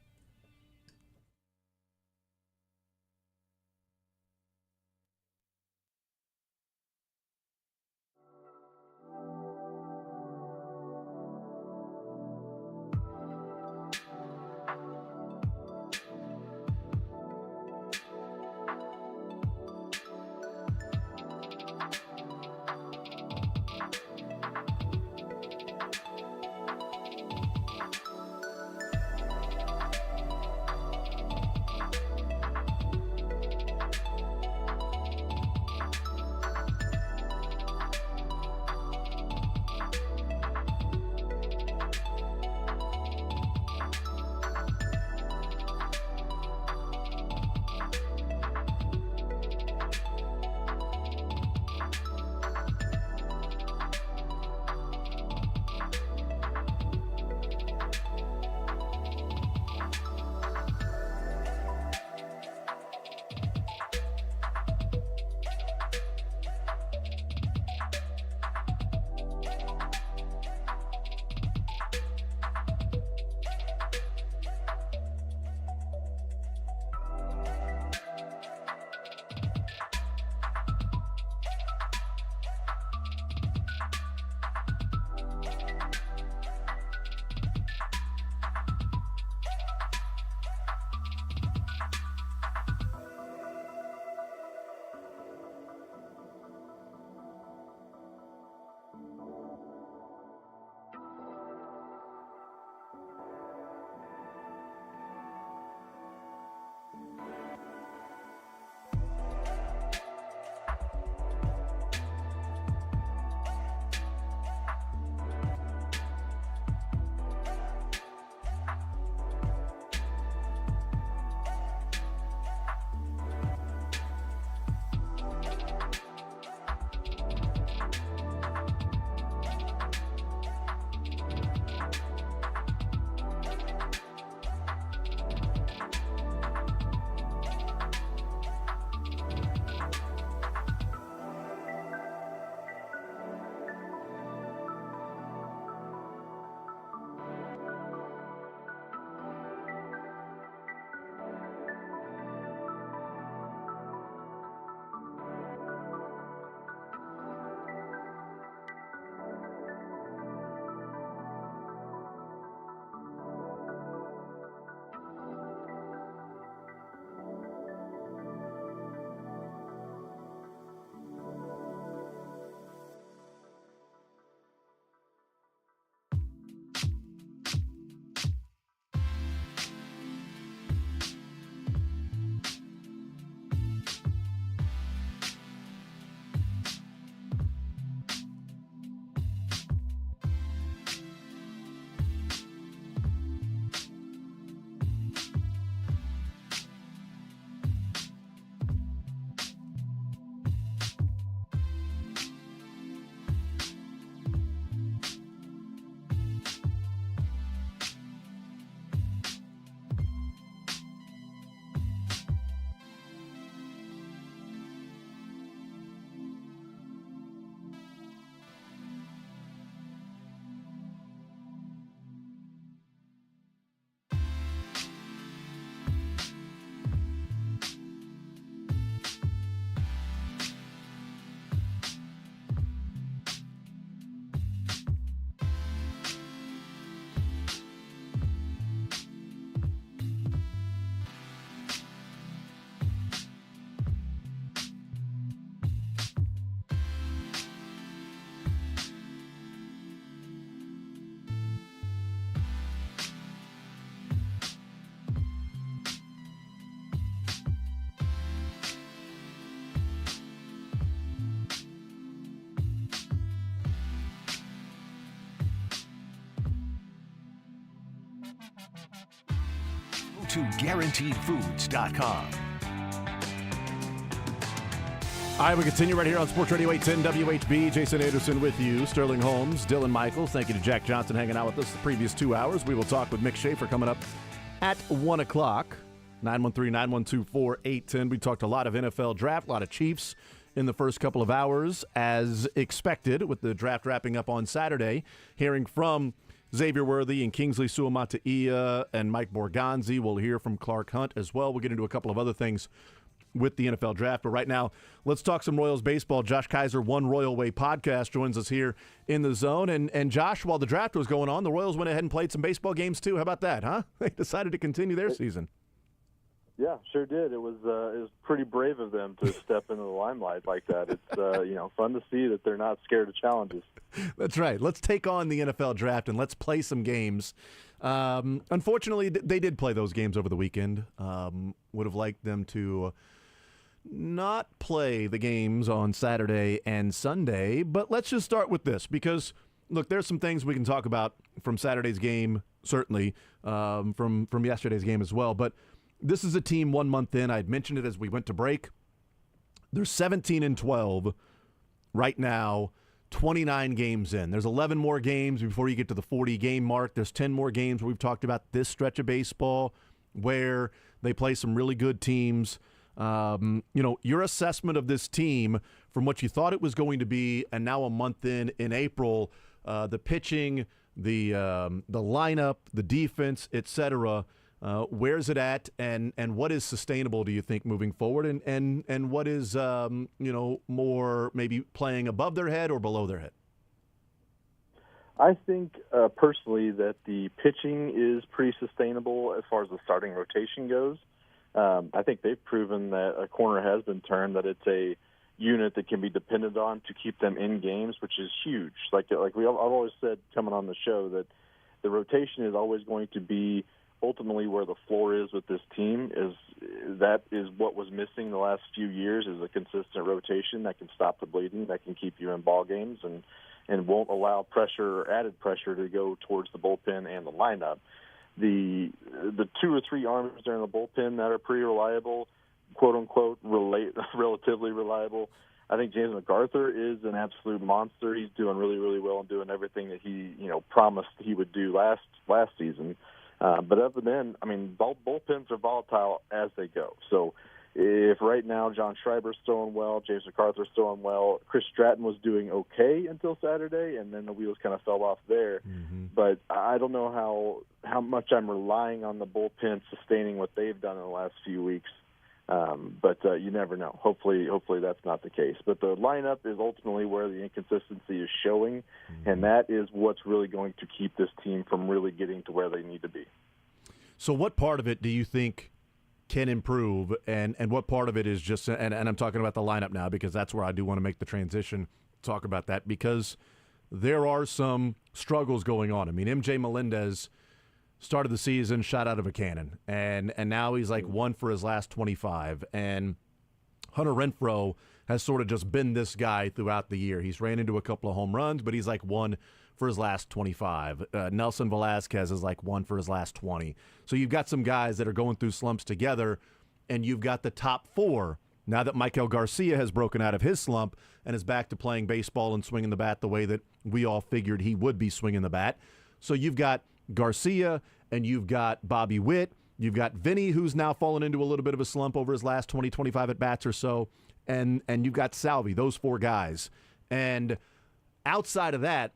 to GuaranteedFoods.com. All right, we continue right here on Sports Radio 810 WHB. Jason Anderson with you. Sterling Holmes, Dylan Michaels. Thank you to Jack Johnson hanging out with us the previous 2 hours. We will talk with Mick Schaefer coming up at 1 o'clock. 913-912-4810. We talked a lot of NFL draft, a lot of Chiefs in the first couple of hours, as expected, with the draft wrapping up on Saturday. Hearing from Xavier Worthy and Kingsley Suamataia and Mike Borgonzi. We'll hear from Clark Hunt as well. We'll get into a couple of other things with the NFL draft. But right now, let's talk some Royals baseball. Josh Kaiser, One Royal Way podcast, joins us here in the zone. And Josh, while the draft was going on, the Royals went ahead and played some baseball games too. How about that, huh? They decided to continue their season. Yeah, sure did. It was pretty brave of them to step into the limelight like that. It's fun to see that they're not scared of challenges. That's right. Let's take on the NFL draft and let's play some games. Unfortunately, they did play those games over the weekend. Would have liked them to not play the games on Saturday and Sunday, but let's just start with this because, look, there's some things we can talk about from Saturday's game, certainly, from yesterday's game as well, but this is a team 1 month in. I'd mentioned it as we went to break. They're 17-12 right now, 29 games in. There's 11 more games before you get to the 40-game mark. There's 10 more games we've talked about this stretch of baseball where they play some really good teams. Your assessment of this team from what you thought it was going to be, and now a month in April, the pitching, the lineup, the defense, etc. Where's it at, and what is sustainable, do you think, moving forward, and what is more maybe playing above their head or below their head? I think personally that the pitching is pretty sustainable as far as the starting rotation goes. I think they've proven that a corner has been turned, that it's a unit that can be depended on to keep them in games, which is huge. I've always said coming on the show that the rotation is always going to be ultimately where the floor is with this team. That is what was missing the last few years, is a consistent rotation that can stop the bleeding, that can keep you in ball games and won't allow pressure or added pressure to go towards the bullpen and the lineup. The 2 or 3 arms there in the bullpen that are pretty reliable, quote unquote, relatively reliable. I think James MacArthur is an absolute monster. He's doing really, really well and doing everything that he promised he would do last season. But other than, bullpens are volatile as they go. So if right now John Schreiber's throwing well, James MacArthur's throwing well, Chris Stratton was doing okay until Saturday, and then the wheels kind of fell off there. Mm-hmm. But I don't know how much I'm relying on the bullpen sustaining what they've done in the last few weeks. But you never know. Hopefully that's not the case. But the lineup is ultimately where the inconsistency is showing, and that is what's really going to keep this team from really getting to where they need to be. So what part of it do you think can improve, and what part of it is just, and I'm talking about the lineup now because that's where I do want to make the transition, talk about that, because there are some struggles going on. MJ Melendez started the season shot out of a cannon, and now he's like 1 for his last 25. And Hunter Renfroe has sort of just been this guy throughout the year. He's ran into a couple of home runs, but he's like 1 for his last 25. Nelson Velasquez is like 1 for his last 20. So you've got some guys that are going through slumps together, and you've got the top 4. Now that Michael Garcia has broken out of his slump and is back to playing baseball and swinging the bat the way that we all figured he would be swinging the bat. So you've got Garcia, and you've got Bobby Witt, you've got Vinny, who's now fallen into a little bit of a slump over his last 20, 25 at-bats or so, and you've got Salvi, those 4 guys. And outside of that,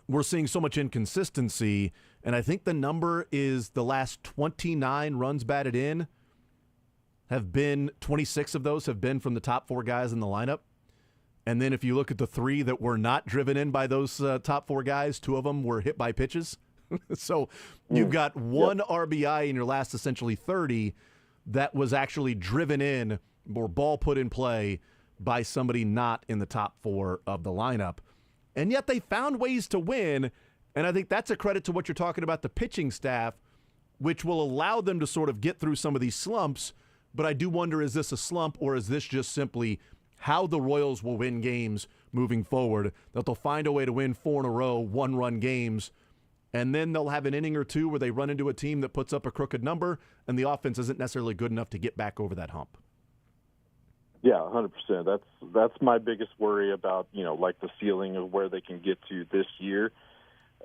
we're seeing so much inconsistency, and I think the number is the last 29 runs batted in have been, 26 of those have been from the top 4 guys in the lineup. And then if you look at the 3 that were not driven in by those top 4 guys, 2 of them were hit by pitches. So you've got 1 RBI in your last essentially 30 that was actually driven in or ball put in play by somebody not in the top 4 of the lineup. And yet they found ways to win, and I think that's a credit to what you're talking about, the pitching staff, which will allow them to sort of get through some of these slumps. But I do wonder, is this a slump, or is this just simply how the Royals will win games moving forward, that they'll find a way to win 4 in a row, 1-run games, and then they'll have an inning or 2 where they run into a team that puts up a crooked number, and the offense isn't necessarily good enough to get back over that hump. Yeah, 100%. That's my biggest worry about, the ceiling of where they can get to this year.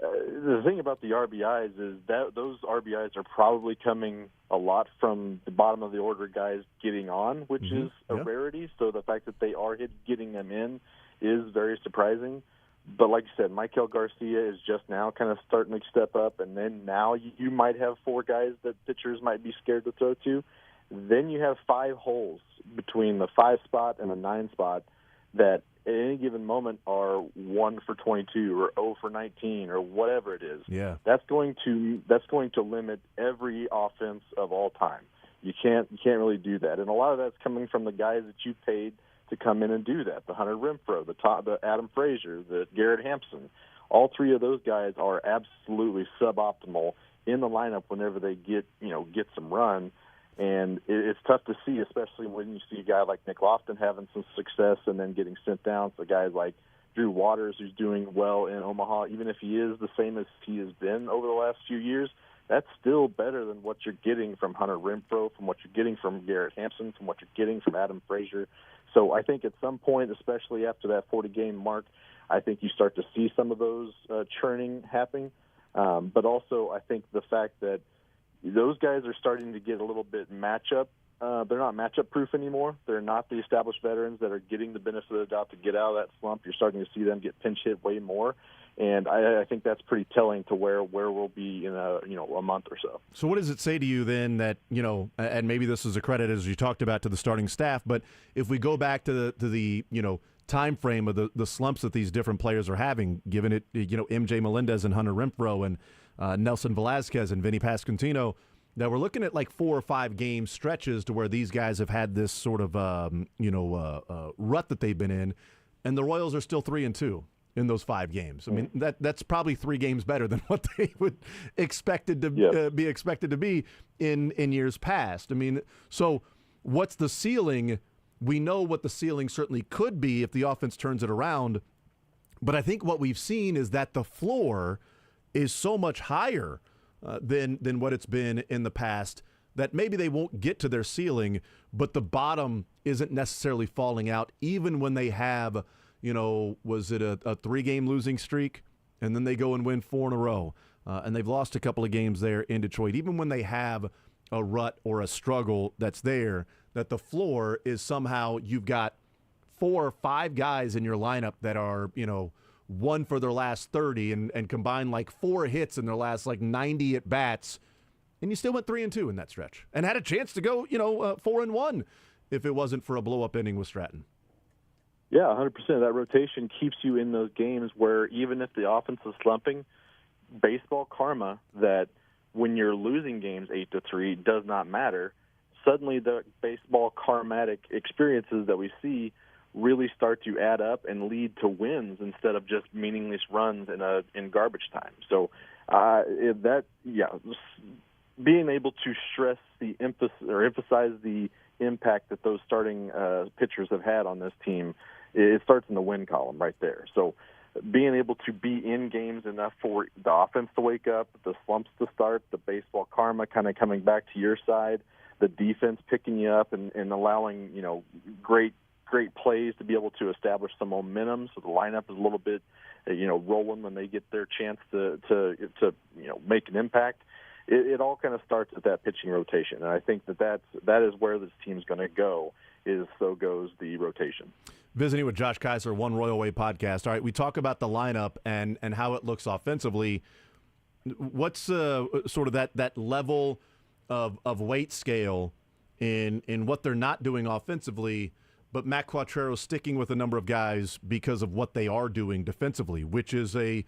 the thing about the RBIs is that those RBIs are probably coming a lot from the bottom of the order guys getting on, which is a rarity. So the fact that they are getting them in is very surprising. But like you said, Michael Garcia is just now kind of starting to step up, and then now you might have 4 guys that pitchers might be scared to throw to. Then you have 5 holes between the 5 spot and the 9 spot that at any given moment are 1 for 22 or 0 for 19 or whatever it is. Yeah, that's going to limit every offense of all time. You can't really do that, and a lot of that's coming from the guys that you paid to come in and do that. The Hunter Renfroe, the Adam Frazier, the Garrett Hampson. All 3 of those guys are absolutely suboptimal in the lineup whenever they get some run. And it's tough to see, especially when you see a guy like Nick Lofton having some success and then getting sent down. So guys like Drew Waters, who's doing well in Omaha, even if he is the same as he has been over the last few years, that's still better than what you're getting from Hunter Renfroe, from what you're getting from Garrett Hampson, from what you're getting from Adam Frazier. So I think at some point, especially after that 40-game mark, I think you start to see some of those churning happening. But also I think the fact that those guys are starting to get a little bit matchup. They're not matchup proof anymore. They're not the established veterans that are getting the benefit of the doubt to get out of that slump. You're starting to see them get pinch hit way more. And I think that's pretty telling to where we'll be in a month or so. So what does it say to you then that, and maybe this is a credit as you talked about to the starting staff, but if we go back to the time frame of the slumps that these different players are having, given it, MJ Melendez and Hunter Renfroe and Nelson Velazquez and Vinny Pasquantino, that we're looking at like 4 or 5 game stretches to where these guys have had this sort of rut that they've been in, and the Royals are still 3-2 in those 5 games. I mean, that's probably 3 games better than what they would be expected to be in years past. I mean, so what's the ceiling? We know what the ceiling certainly could be if the offense turns it around, but I think what we've seen is that the floor is so much higher than what it's been in the past that maybe they won't get to their ceiling, but the bottom isn't necessarily falling out even when they have, was it a 3-game losing streak? And then they go and win 4 in a row. And they've lost a couple of games there in Detroit. Even when they have a rut or a struggle that's there, that the floor is somehow you've got 4 or 5 guys in your lineup that are, 1 for their last 30 and combined like 4 hits in their last like 90 at bats, and you still went 3-2 in that stretch and had a chance to go 4-1 if it wasn't for a blow up inning with Stratton. Yeah, 100%. That rotation keeps you in those games where even if the offense is slumping, baseball karma that when you're losing games 8-3 does not matter. Suddenly the baseball karmatic experiences that we see really start to add up and lead to wins instead of just meaningless runs in garbage time. So being able to stress the emphasize the impact that those starting pitchers have had on this team, it starts in the win column right there. So being able to be in games enough for the offense to wake up, the slumps to start, the baseball karma kind of coming back to your side, the defense picking you up and allowing great plays to be able to establish some momentum, so the lineup is a little bit, rolling when they get their chance to make an impact. It all kind of starts at that pitching rotation, and I think that is where this team's going to go. So goes the rotation. Visiting with Josh Kaiser, One Royal Way podcast. All right, we talk about the lineup and how it looks offensively. What's sort of that level of weight scale in what they're not doing offensively? But Matt Quatrero sticking with a number of guys because of what they are doing defensively, which is a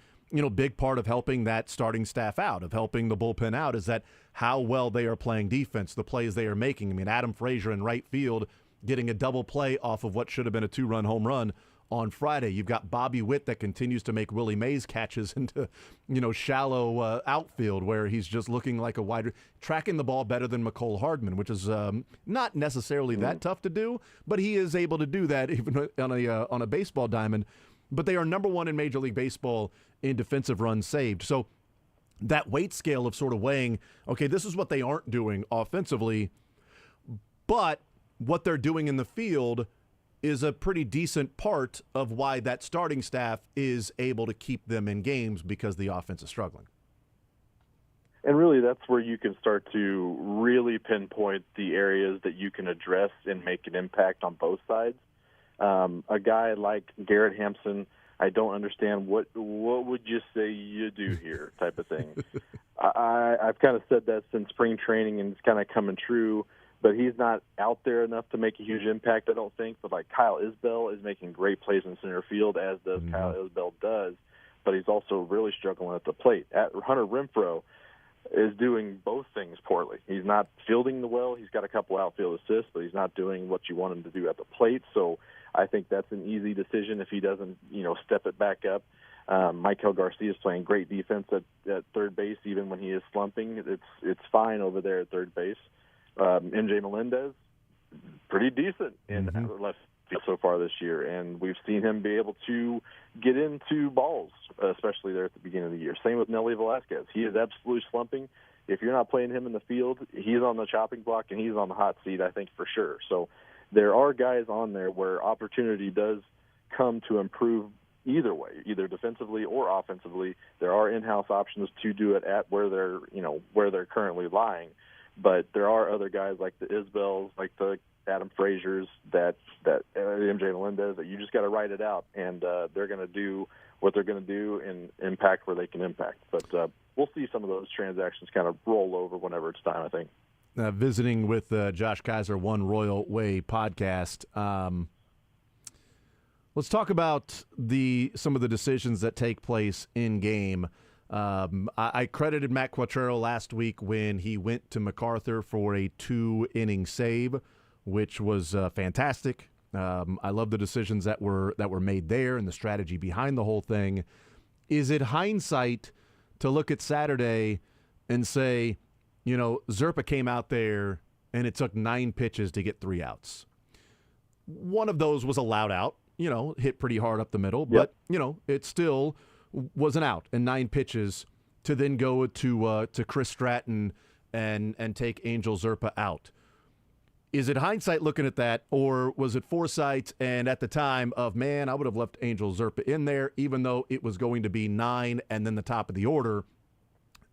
big part of helping that starting staff out, of helping the bullpen out, is that how well they are playing defense, the plays they are making. I mean, Adam Frazier in right field getting a double play off of what should have been a 2-run home run on Friday. You've got Bobby Witt that continues to make Willie Mays catches into, shallow outfield where he's just looking like a wider, tracking the ball better than McCole Hardman, which is not necessarily that tough to do, but he is able to do that even on a baseball diamond. But they are number 1 in Major League Baseball in defensive runs saved. So that weight scale of sort of weighing, okay, this is what they aren't doing offensively, but what they're doing in the field is a pretty decent part of why that starting staff is able to keep them in games because the offense is struggling. And really, that's where you can start to really pinpoint the areas that you can address and make an impact on both sides. A guy like Garrett Hampson, I don't understand what would you say you do here type of thing. I've kind of said that since spring training, and it's kind of coming true. But he's not out there enough to make a huge impact, I don't think. But like Kyle Isbell is making great plays in center field, as does Kyle Isbell does. But he's also really struggling at the plate. Hunter Renfroe is doing both things poorly. He's not fielding the well. He's got a couple outfield assists, but he's not doing what you want him to do at the plate. So I think that's an easy decision if he doesn't, step it back up. Michael Garcia is playing great defense at third base, even when he is slumping. It's fine over there at third base. MJ Melendez, pretty decent in left field so far this year, and we've seen him be able to get into balls, especially there at the beginning of the year. Same with Nelly Velasquez. He is absolutely slumping. If you're not playing him in the field, he's on the chopping block, and he's on the hot seat, I think, for sure. So there are guys on there where opportunity does come to improve either way, either defensively or offensively. There are in-house options to do it at where they're currently lying. But there are other guys like the Isbells, like the Adam Frazier's, that MJ Melendez, that you just got to write it out, and they're going to do what they're going to do and impact where they can impact. But we'll see some of those transactions kind of roll over whenever it's time, I think. Visiting with Josh Kaiser, One Royal Way podcast. Let's talk about some of the decisions that take place in game. I credited Matt Quatrero last week when he went to MacArthur for a 2-inning save, which was fantastic. I love the decisions that were made there and the strategy behind the whole thing. Is it hindsight to look at Saturday and say, Zerpa came out there and it took 9 pitches to get 3 outs? One of those was a loud out, hit pretty hard up the middle, but, it still was an out and 9 pitches to then go to Chris Stratton and take Angel Zerpa out. Is it hindsight looking at that, or was it foresight and at the time of, man, I would have left Angel Zerpa in there even though it was going to be 9 and then the top of the order,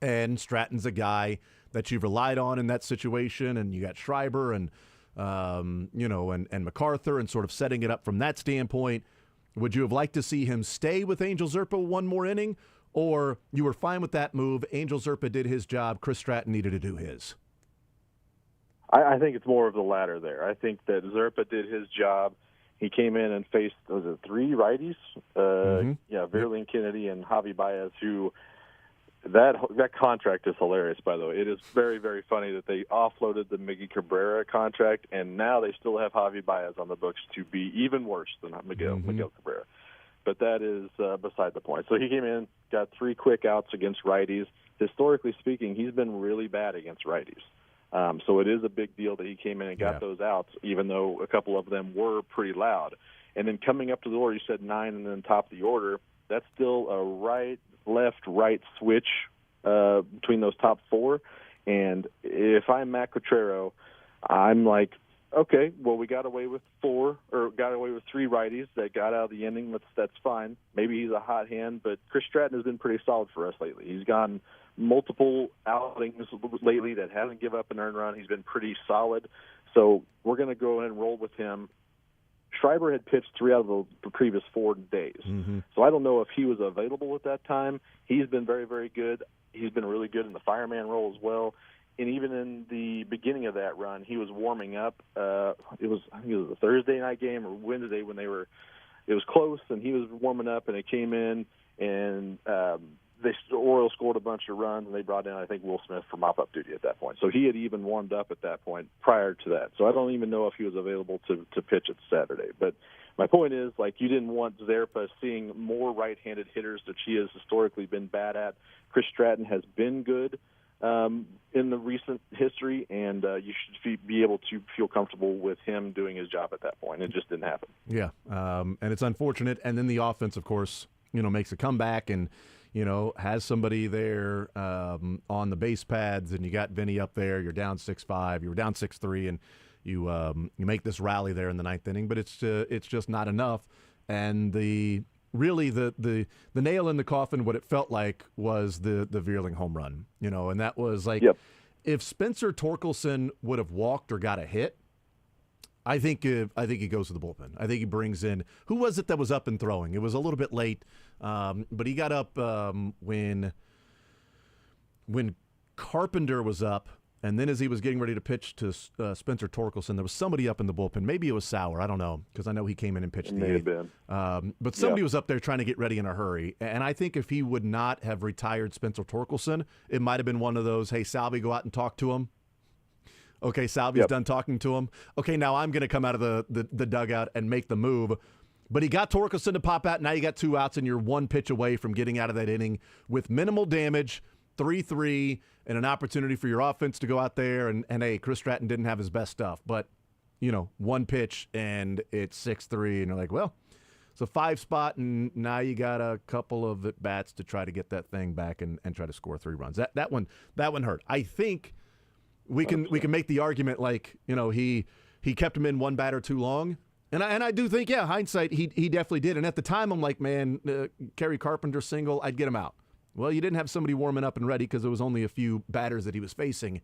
and Stratton's a guy that you've relied on in that situation, and you got Schreiber and and MacArthur, and sort of setting it up from that standpoint? Would you have liked to see him stay with Angel Zerpa one more inning, or you were fine with that move? Angel Zerpa did his job. Chris Stratton needed to do his. I think it's more of the latter there. I think that Zerpa did his job. He came in and faced, 3 righties? Verlin Kennedy and Javi Baez, who that contract is hilarious, by the way. It is very, very funny that they offloaded the Miggy Cabrera contract, and now they still have Javi Baez on the books to be even worse than Miguel Cabrera. But that is beside the point. So he came in, got 3 quick outs against righties. Historically speaking, he's been really bad against righties. So it is a big deal that he came in and got those outs, even though a couple of them were pretty loud. And then coming up to the order, you said 9 and then top of the order. That's still a right switch between those top 4. And if I'm Matt Quatrero, I'm like, okay, well, we got away with 3 righties that got out of the inning. That's fine. Maybe he's a hot hand, but Chris Stratton has been pretty solid for us lately. He's gone multiple outings lately that hasn't given up an earned run. He's been pretty solid. So we're going to go ahead and roll with him. Schreiber had pitched 3 out of the previous 4 days. So I don't know if he was available at that time. He's been very, very good. He's been really good in the fireman role as well. And even in the beginning of that run, he was warming up. I think it was a Thursday night game or Wednesday when it was close, and he was warming up, and it came in, and the Orioles scored a bunch of runs, and they brought in, I think, Will Smith for mop-up duty at that point. So he had even warmed up at that point prior to that. So I don't even know if he was available to pitch at Saturday. But my point is, you didn't want Zerpa seeing more right-handed hitters that she has historically been bad at. Chris Stratton has been good in the recent history, and you should be able to feel comfortable with him doing his job at that point. It just didn't happen. Yeah, and it's unfortunate. And then the offense, of course, makes a comeback and has somebody there on the base pads, and you got Vinny up there. You're down 6-5. You were down 6-3, and you make this rally there in the ninth inning, but it's just not enough. And the nail in the coffin, what it felt like was the Veerling home run, and that was like, if Spencer Torkelson would have walked or got a hit, I think he goes to the bullpen. I think he brings in, who was it that was up and throwing? It was a little bit late, but he got up when Carpenter was up, and then as he was getting ready to pitch to Spencer Torkelson, there was somebody up in the bullpen. Maybe it was Sauer. I don't know, because I know he came in and pitched the eighth. But somebody was up there trying to get ready in a hurry. And I think if he would not have retired Spencer Torkelson, it might have been one of those, hey, Salvi, go out and talk to him. Okay, Salvi's done talking to him. Okay, now I'm going to come out of the dugout and make the move. But he got Torkelson to pop out. Now you got 2 outs, and you're 1 pitch away from getting out of that inning with minimal damage, 3-3, and an opportunity for your offense to go out there. And hey, Chris Stratton didn't have his best stuff. But, 1 pitch, and it's 6-3. And you're like, well, it's a 5 spot, and now you got a couple of at-bats to try to get that thing back and try to score 3 runs. That one hurt. I think we can make the argument like, he kept him in 1 batter too long. And I do think, hindsight, he definitely did. And at the time, I'm like, man, Kerry Carpenter single, I'd get him out. Well, you didn't have somebody warming up and ready because there was only a few batters that he was facing.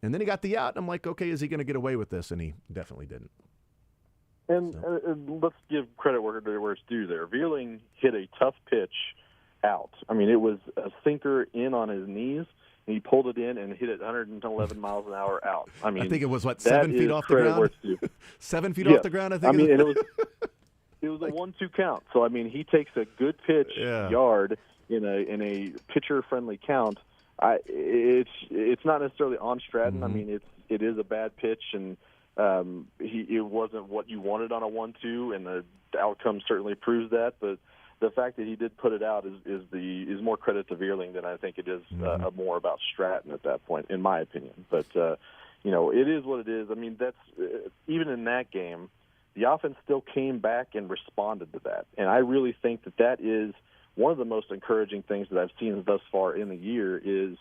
And then he got the out, and I'm like, okay, is he going to get away with this? And he definitely didn't. And let's give credit where it's due there. Veerling hit a tough pitch out. I mean, it was a sinker in on his knees, and he pulled it in and hit it 111 miles an hour out. I mean, I think it was, 7 feet off the ground? 7 feet off the ground, I think. I mean, and it was a 1-2 count. So, I mean, he takes a good pitch yard in a pitcher-friendly count. It's not necessarily on Stratton. I mean, it is a bad pitch, and it wasn't what you wanted on a 1-2, and the outcome certainly proves that. But the fact that he did put it out is more credit to Veerling than I think it is more about Stratton at that point, in my opinion. But it is what it is. I mean, that's even in that game, the offense still came back and responded to that, and I really think that is one of the most encouraging things that I've seen thus far in the year is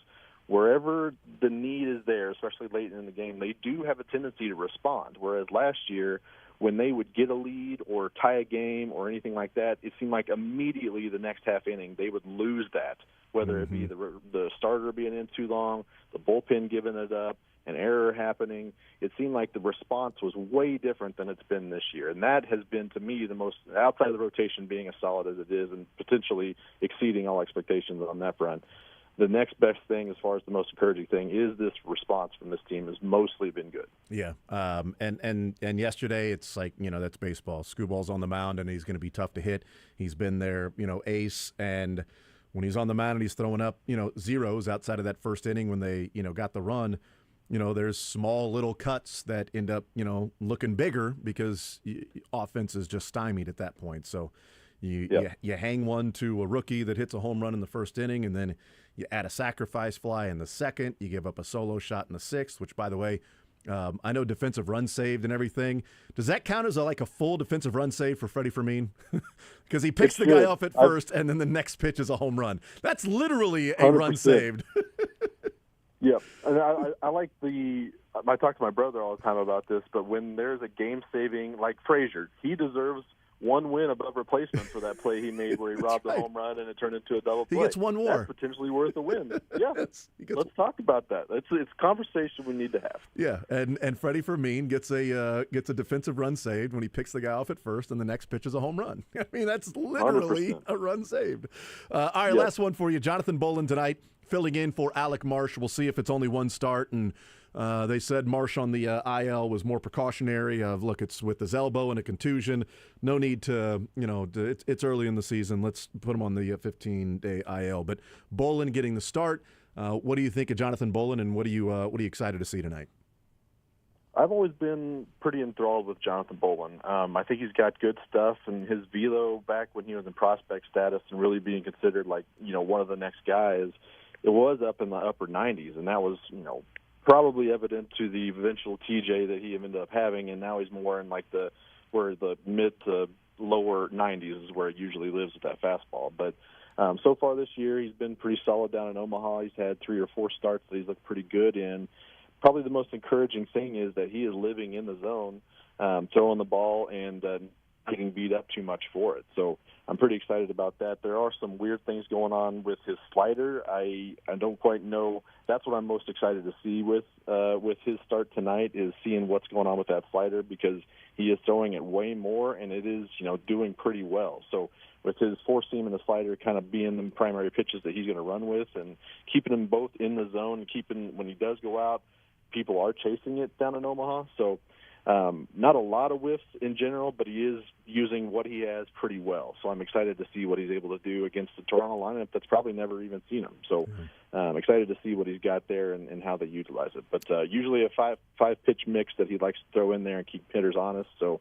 wherever the need is there, especially late in the game, they do have a tendency to respond. Whereas last year, when they would get a lead or tie a game or anything like that, it seemed like immediately the next half inning they would lose that, whether it be the starter being in too long, the bullpen giving it up, an error happening. It seemed like the response was way different than it's been this year. And that has been, to me, the most, outside of the rotation being as solid as it is and potentially exceeding all expectations on that front, the next best thing as far as the most encouraging thing is this response from this team has mostly been good. Yeah. And yesterday it's like, that's baseball. Screwball's on the mound and he's going to be tough to hit. He's been their, ace. And when he's on the mound and he's throwing up, zeros outside of that first inning when they, got the run, there's small little cuts that end up, looking bigger because offense is just stymied at that point. So you hang one to a rookie that hits a home run in the first inning, and then you add a sacrifice fly in the second. You give up a solo shot in the sixth, which, by the way, I know defensive run saved and everything. Does that count as a full defensive run save for Freddie Fermin? Because he picks the guy off at first, and then the next pitch is a home run. That's literally a 100%. Run saved. Yeah, and I like I talk to my brother all the time about this, but when there's a game-saving, like Frazier, he deserves one win above replacement for that play he made where he robbed a home run and it turned into a double play. He gets one more. That's potentially worth a win. Yeah, let's talk about that. It's a conversation we need to have. Yeah, and Freddie Fermin gets a defensive run saved when he picks the guy off at first, and the next pitch is a home run. I mean, that's literally 100%. A run saved. All right, last one for you. Jonathan Bolin tonight, filling in for Alec Marsh. We'll see if it's only one start. And they said Marsh on the IL was more precautionary. Look, it's with his elbow and a contusion. No need to, it's early in the season. Let's put him on the 15-day IL. But Bolin getting the start. What do you think of Jonathan Bolin, and what are you excited to see tonight? I've always been pretty enthralled with Jonathan Bolin. I think he's got good stuff, and his velo back when he was in prospect status and really being considered one of the next guys, it was up in the upper 90s, and that was, probably evident to the eventual TJ that he ended up having, and now he's more in where the mid to lower 90s is where it usually lives with that fastball. But so far this year, he's been pretty solid down in Omaha. He's had 3 or 4 starts that he's looked pretty good in. probably the most encouraging thing is that he is living in the zone, throwing the ball and getting beat up too much for it. So I'm pretty excited about that. There are some weird things going on with his slider. I don't quite know. That's what I'm most excited to see with his start tonight, is seeing what's going on with that slider, because he is throwing it way more, and it is, doing pretty well. So with his four seam and the slider kind of being the primary pitches that he's going to run with, and keeping them both in the zone, and keeping, when he does go out, people are chasing it down in Omaha. So not a lot of whiffs in general, but he is using what he has pretty well. So I'm excited to see what he's able to do against the Toronto lineup that's probably never even seen him. So I'm excited to see what he's got there and how they utilize it. But usually a five pitch mix that he likes to throw in there and keep hitters honest. So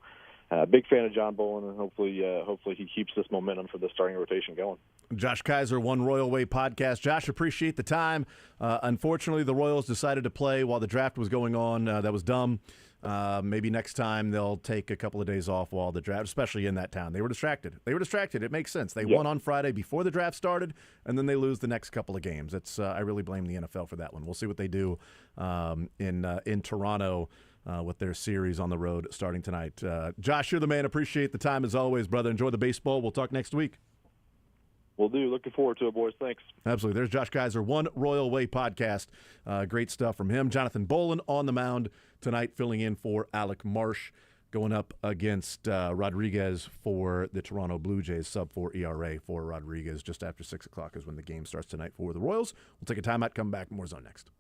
big fan of John Bolin, and hopefully he keeps this momentum for the starting rotation going. Josh Kaiser, One Royal Way podcast. Josh, appreciate the time. Unfortunately, the Royals decided to play while the draft was going on. That was dumb. Maybe next time they'll take a couple of days off while the draft, especially in that town. They were distracted. It makes sense. They won on Friday before the draft started, and then they lose the next couple of games. I really blame the NFL for that one. We'll see what they do in Toronto with their series on the road starting tonight. Josh, you're the man. Appreciate the time as always, brother. Enjoy the baseball. We'll talk next week. Will do. Looking forward to it, boys. Thanks. Absolutely. There's Josh Kaiser, One Royal Way podcast. Great stuff from him. Jonathan Bolin on the mound tonight, filling in for Alec Marsh, going up against Rodriguez for the Toronto Blue Jays. Sub-4 ERA for Rodriguez. Just after 6 o'clock is when the game starts tonight for the Royals. We'll take a timeout, come back. More Zone next.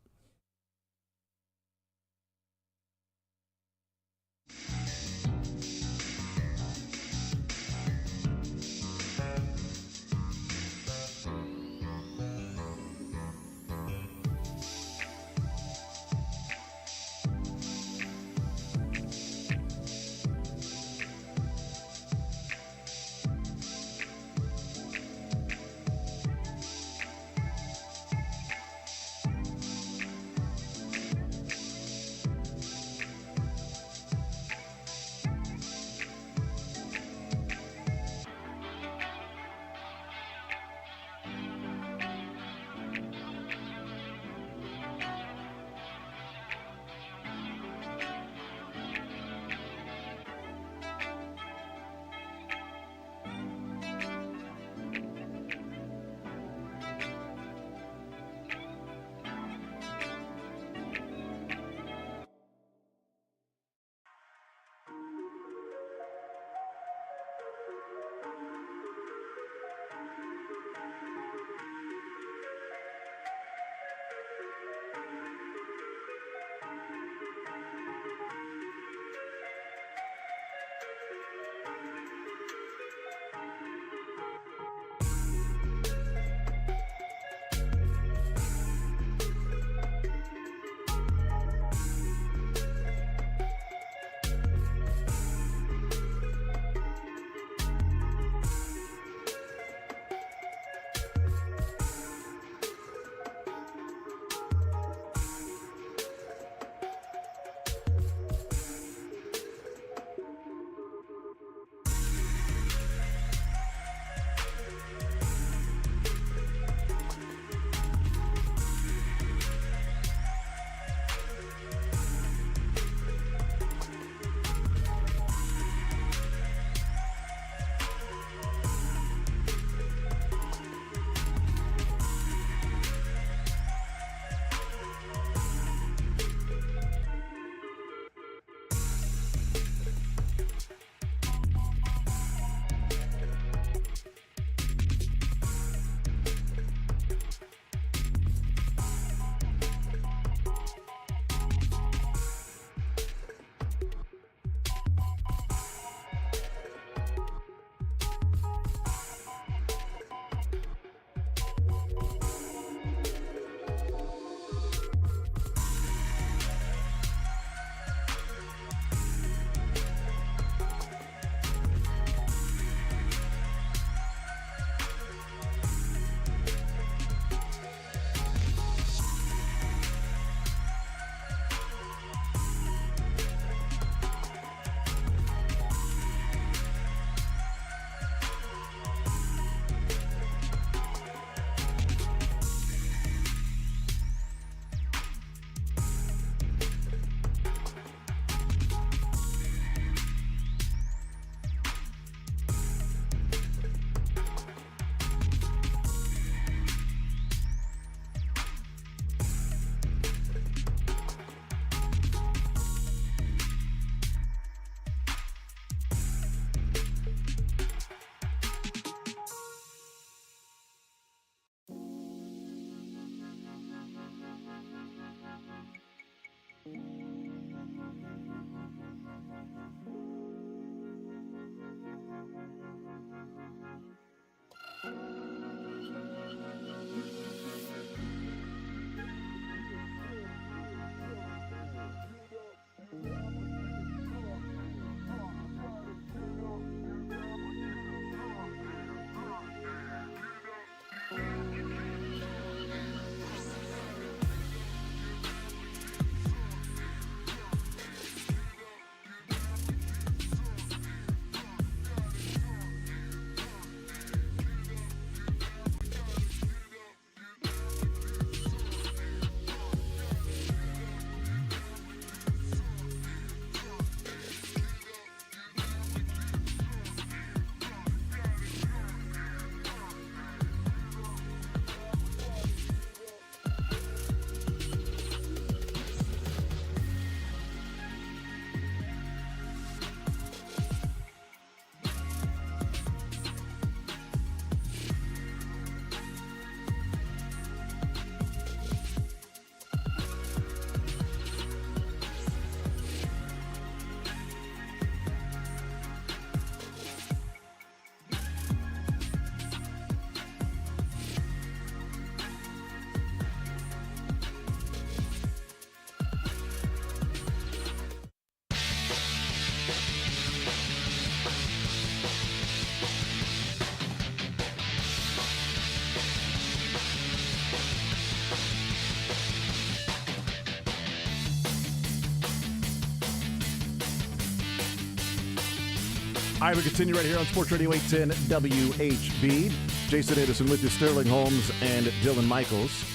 All right, we continue right here on Sports Radio 810 WHB. Jason Edison with you, Sterling Holmes and Dylan Michaels.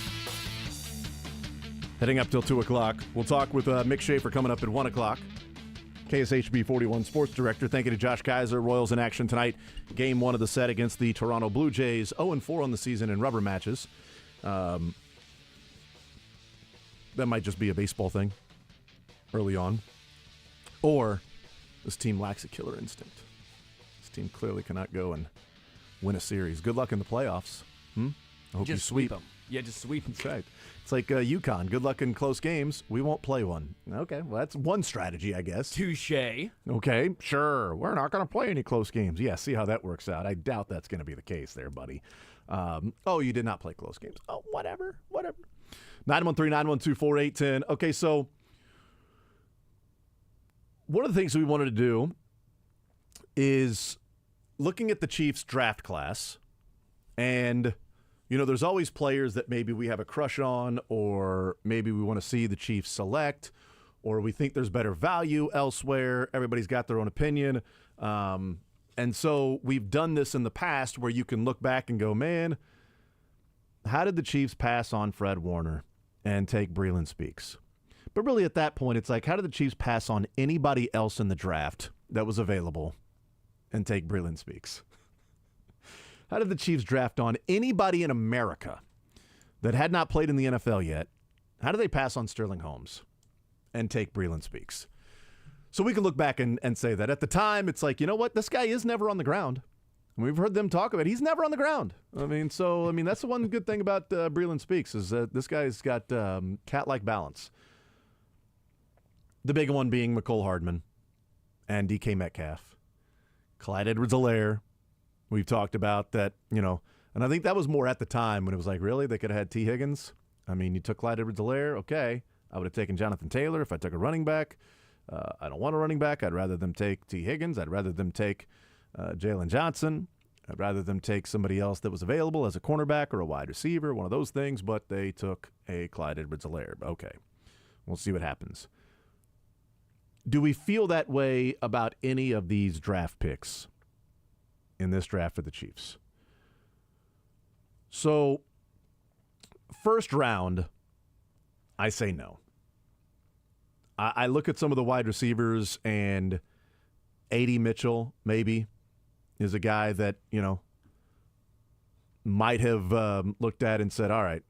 Heading up till 2 o'clock. We'll talk with Mick Schaefer coming up at 1 o'clock. KSHB 41 Sports Director. Thank you to Josh Kaiser. Royals in action tonight. Game 1 of the set against the Toronto Blue Jays. 0-4 on the season in rubber matches. That might just be a baseball thing early on. Or this team lacks a killer instinct. This team clearly cannot go and win a series. Good luck in the playoffs. I hope you sweep them. Yeah, just sweep them. That's right. It's like UConn. Good luck in close games. We won't play one. Okay, well, that's one strategy, I guess. Touche. Okay, sure. We're not going to play any close games. Yeah, see how that works out. I doubt that's going to be the case there, buddy. Oh, you did not play close games. Oh, whatever. 913-912-4810. Okay, so one of the things we wanted to do is looking at the Chiefs draft class, and there's always players that maybe we have a crush on, or maybe we want to see the Chiefs select, or we think there's better value elsewhere. Everybody's got their own opinion. And so we've done this in the past where you can look back and go, man, how did the Chiefs pass on Fred Warner and take Breeland Speaks? But really at that point, it's like, how did the Chiefs pass on anybody else in the draft that was available and take Breeland Speaks? How did the Chiefs draft on anybody in America that had not played in the NFL yet? How did they pass on Sterling Holmes and take Breeland Speaks? So we can look back and say that. At the time, it's like, you know what? This guy is never on the ground. We've heard them talk about it. He's never on the ground. That's the one good thing about Breeland Speaks is that this guy's got cat-like balance. The big one being McCole Hardman and DK Metcalf. Clyde Edwards-Helaire. We've talked about that, and I think that was more at the time when it was like, really? They could have had T. Higgins? You took Clyde Edwards-Helaire? Okay. I would have taken Jonathan Taylor if I took a running back. I don't want a running back. I'd rather them take T. Higgins. I'd rather them take Jalen Johnson. I'd rather them take somebody else that was available as a cornerback or a wide receiver, one of those things, but they took a Clyde Edwards-Helaire. Okay. We'll see what happens. Do we feel that way about any of these draft picks in this draft for the Chiefs? So, first round, I say no. I look at some of the wide receivers, and A.D. Mitchell, maybe, is a guy that, might have looked at and said, all right,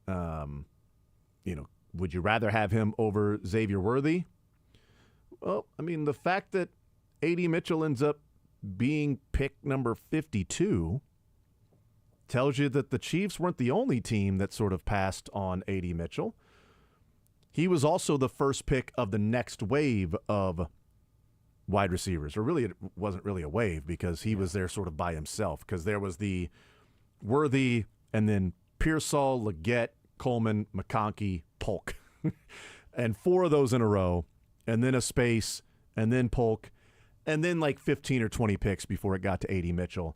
would you rather have him over Xavier Worthy? Well, the fact that A.D. Mitchell ends up being pick number 52 tells you that the Chiefs weren't the only team that sort of passed on A.D. Mitchell. He was also the first pick of the next wave of wide receivers. Or really, it wasn't really a wave because he was there sort of by himself, because there was the Worthy, and then Pearsall, Leggett, Coleman, McConkey, Polk. And 4 of those in a row, and then a space, and then Polk, and then like 15 or 20 picks before it got to A.D. Mitchell,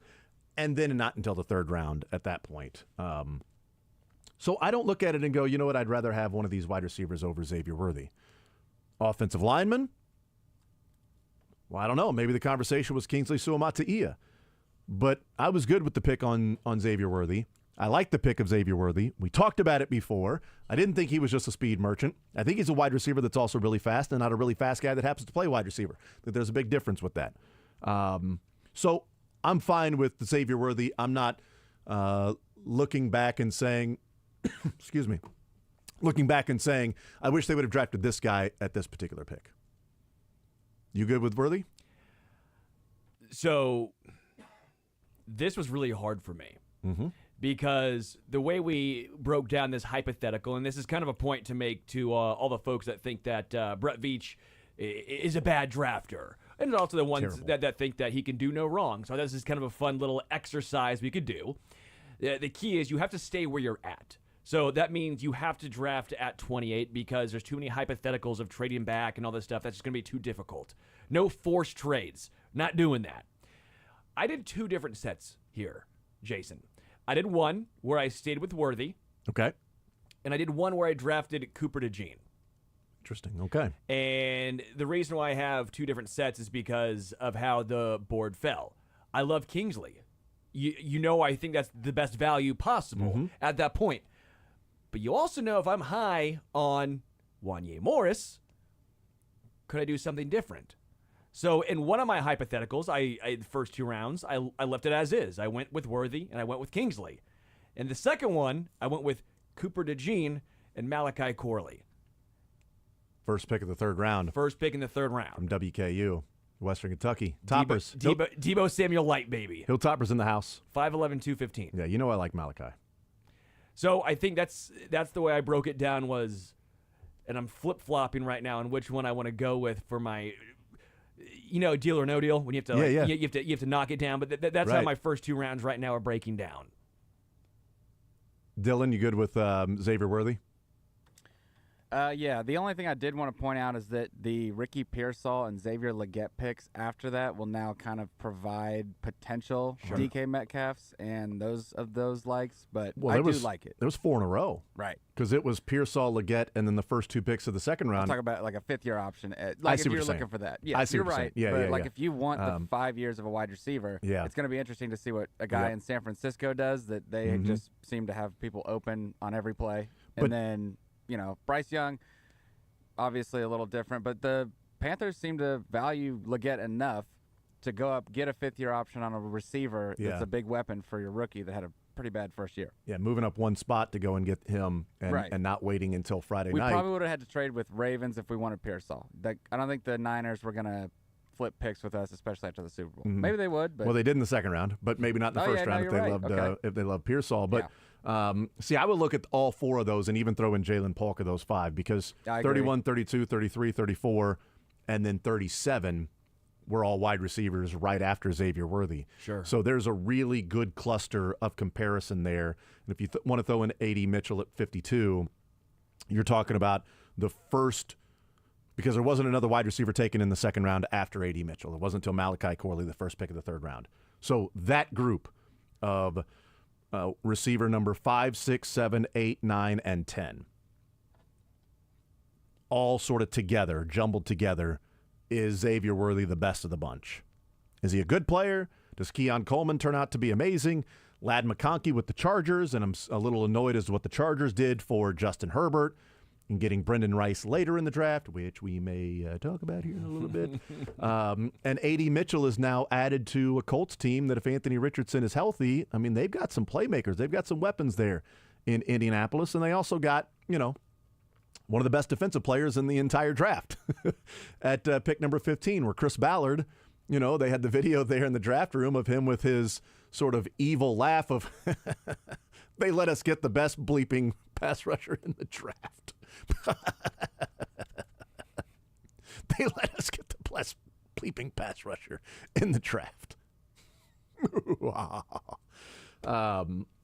and then not until the 3rd round at that point. So I don't look at it and go, you know what, I'd rather have one of these wide receivers over Xavier Worthy. Offensive lineman? Well, I don't know. Maybe the conversation was Kingsley Suamataia. But I was good with the pick on Xavier Worthy. I like the pick of Xavier Worthy. We talked about it before. I didn't think he was just a speed merchant. I think he's a wide receiver that's also really fast and not a really fast guy that happens to play wide receiver. That there's a big difference with that. So I'm fine with the Xavier Worthy. I'm not looking back and saying, excuse me, looking back and saying, I wish they would have drafted this guy at this particular pick. You good with Worthy? So this was really hard for me. Mm-hmm. Because the way we broke down this hypothetical, and this is kind of a point to make to all the folks that think that Brett Veach is a bad drafter, and also the ones that think that he can do no wrong. So this is kind of a fun little exercise we could do. The key is you have to stay where you're at. So that means you have to draft at 28 because there's too many hypotheticals of trading back and all this stuff. That's just going to be too difficult. No forced trades. Not doing that. I did 2 different sets here, Jason. I did one where I stayed with Worthy. Okay. And I did one where I drafted Cooper DeJean. Interesting. Okay. And the reason why I have 2 different sets is because of how the board fell. I love Kingsley. You know I think that's the best value possible at that point. But you also know if I'm high on Wanye Morris, could I do something different? So in one of my hypotheticals, the first 2 rounds, I left it as is. I went with Worthy and I went with Kingsley. In the second one, I went with Cooper DeJean and Malachi Corley. First pick of the 3rd round. First pick in the 3rd round. From WKU, Western Kentucky. Toppers. Debo Samuel Light, baby. Hilltoppers in the house. 5'11", 215. Yeah, you know I like Malachi. So I think that's the way I broke it down was, and I'm flip-flopping right now on which one I want to go with for my, deal or no deal when you have to you have to knock it down. But that's how my first 2 rounds right now are breaking down. Dylan, you good with Xavier Worthy? Yeah, the only thing I did want to point out is that the Ricky Pearsall and Xavier Leggett picks after that will now kind of provide potential DK Metcalfs and those likes, but I do like it. There was 4 in a row. Right. Because it was Pearsall, Leggett, and then the first 2 picks of the 2nd round. I'm talking about like a 5th-year option. I see if what you're saying. looking for that. Yeah, I see you're what you're right. saying. Yeah, but if you want the 5 years of a wide receiver, it's going to be interesting to see what a guy in San Francisco does, that they just seem to have people open on every play. And then, Bryce Young, obviously a little different, but the Panthers seem to value Leggett enough to go up, get a 5th-year option on a receiver that's a big weapon for your rookie that had a pretty bad first year. Yeah, moving up 1 spot to go and get him and not waiting until Friday night. We probably would have had to trade with Ravens if we wanted Pearsall. I don't think the Niners were going to flip picks with us, especially after the Super Bowl. Maybe they would. But they did in the 2nd round, but maybe not in the first round if they loved Pearsall. But see, I would look at all 4 of those and even throw in Jalen Polk of those 5 because 31, 32, 33, 34, and then 37 were all wide receivers right after Xavier Worthy. Sure. So there's a really good cluster of comparison there. And if you want to throw in A.D. Mitchell at 52, you're talking about the first, because there wasn't another wide receiver taken in the 2nd round after A.D. Mitchell. It wasn't until Malachi Corley, the first pick of the 3rd round. So that group of receiver number 5, 6, 7, 8, 9, and 10, all sort of together, jumbled together, is Xavier Worthy the best of the bunch? Is he a good player? Does Keon Coleman turn out to be amazing? Ladd McConkey with the Chargers, and I'm a little annoyed as to what the Chargers did for Justin Herbert and getting Brendan Rice later in the draft, which we may talk about here in a little bit. And A.D. Mitchell is now added to a Colts team that if Anthony Richardson is healthy, I mean, they've got some playmakers. They've got some weapons there in Indianapolis, and they also got, one of the best defensive players in the entire draft at pick number 15, where Chris Ballard, they had the video there in the draft room of him with his sort of evil laugh of, they let us get the best bleeping pass rusher in the draft. They let us get the best bleeping pass rusher in the draft.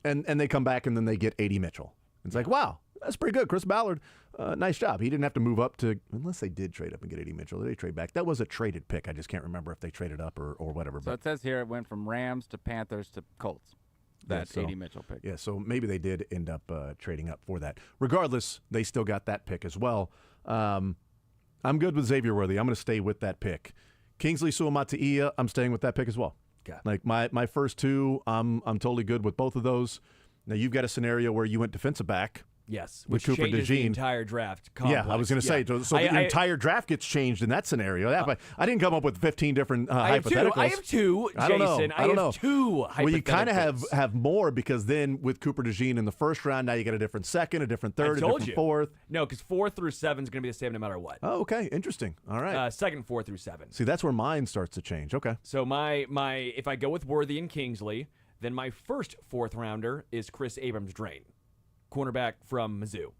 and they come back and then they get A.D. Mitchell. It's like, wow, that's pretty good. Chris Ballard, nice job. He didn't have to move up to, unless they did trade up and get A.D. Mitchell. Did they trade back? That was a traded pick. I just can't remember if they traded up or whatever. So it says here it went from Rams to Panthers to Colts. That A.D. Mitchell pick. Yeah, so maybe they did end up trading up for that. Regardless, they still got that pick as well. I'm good with Xavier Worthy. I'm going to stay with that pick. Kingsley Suamataia, I'm staying with that pick as well. Okay. Like my first two, I'm totally good with both of those. Now you've got a scenario where you went defensive back. Yes, with which Cooper changes the DeJean. entire draft complex. Yeah, I was going to say, so the entire draft gets changed in that scenario. I didn't come up with 15 different hypotheticals. I have two, Jason. I don't know. I have two hypotheticals. Well, you kind of have more because then with Cooper DeJean in the first round, now you get a different second, a different third, a different fourth. No, because 4 through 7 is going to be the same no matter what. Oh, okay. Interesting. All right. Second, 4 through 7. See, that's where mine starts to change. Okay. So my if I go with Worthy and Kingsley, then my first fourth rounder is Chris Abrams-Drain, cornerback from Mizzou.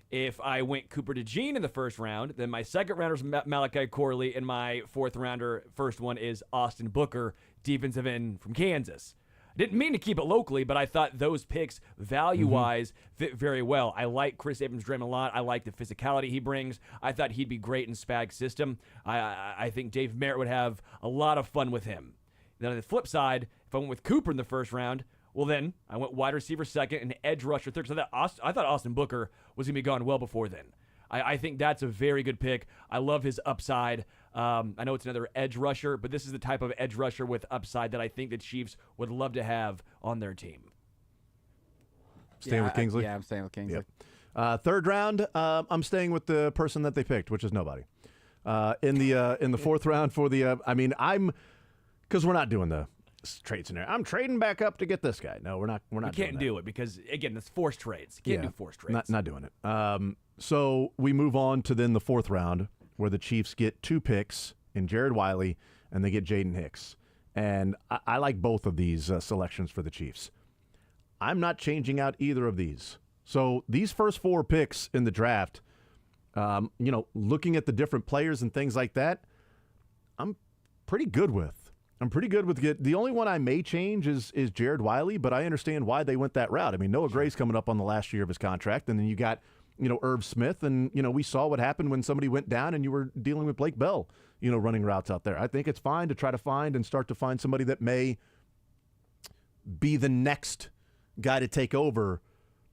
If I went Cooper DeJean in the first round, then my second rounder is Malachi Corley, and my fourth rounder, first one, is Austin Booker, defensive end from Kansas. I didn't mean to keep it locally, but I thought those picks, value-wise, fit very well. I like Chris Abrams-Drain a lot. I like the physicality he brings. I thought he'd be great in Spag's system. I think Dave Merritt would have a lot of fun with him. Then on the flip side, if I went with Cooper in the first round, well, then I went wide receiver second and edge rusher third. So I thought Austin Booker was going to be gone well before then. I think that's a very good pick. I love his upside. I know it's another edge rusher, but this is the type of edge rusher with upside that I think the Chiefs would love to have on their team. Staying with Kingsley? I'm staying with Kingsley. Yep. Third round, I'm staying with the person that they picked, which is nobody. In the fourth round for the, because we're not doing the trade scenario. I'm trading back up to get this guy. No, we're not. We can't do it because again, it's forced trades. You can't do forced trades. Not doing it. So we move on to then the fourth round where the Chiefs get 2 picks in Jared Wiley and they get Jaden Hicks. And I like both of these selections for the Chiefs. I'm not changing out either of these. So these first 4 picks in the draft, looking at the different players and things like that, I'm pretty good with. The only one I may change is Jared Wiley, but I understand why they went that route. I mean, Noah Gray's coming up on the last year of his contract, and then you got, Irv Smith, and, we saw what happened when somebody went down and you were dealing with Blake Bell, running routes out there. I think it's fine to try to find somebody that may be the next guy to take over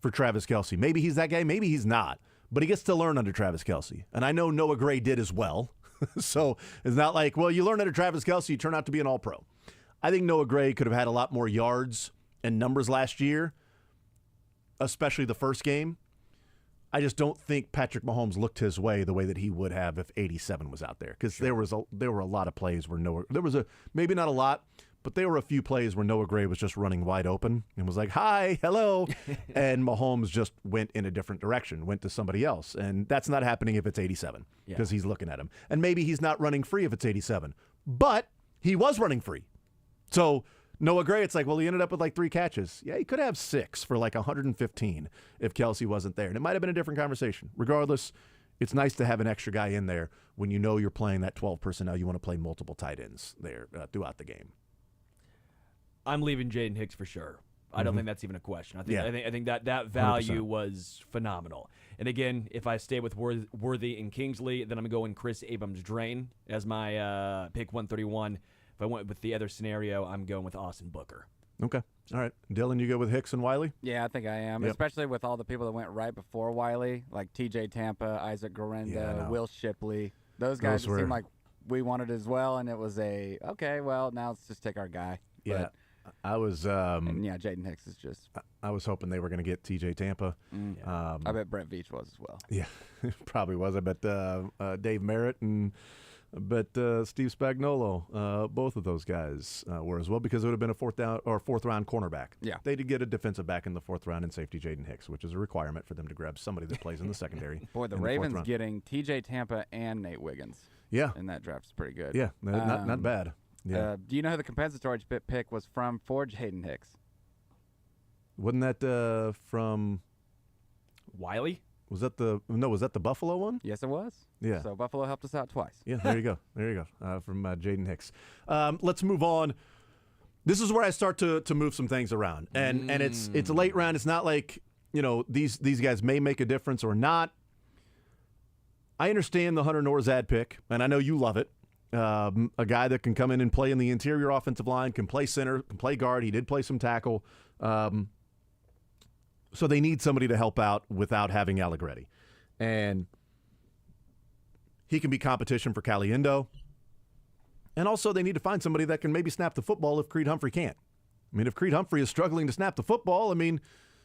for Travis Kelce. Maybe he's that guy, maybe he's not, but he gets to learn under Travis Kelce. And I know Noah Gray did as well. So it's not like, well, you learn under Travis Kelce, you turn out to be an all-pro. I think Noah Gray could have had a lot more yards and numbers last year, especially the first game. I just don't think Patrick Mahomes looked his way the way that he would have if 87 was out there, because there were a lot of plays where maybe not a lot, but there were a few plays where Noah Gray was just running wide open and was like, hi, hello, and Mahomes just went in a different direction, went to somebody else, and that's not happening if it's 87 because he's looking at him. And maybe he's not running free if it's 87, but he was running free. So Noah Gray, it's like, well, he ended up with like 3 catches. Yeah, he could have 6 for like 115 if Kelce wasn't there, and it might have been a different conversation. Regardless, it's nice to have an extra guy in there when you know you're playing that 12 personnel. You want to play multiple tight ends there throughout the game. I'm leaving Jaden Hicks for sure. I don't think that's even a question. I think that value 100%. was phenomenal. And again, if I stay with Worthy and Kingsley, then I'm going Chris Abrams-Drain as my pick 131. If I went with the other scenario, I'm going with Austin Booker. Okay. All right. Dylan, you go with Hicks and Wiley? Yeah, I think I am, especially with all the people that went right before Wiley, like TJ Tampa, Isaac Garenda, Will Shipley. Those guys seemed like we wanted as well, and it was okay, well, now let's just take our guy. Yeah. But, I was Jaden Hicks is just I was hoping they were going to get TJ Tampa. I bet Brett Veach was as well. Yeah, probably was. I bet Dave Merritt and Steve Spagnuolo, both of those guys were as well, because it would have been a fourth round cornerback. Yeah, they did get a defensive back in the 4th round and safety Jaden Hicks, which is a requirement for them to grab somebody that plays in the secondary. Boy, the Ravens getting TJ Tampa and Nate Wiggins. Yeah, in that draft is pretty good. Yeah, not bad. Yeah. Do you know who the compensatory pick was from for Jaden Hicks? Wasn't that from Wiley? Was that the Buffalo one? Yes, it was. Yeah. So Buffalo helped us out twice. Yeah, there you go. From Jaden Hicks. Let's move on. This is where I start to move some things around, and it's a late round. It's not like these guys may make a difference or not. I understand the Hunter Norzad pick, and I know you love it. A guy that can come in and play in the interior offensive line, can play center, can play guard. He did play some tackle. So they need somebody to help out without having Allegretti. And he can be competition for Caliendo. And also they need to find somebody that can maybe snap the football if Creed Humphrey can't. I mean, if Creed Humphrey is struggling to snap the football, I mean,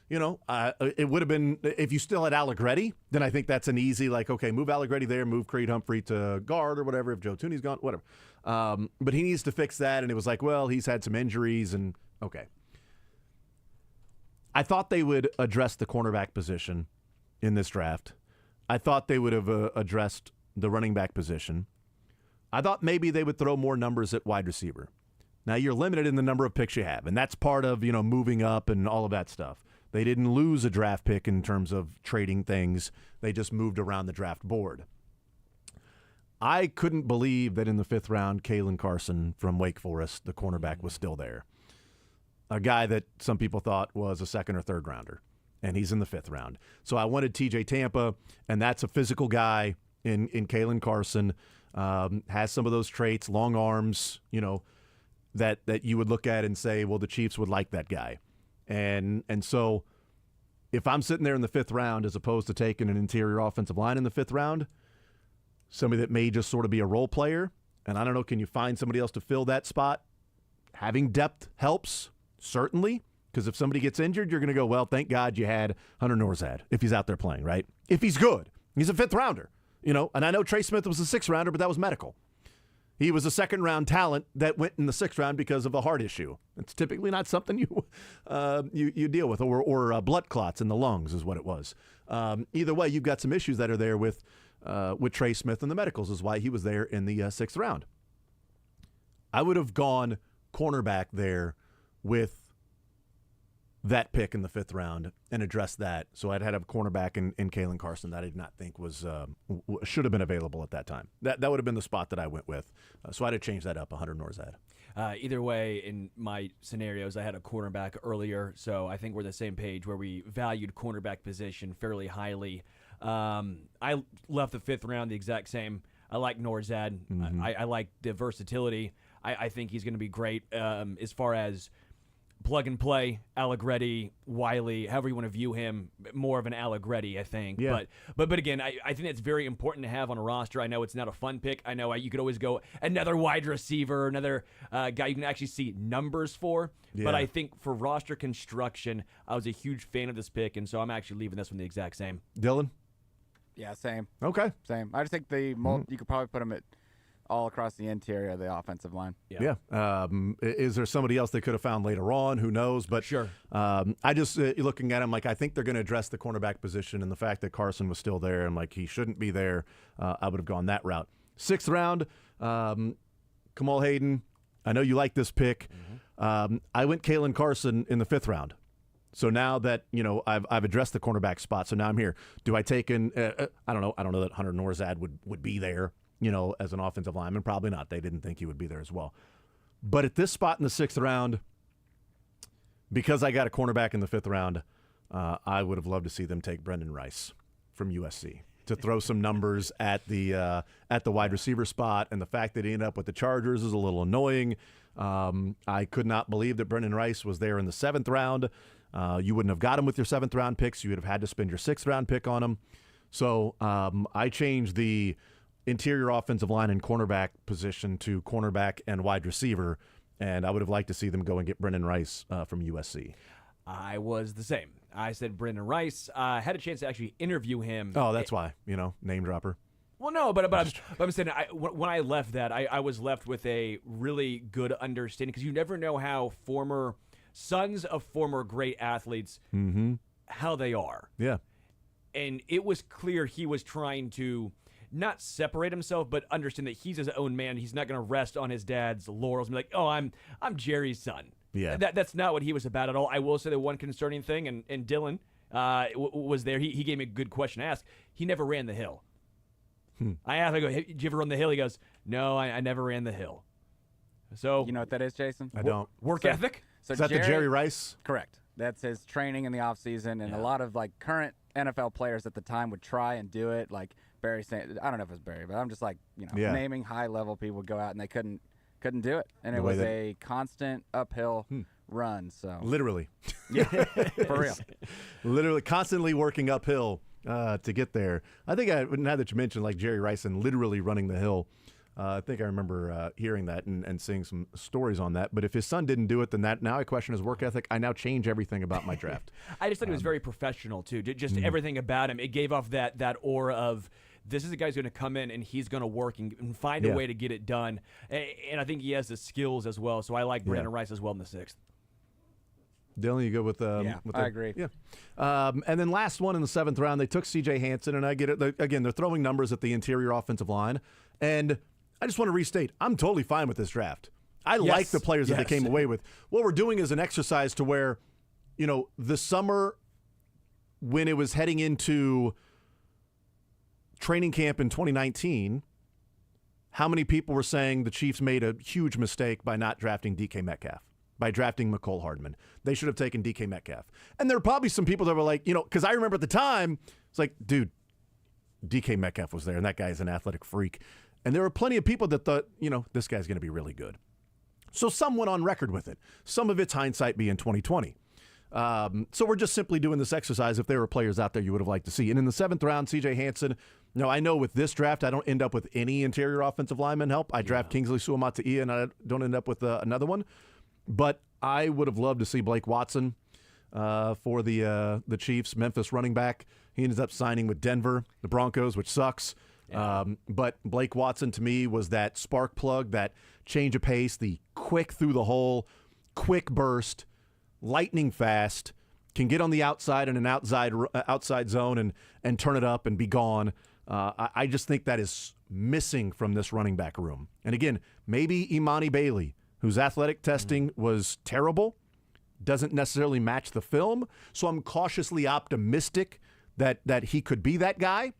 it would have been, if you still had Allegretti, then I think that's an easy, okay, move Allegretti there, move Creed Humphrey to guard or whatever, if Joe Tooney's gone, whatever. But he needs to fix that, and it was he's had some injuries, and okay. I thought they would address the cornerback position in this draft. I thought they would have addressed the running back position. I thought maybe they would throw more numbers at wide receiver. Now, you're limited in the number of picks you have, and that's part of, moving up and all of that stuff. They didn't lose a draft pick in terms of trading things. They just moved around the draft board. I couldn't believe that in the 5th round, Kalen Carson from Wake Forest, the cornerback, was still there. A guy that some people thought was a 2nd or 3rd rounder, and he's in the 5th round. So I wanted TJ Tampa, and that's a physical guy in Kalen Carson. Has some of those traits, long arms, that you would look at and say, well, the Chiefs would like that guy. And so if I'm sitting there in the 5th round as opposed to taking an interior offensive line in the 5th round, somebody that may just sort of be a role player, and I don't know, can you find somebody else to fill that spot? Having depth helps, certainly, because if somebody gets injured, you're going to go, well, thank God you had Hunter Norzad if he's out there playing, right? If he's good. He's a 5th rounder, and I know Trey Smith was a 6th rounder, but that was medical. He was a 2nd round talent that went in the 6th round because of a heart issue. It's typically not something you deal with, or blood clots in the lungs is what it was. Either way, you've got some issues that are there with Trey Smith and the medicals is why he was there in the 6th round. I would have gone cornerback there with that pick in the 5th round and addressed that. So I'd had a cornerback in Kalen Carson that I did not think was should have been available at that time. That would have been the spot that I went with. So I'd have changed that up, 100 Norzad. Either way, in my scenarios, I had a cornerback earlier, so I think we're the same page where we valued cornerback position fairly highly. I left the 5th round the exact same. I like Norzad. Mm-hmm. I like the versatility. I think he's going to be great as far as plug and play, Allegretti, Wiley, however you want to view him, more of an Allegretti, I think. Yeah. But again, I think that's very important to have on a roster. I know it's not a fun pick. I know you could always go another wide receiver, another guy you can actually see numbers for. Yeah. But I think for roster construction, I was a huge fan of this pick, and so I'm actually leaving this one the exact same. Dylan? Yeah, same. Okay. Same. I just think you could probably put him at all across the interior of the offensive line. Yeah. Is there somebody else they could have found later on? Who knows? But sure. I just looking at him I think they're going to address the cornerback position, and the fact that Carson was still there and he shouldn't be there. I would have gone that route. 6th round, Kamal Hayden. I know you like this pick. Mm-hmm. I went Kalen Carson in the 5th round. So now that I've addressed the cornerback spot, so now I'm here. Do I take in? I don't know. I don't know that Hunter Norzad would be there. As an offensive lineman, probably not. They didn't think he would be there as well. But at this spot in the 6th round, because I got a cornerback in the 5th round, I would have loved to see them take Brendan Rice from USC to throw some numbers at the wide receiver spot. And the fact that he ended up with the Chargers is a little annoying. I could not believe that Brendan Rice was there in the 7th round. You wouldn't have got him with your 7th round picks. You would have had to spend your 6th round pick on him. So I changed the interior offensive line and cornerback position to cornerback and wide receiver, and I would have liked to see them go and get Brendan Rice from USC. I was the same. I said Brendan Rice. I had a chance to actually interview him. Oh, that's why, name dropper. Well, no, but I'm saying when I left that, I was left with a really good understanding, because you never know how sons of former great athletes, mm-hmm. how they are. Yeah. And it was clear he was trying to not separate himself, but understand that he's his own man. He's not going to rest on his dad's laurels and be like, oh, I'm Jerry's son. Yeah. That's not what he was about at all. I will say the one concerning thing, and Dylan was there. He gave me a good question to ask. He never ran the hill. I asked, I go, hey, did you ever run the hill? He goes, no, I never ran the hill. So You know what that is, Jason? I don't. work ethic. So Is that the Jerry Rice? Correct. That's his training in the offseason, and a lot of like current NFL players at the time would try and do it. Like Barry Sanders, I don't know if it's Barry, but I'm just like naming high-level people would go out and they couldn't do it, and it was a constant uphill run. So Literally. yeah, for real. Literally constantly working uphill to get there. I think now that you mentioned like Jerry Rice and literally running the hill, I think I remember hearing that and seeing some stories on that. But if his son didn't do it, then now I question his work ethic. I now change everything about my draft. I just thought he was very professional, too. Just everything about him. It gave off that aura of this is a guy who's going to come in and he's going to work and find a way to get it done. And I think he has the skills as well. So I like Brandon Rice as well in the 6th. Dylan, you go with I agree. Yeah. And then last one in the 7th round, they took C.J. Hansen, and I get it. Again, they're throwing numbers at the interior offensive line. And I just want to restate, I'm totally fine with this draft. I like the players that they came away with. What we're doing is an exercise to where, the summer when it was heading into training camp in 2019, how many people were saying the Chiefs made a huge mistake by not drafting DK Metcalf, by drafting McCole Hardman? They should have taken DK Metcalf. And there are probably some people that were like, because I remember at the time, it's like, dude, DK Metcalf was there, and that guy is an athletic freak. And there were plenty of people that thought, this guy's going to be really good. So some went on record with it. Some of it's hindsight being 2020. So we're just simply doing this exercise if there were players out there you would have liked to see. And in the 7th round, C.J. Hansen, I know with this draft, I don't end up with any interior offensive lineman help. I draft Kingsley Suamataia, and I don't end up with another one. But I would have loved to see Blake Watson for the Chiefs, Memphis running back. He ends up signing with Denver, the Broncos, which sucks. Yeah. But Blake Watson, to me, was that spark plug, that change of pace, the quick through the hole, quick burst, lightning fast, can get on the outside in an outside zone and turn it up and be gone. I just think that is missing from this running back room. And again, maybe Imani Bailey, whose athletic testing was terrible, doesn't necessarily match the film. So I'm cautiously optimistic that he could be that guy.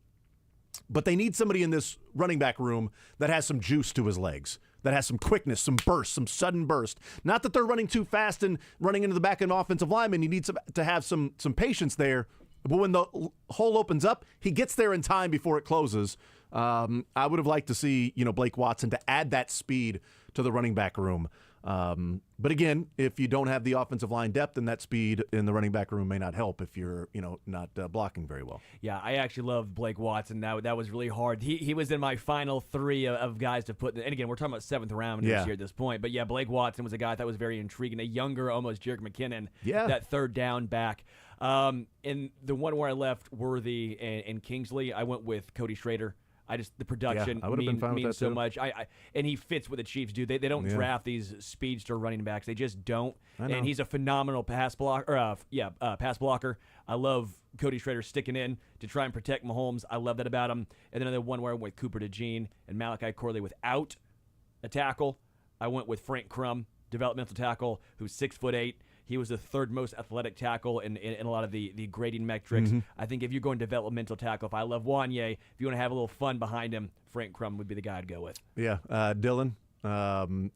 But they need somebody in this running back room that has some juice to his legs, that has some quickness, some burst, some sudden burst. Not that they're running too fast and running into the back of an offensive lineman. You need to have some patience there. But when the hole opens up, he gets there in time before it closes. I would have liked to see Blake Watson to add that speed to the running back room. But again, if you don't have the offensive line depth, then that speed in the running back room may not help if you're, not blocking very well. Yeah, I actually love Blake Watson. That was really hard. He was in my final 3 of guys to put. And again, we're talking about 7th round this year at this point. But yeah, Blake Watson was a guy that was very intriguing. A younger, almost Jerick McKinnon. Yeah. That 3rd down back. And the one where I left Worthy and Kingsley, I went with Cody Schrader. The production means so much. And he fits what the Chiefs do. They don't draft these speedster running backs. They just don't. And he's a phenomenal pass blocker. Pass blocker. I love Cody Schrader sticking in to try and protect Mahomes. I love that about him. And then another one where I went with Cooper DeJean and Malachi Corley without a tackle. I went with Frank Crum, developmental tackle, who's 6'8". He was the 3rd most athletic tackle in a lot of the grading metrics. Mm-hmm. I think if you're going developmental tackle, if I love Wanye, if you want to have a little fun behind him, Frank Crum would be the guy I'd go with. Yeah. Dylan,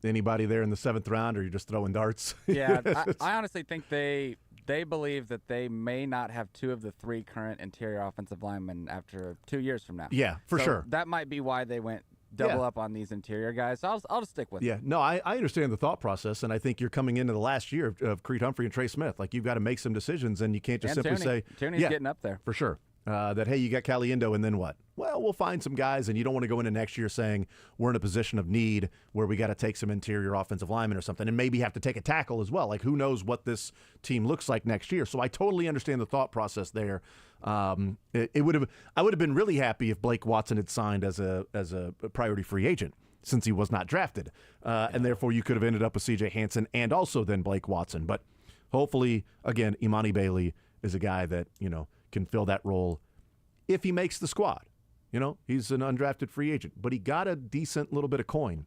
anybody there in the 7th round, or you're just throwing darts? Yeah, I honestly think they believe that they may not have 2 of the 3 current interior offensive linemen after 2 years from now. Yeah, for sure. That might be why they went double up on these interior guys. So I'll just stick with it. Yeah, no, I understand the thought process, and I think you're coming into the last year of Creed Humphrey and Trey Smith. Like, you've got to make some decisions, and you can't just simply say, Tooney's getting up there. For sure. That, hey, you got Caliendo, and then what? Well, we'll find some guys, and you don't want to go into next year saying we're in a position of need where we got to take some interior offensive linemen or something, and maybe have to take a tackle as well. Like, who knows what this team looks like next year? So I totally understand the thought process there. I would have been really happy if Blake Watson had signed as a priority free agent, since he was not drafted, and therefore you could have ended up with C.J. Hansen and also then Blake Watson. But hopefully, again, Imani Bailey is a guy that can fill that role if he makes the squad. He's an undrafted free agent, but he got a decent little bit of coin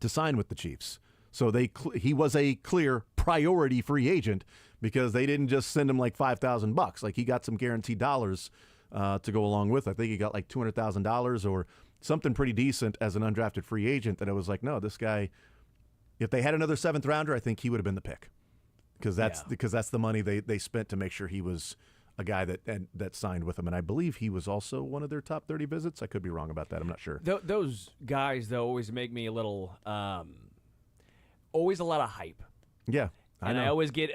to sign with the Chiefs. So he was a clear priority free agent because they didn't just send him like $5,000. Like, he got some guaranteed dollars to go along with. I think he got like $200,000 or something pretty decent as an undrafted free agent. That I was like, no, this guy If they had another 7th rounder, I think he would have been the pick because that's the money they spent to make sure he was a guy that signed with them. And I believe he was also one of their top 30 visits. I could be wrong about that. I'm not sure. Those guys, though, always make me a little always a lot of hype. Yeah. I always get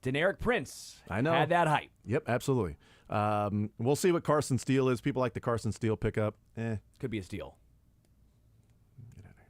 Deneric Prince. I know. Had that hype. Yep, absolutely. We'll see what Carson Steele is. People like the Carson Steele pickup. Could be a steal. Get out of here.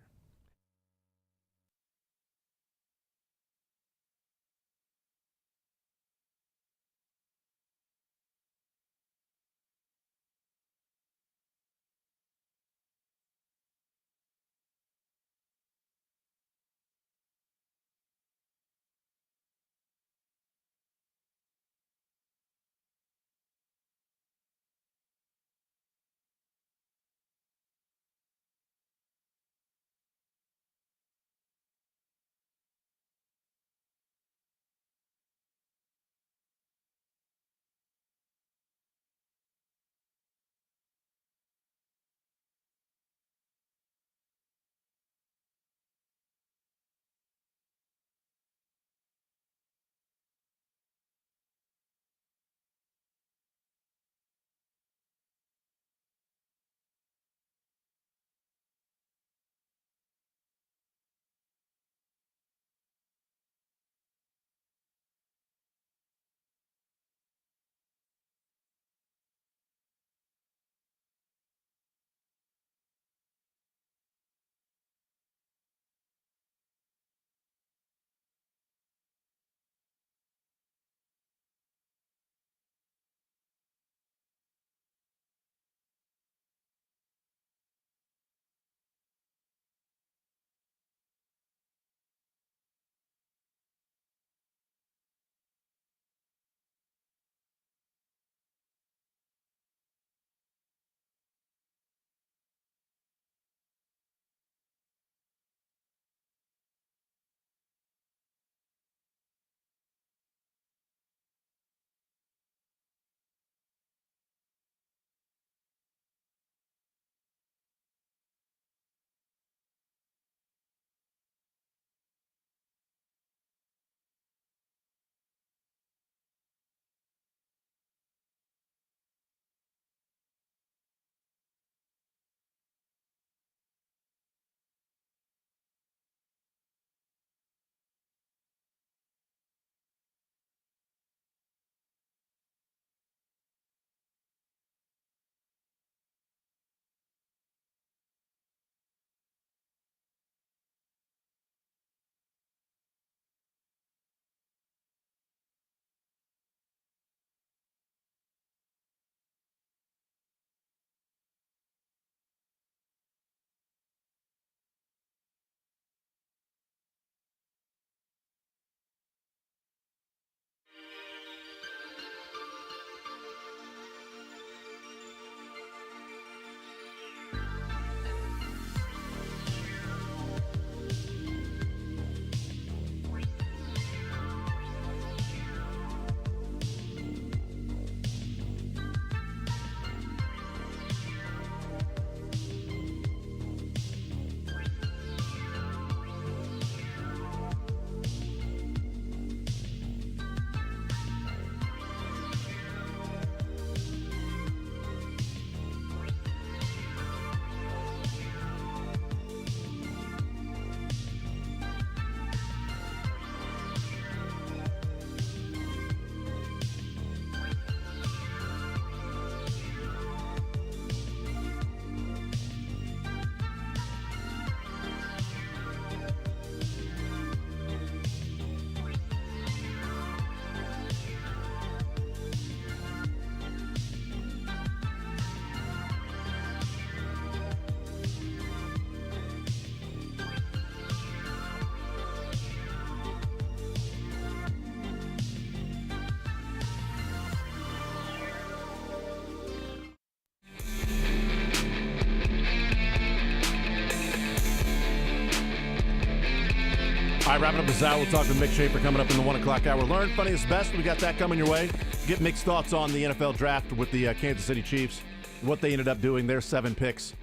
All right, wrapping up this hour, we'll talk with Mick Schaefer coming up in the 1 o'clock hour. Learn funniest best. We got that coming your way. Get Mick's thoughts on the NFL draft with the Kansas City Chiefs, what they ended up doing, their 7 picks.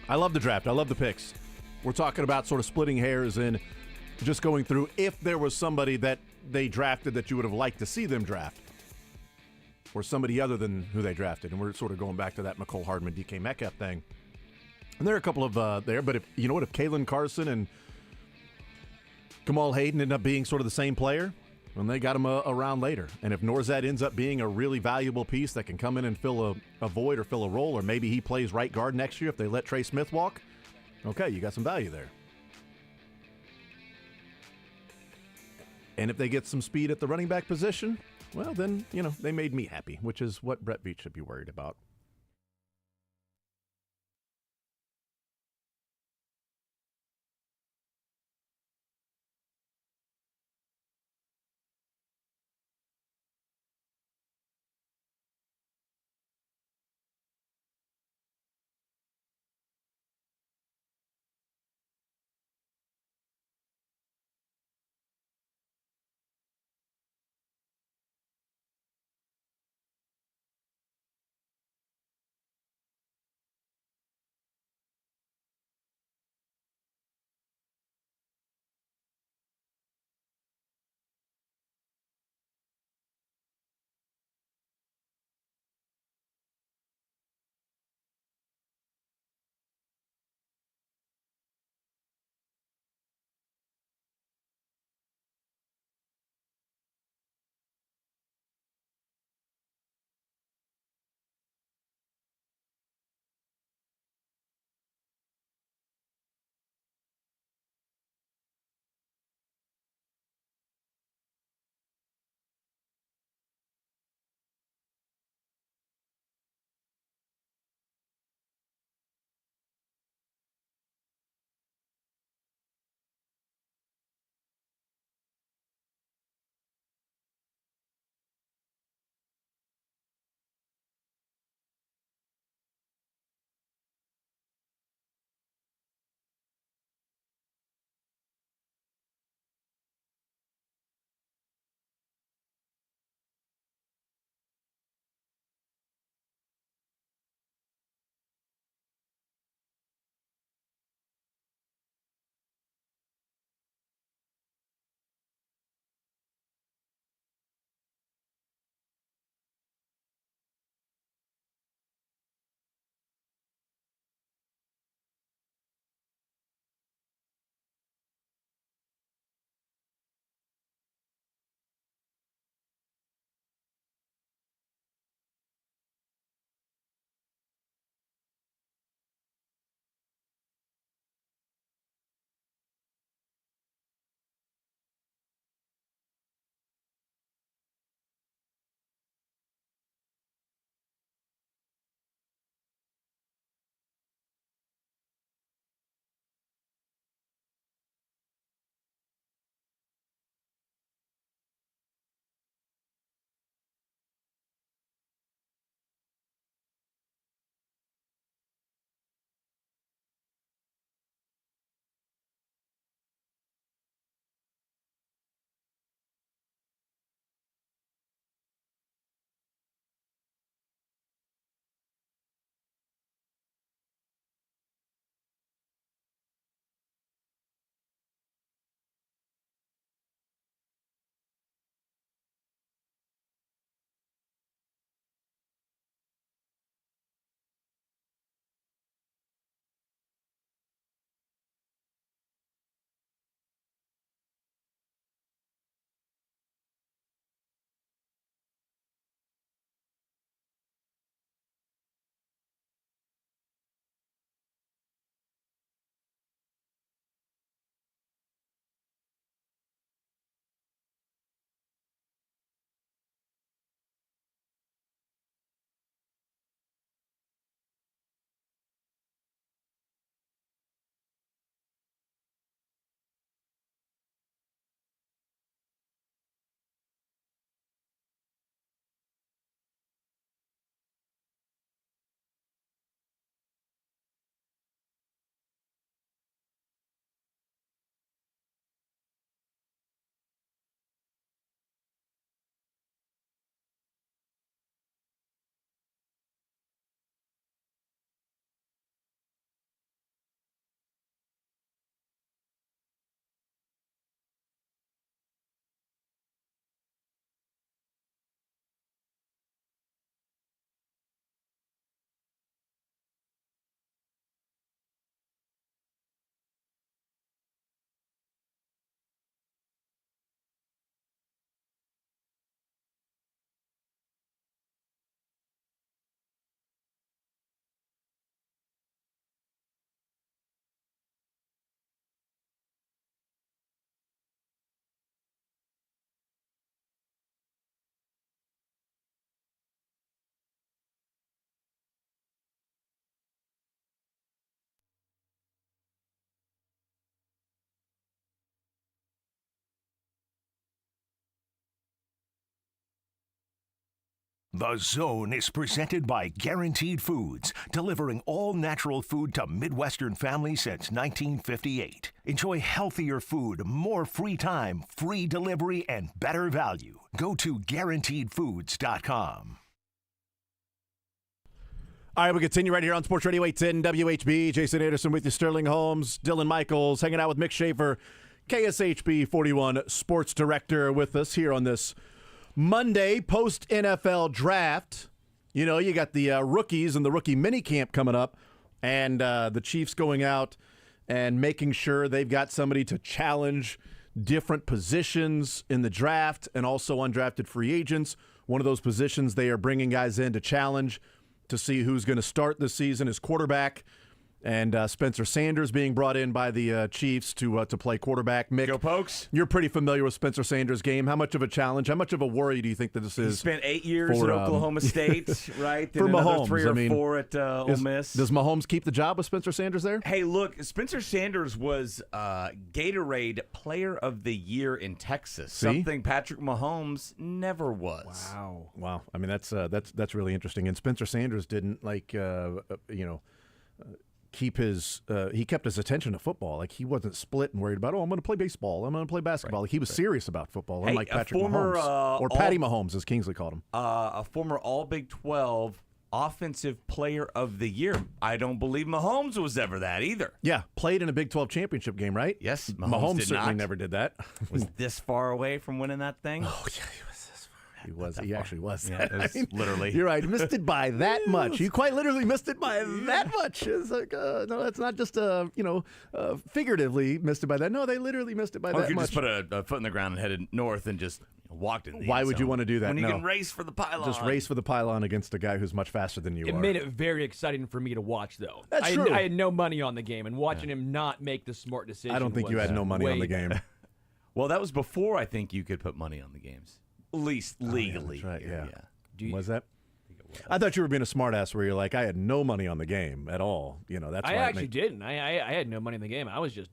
I love the draft. I love the picks. We're talking about sort of splitting hairs and just going through if there was somebody that they drafted that you would have liked to see them draft, or somebody other than who they drafted. And we're sort of going back to that McCole Hardman, DK Metcalf thing. And there are a couple of there, but if you know what, if Kalen Carson and Kamal Hayden end up being sort of the same player, and they got him around later. And if Norzad ends up being a really valuable piece that can come in and fill a void or fill a role, or maybe he plays right guard next year if they let Trey Smith walk, okay, you got some value there. And if they get some speed at the running back position, well, then, you know, they made me happy, which is what Brett Veach should be worried about. The Zone is presented by Guaranteed Foods, delivering all natural food to Midwestern families since 1958. Enjoy healthier food, more free time, free delivery, and better value. Go to GuaranteedFoods.com. All right, we continue right here on Sports Radio 810 WHB. Jason Anderson with you, Sterling Holmes, Dylan Michaels, hanging out with Mick Schaefer, KSHB 41 Sports Director, with us here on this Monday post-NFL draft. You know, you got the rookies and the rookie minicamp coming up, and the Chiefs going out and making sure they've got somebody to challenge different positions in the draft and also undrafted free agents. One of those positions they are bringing guys in to challenge to see who's going to start this season is quarterback. And Spencer Sanders being brought in by the Chiefs to play quarterback. Mick, Go Pokes. You're pretty familiar with Spencer Sanders' game. How much of a challenge, how much of a worry do you think that this is? He spent 8 years at Oklahoma State, right? For and Mahomes, 3 or 4 at Ole Miss. Does Mahomes keep the job with Spencer Sanders there? Hey, look, Spencer Sanders was Gatorade Player of the Year in Texas, something Patrick Mahomes never was. Wow. I mean, that's really interesting. And Spencer Sanders didn't keep his he kept his attention to football. Like, he wasn't split and worried about, I'm going to play baseball, I'm going to play basketball. Like, he was serious about football, unlike Patrick Mahomes, or Patty Mahomes, as Kingsley called him. A former All Big 12 Offensive Player of the Year. I don't believe Mahomes was ever that either. Yeah, played in a Big 12 championship game, right? Yes, Mahomes did certainly not. never did that. Was this far away from winning that thing? Oh yeah, he was this far. He was. He actually was. Yeah, it was literally. You're right. Missed it by that much. You quite literally missed it by that much. It's like no, that's not just figuratively missed it by that. No, they literally missed it by that much. Or you just put a foot in the ground and headed north and just walked in. Why would you want to do that? When you can race for the pylon? Just race for the pylon against a guy who's much faster than you are. It made it very exciting for me to watch, though. That's true. I had no money on the game, and watching him not make the smart decision. I don't think you had no money on the game. Well, that was before I think you could put money on the games, at least legally. That's right. Yeah. Was that? I thought you were being a smartass where you're like, I had no money on the game at all. You know, that's why I actually didn't. I had no money in the game. I was just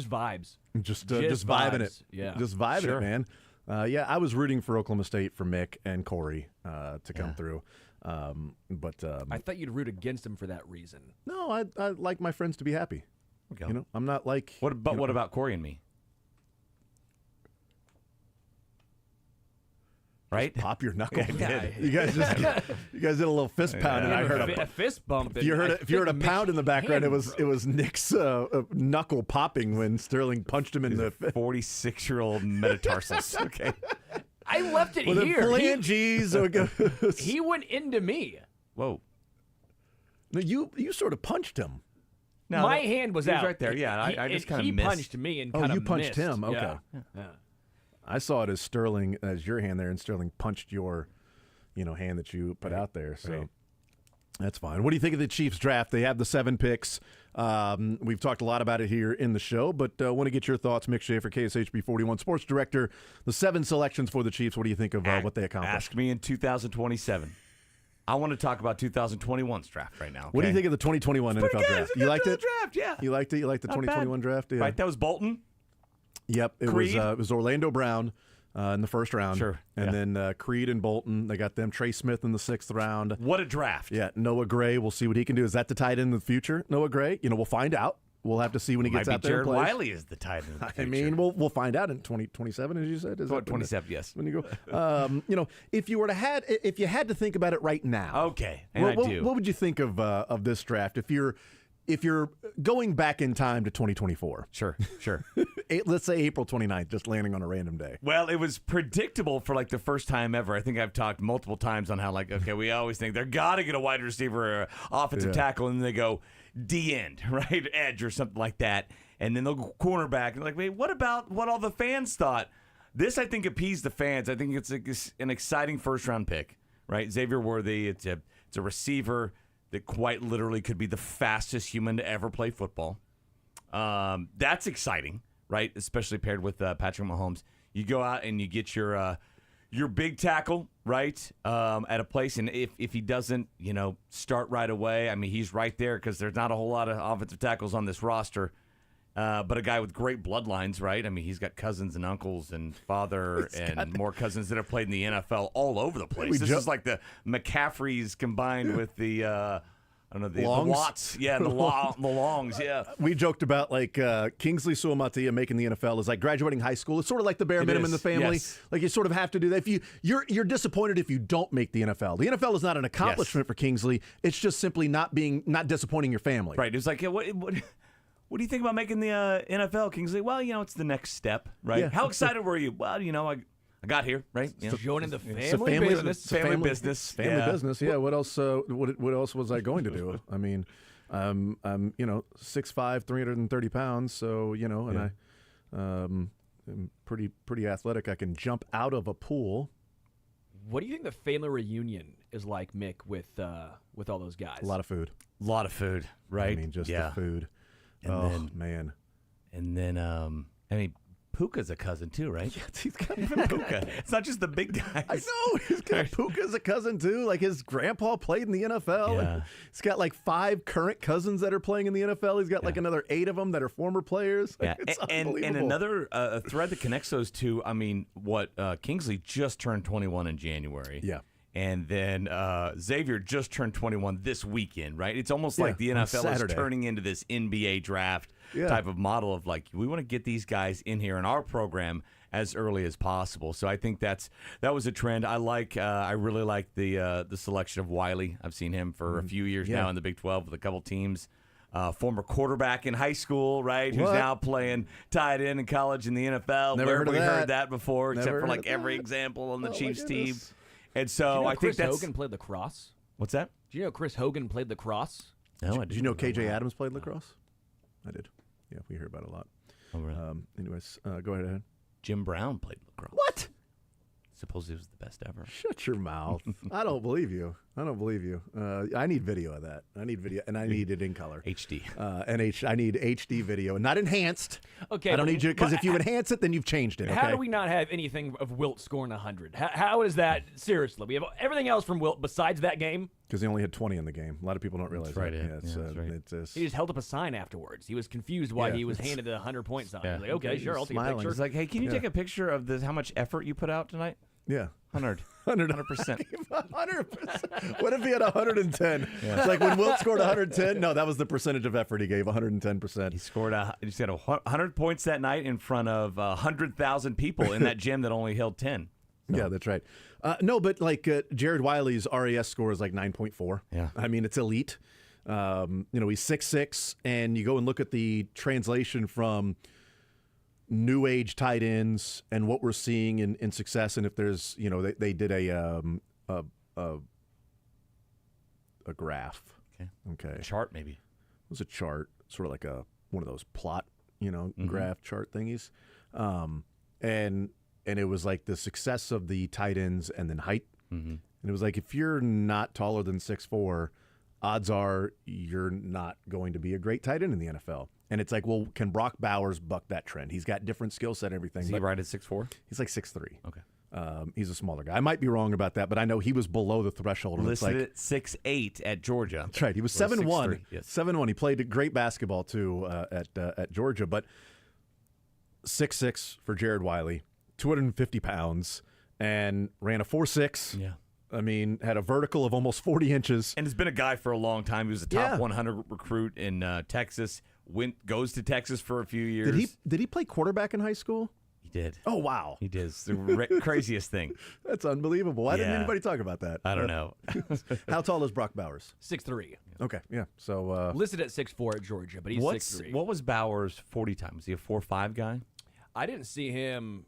vibes. Just vibing it. Yeah. Just vibing it, man. I was rooting for Oklahoma State for Mick and Corey to come through. But I thought you'd root against them for that reason. No, I like my friends to be happy. Okay. You know, I'm not like. What about Corey and me? Right? Pop your knuckle. You guys did a little fist pound, and I heard a fist bump. If you heard a pound in the background, it was Nick's knuckle popping when Sterling punched him in the 46-year-old metatarsals. Okay. I left it with here. Phalanges. He went into me. Whoa. No, you sort of punched him. No, my hand was out. Right there. Yeah, I just kind of missed. He punched me and kind of you punched missed. him. Okay. Yeah. I saw it as your hand there, and Sterling punched your, hand that you put out there. So that's fine. What do you think of the Chiefs draft? They have the 7 picks. We've talked a lot about it here in the show, but I want to get your thoughts. Mick Schaefer, KSHB 41 Sports Director. The 7 selections for the Chiefs. What do you think of what they accomplished? Ask me in 2027. I want to talk about 2021's draft right now. Okay? What do you think of the 2021 NFL draft? You liked it? Draft, yeah. You liked it? You liked the 2021 draft? Yeah. Right, that was Bolton. Yep, it Creed? was Orlando Brown in the first round. Sure. And then Creed and Bolton, they got them. Trey Smith in the 6th round. What a draft. Yeah, Noah Gray, we'll see what he can do. Is that the tight end in the future, Noah Gray? We'll find out. We'll have to see when he gets out there and plays. Jared Wiley is the tight end in the future. I mean, we'll find out in 2027, as you said. Is 27, yes. When you go, if you had to think about it right now. Okay, I do. What would you think of this draft if you're going back in time to 2024? Sure. Let's say April 29th, just landing on a random day. Well, it was predictable for the first time ever. I think I've talked multiple times on how we always think they're got to get a wide receiver or offensive tackle, and then they go D-end, right? Edge or something like that. And then they'll go cornerback. And wait, what about what all the fans thought? This, I think, appeased the fans. I think it's an exciting first-round pick, right? Xavier Worthy, it's a receiver that quite literally could be the fastest human to ever play football. That's exciting, right? Especially paired with Patrick Mahomes. You go out and you get your big tackle, right, at a place. And if he doesn't, start right away, I mean, he's right there because there's not a whole lot of offensive tackles on this roster. but a guy with great bloodlines, right? I mean, he's got cousins and uncles and father and more cousins that have played in the NFL all over the place. This is like the McCaffreys combined with the I don't know, the Watts. Yeah, the Longs, yeah. We joked about like Kingsley Suamataia making the NFL is like graduating high school. It's sort of like the bare minimum in the family. Yes. Like you sort of have to do that. If you're disappointed if you don't make the NFL. The NFL is not an accomplishment for Kingsley. It's just simply not disappointing your family. Right. It was like, what do you think about making the NFL, Kingsley? Well, it's the next step, right? Yeah. How excited were you? Well, I got here, right? Joining the It's a family business. It's a family business. Family business. Yeah. What else? What else was I going to do? I mean, I'm 6'5", 330 pounds. So and I am pretty athletic. I can jump out of a pool. What do you think the family reunion is like, Mick, with all those guys? A lot of food. Right? I mean, just the food. And man. And then, Puka's a cousin too, right? Yeah, he's got Puka. It's not just the big guys. I know. He's got Puka's a cousin too. Like his grandpa played in the NFL. Yeah. Like, he's got like 5 current cousins that are playing in the NFL. He's got like another 8 of them that are former players. Like, it's unbelievable. And another thread that connects those two. I mean, Kingsley just turned 21 in January. Yeah. And then Xavier just turned 21 this weekend, right? It's almost like the NFL is turning into this NBA draft type of model of like, we want to get these guys in here in our program as early as possible. So I think that was a trend. I really like the selection of Wiley. I've seen him for a few years now in the Big 12 with a couple teams. Former quarterback in high school, right? Who's now playing tight end in college in the NFL. Never heard that before, except for like every example on the Chiefs team. And so I think Chris Hogan played lacrosse. What's that? Do you know Chris Hogan played lacrosse? No, Did you know KJ Adams played lacrosse? I did. Yeah, we hear about it a lot. Oh, really? Anyways, go ahead. Jim Brown played lacrosse. What? Supposedly it was the best ever. Shut your mouth. I don't believe you. I need video of that. I need video, and I need it in color. HD. I need HD video, and not enhanced. Okay. I don't need you, because if you enhance it, then you've changed it. Okay? How do we not have anything of Wilt scoring 100? How is that? Seriously, we have everything else from Wilt besides that game. Because he only had 20 in the game. A lot of people don't realize that. That's right. He just held up a sign afterwards. He was confused why he was handed a 100-point sign. He was like, okay, sure, I'll take a picture. He's like, hey, can you take a picture of how much effort you put out tonight? Yeah. 100%. 100%. What if he had 110? It's like when Wilt scored 110. No, that was the percentage of effort he gave, 110%. He scored he had 100 points that night in front of 100,000 people in that gym that only held 10. So. Yeah, that's right. No, but like Jared Wiley's RAS score is like 9.4. Yeah. I mean, it's elite. He's 6'6", and you go and look at the translation from new age tight ends and what we're seeing in success. And if there's, they did a graph. Okay. A chart, maybe. It was a chart, sort of like one of those plot, graph chart thingies. And it was like the success of the tight ends and then height. Mm-hmm. And it was like, if you're not taller than 6'4", odds are you're not going to be a great tight end in the NFL. And it's like, well, can Brock Bowers buck that trend? He's got different skill set and everything. Is he right at 6'4"? He's like 6'3". Okay. He's a smaller guy. I might be wrong about that, but I know he was below the threshold. Listed at 6'8" at Georgia. That's right. He was 7'1". Yes. 7'1". He played great basketball, too, at Georgia. But 6'6" for Jared Wiley, 250 pounds, and ran a 4.6. Yeah. I mean, had a vertical of almost 40 inches. And has been a guy for a long time. He was a top 100 recruit in Texas. Goes to Texas for a few years. Did he play quarterback in high school? He did. Oh, wow. He did. It's the craziest thing. That's unbelievable. Why didn't anybody talk about that? I don't know. How tall is Brock Bowers? 6'3". Okay, yeah. So listed at 6'4" at Georgia, but he's 6'3". What was Bowers' 40 time? Was he a 4.5 guy? I didn't see him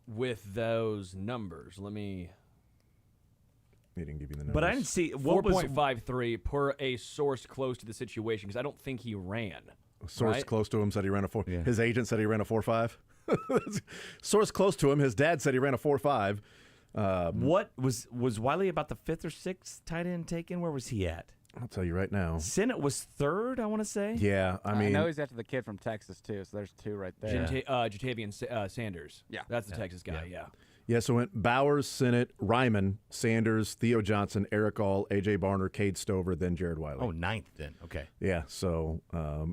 with those numbers. He didn't give you the numbers. But I didn't see 4.53 per a source close to the situation, because I don't think he ran. Source close to him said he ran a 4. Yeah. His agent said he ran a 4.5. Source close to him, his dad said he ran a 4.5. What was Wiley about the 5th or 6th tight end taken? Where was he at? I'll tell you right now. Sinnott was 3rd, I want to say. Yeah, I know he's after the kid from Texas too, so there's 2 right there. Jatavian Sanders. Yeah, that's the Texas guy. Yeah, so went Bowers, Sinnott, Ryman, Sanders, Theo Johnson, Eric All, A.J. Barner, Cade Stover, then Jared Wiley. Oh, 9th then. Okay. Yeah, so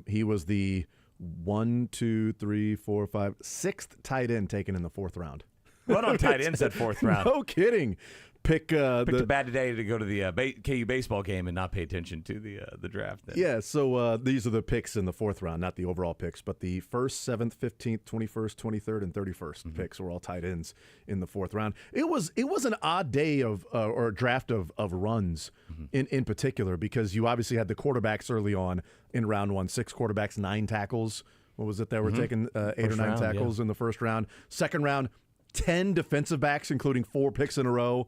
he was the 1, 2, 3, 4, 5, sixth tight end taken in the 4th round. Run on tight ends at 4th round. No kidding. Picked a bad day to go to the KU baseball game and not pay attention to the draft. Then. Yeah, so these are the picks in the 4th round, not the overall picks, but the 1st, 7th, 15th, 21st, 23rd, and 31st picks were all tight ends in the 4th round. It was an odd day of or draft of runs in particular, because you obviously had the quarterbacks early on in round 1, 6 quarterbacks, 9 tackles. What was it that were taking 8 or 9 tackles in the 1st round? 2nd round, 10 defensive backs, including 4 picks in a row.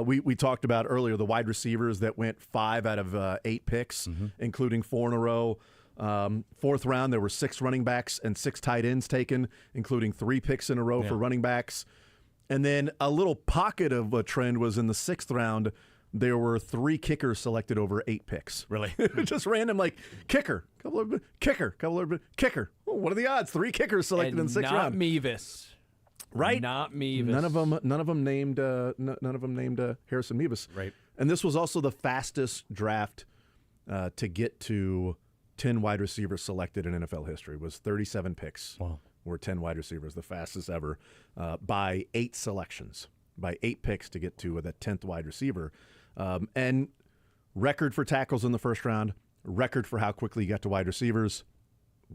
We talked about earlier the wide receivers that went 5 out of 8 picks, including 4 in a row. 4th round, there were 6 running backs and 6 tight ends taken, including 3 picks in a row for running backs. And then a little pocket of a trend was in the 6th round, there were 3 kickers selected over 8 picks. Really? Just random, like kicker, kicker. Oh, what are the odds? 3 kickers selected in the 6th round. Not Mevis. Right, not Mevis. None of them named Harrison Mevis. Right, and this was also the fastest draft to get to 10 wide receivers selected in NFL history. It was 37 picks. Wow, were 10 wide receivers, the fastest ever by 8 selections, by 8 picks to get to the 10th wide receiver, and record for tackles in the 1st round, record for how quickly you got to wide receivers.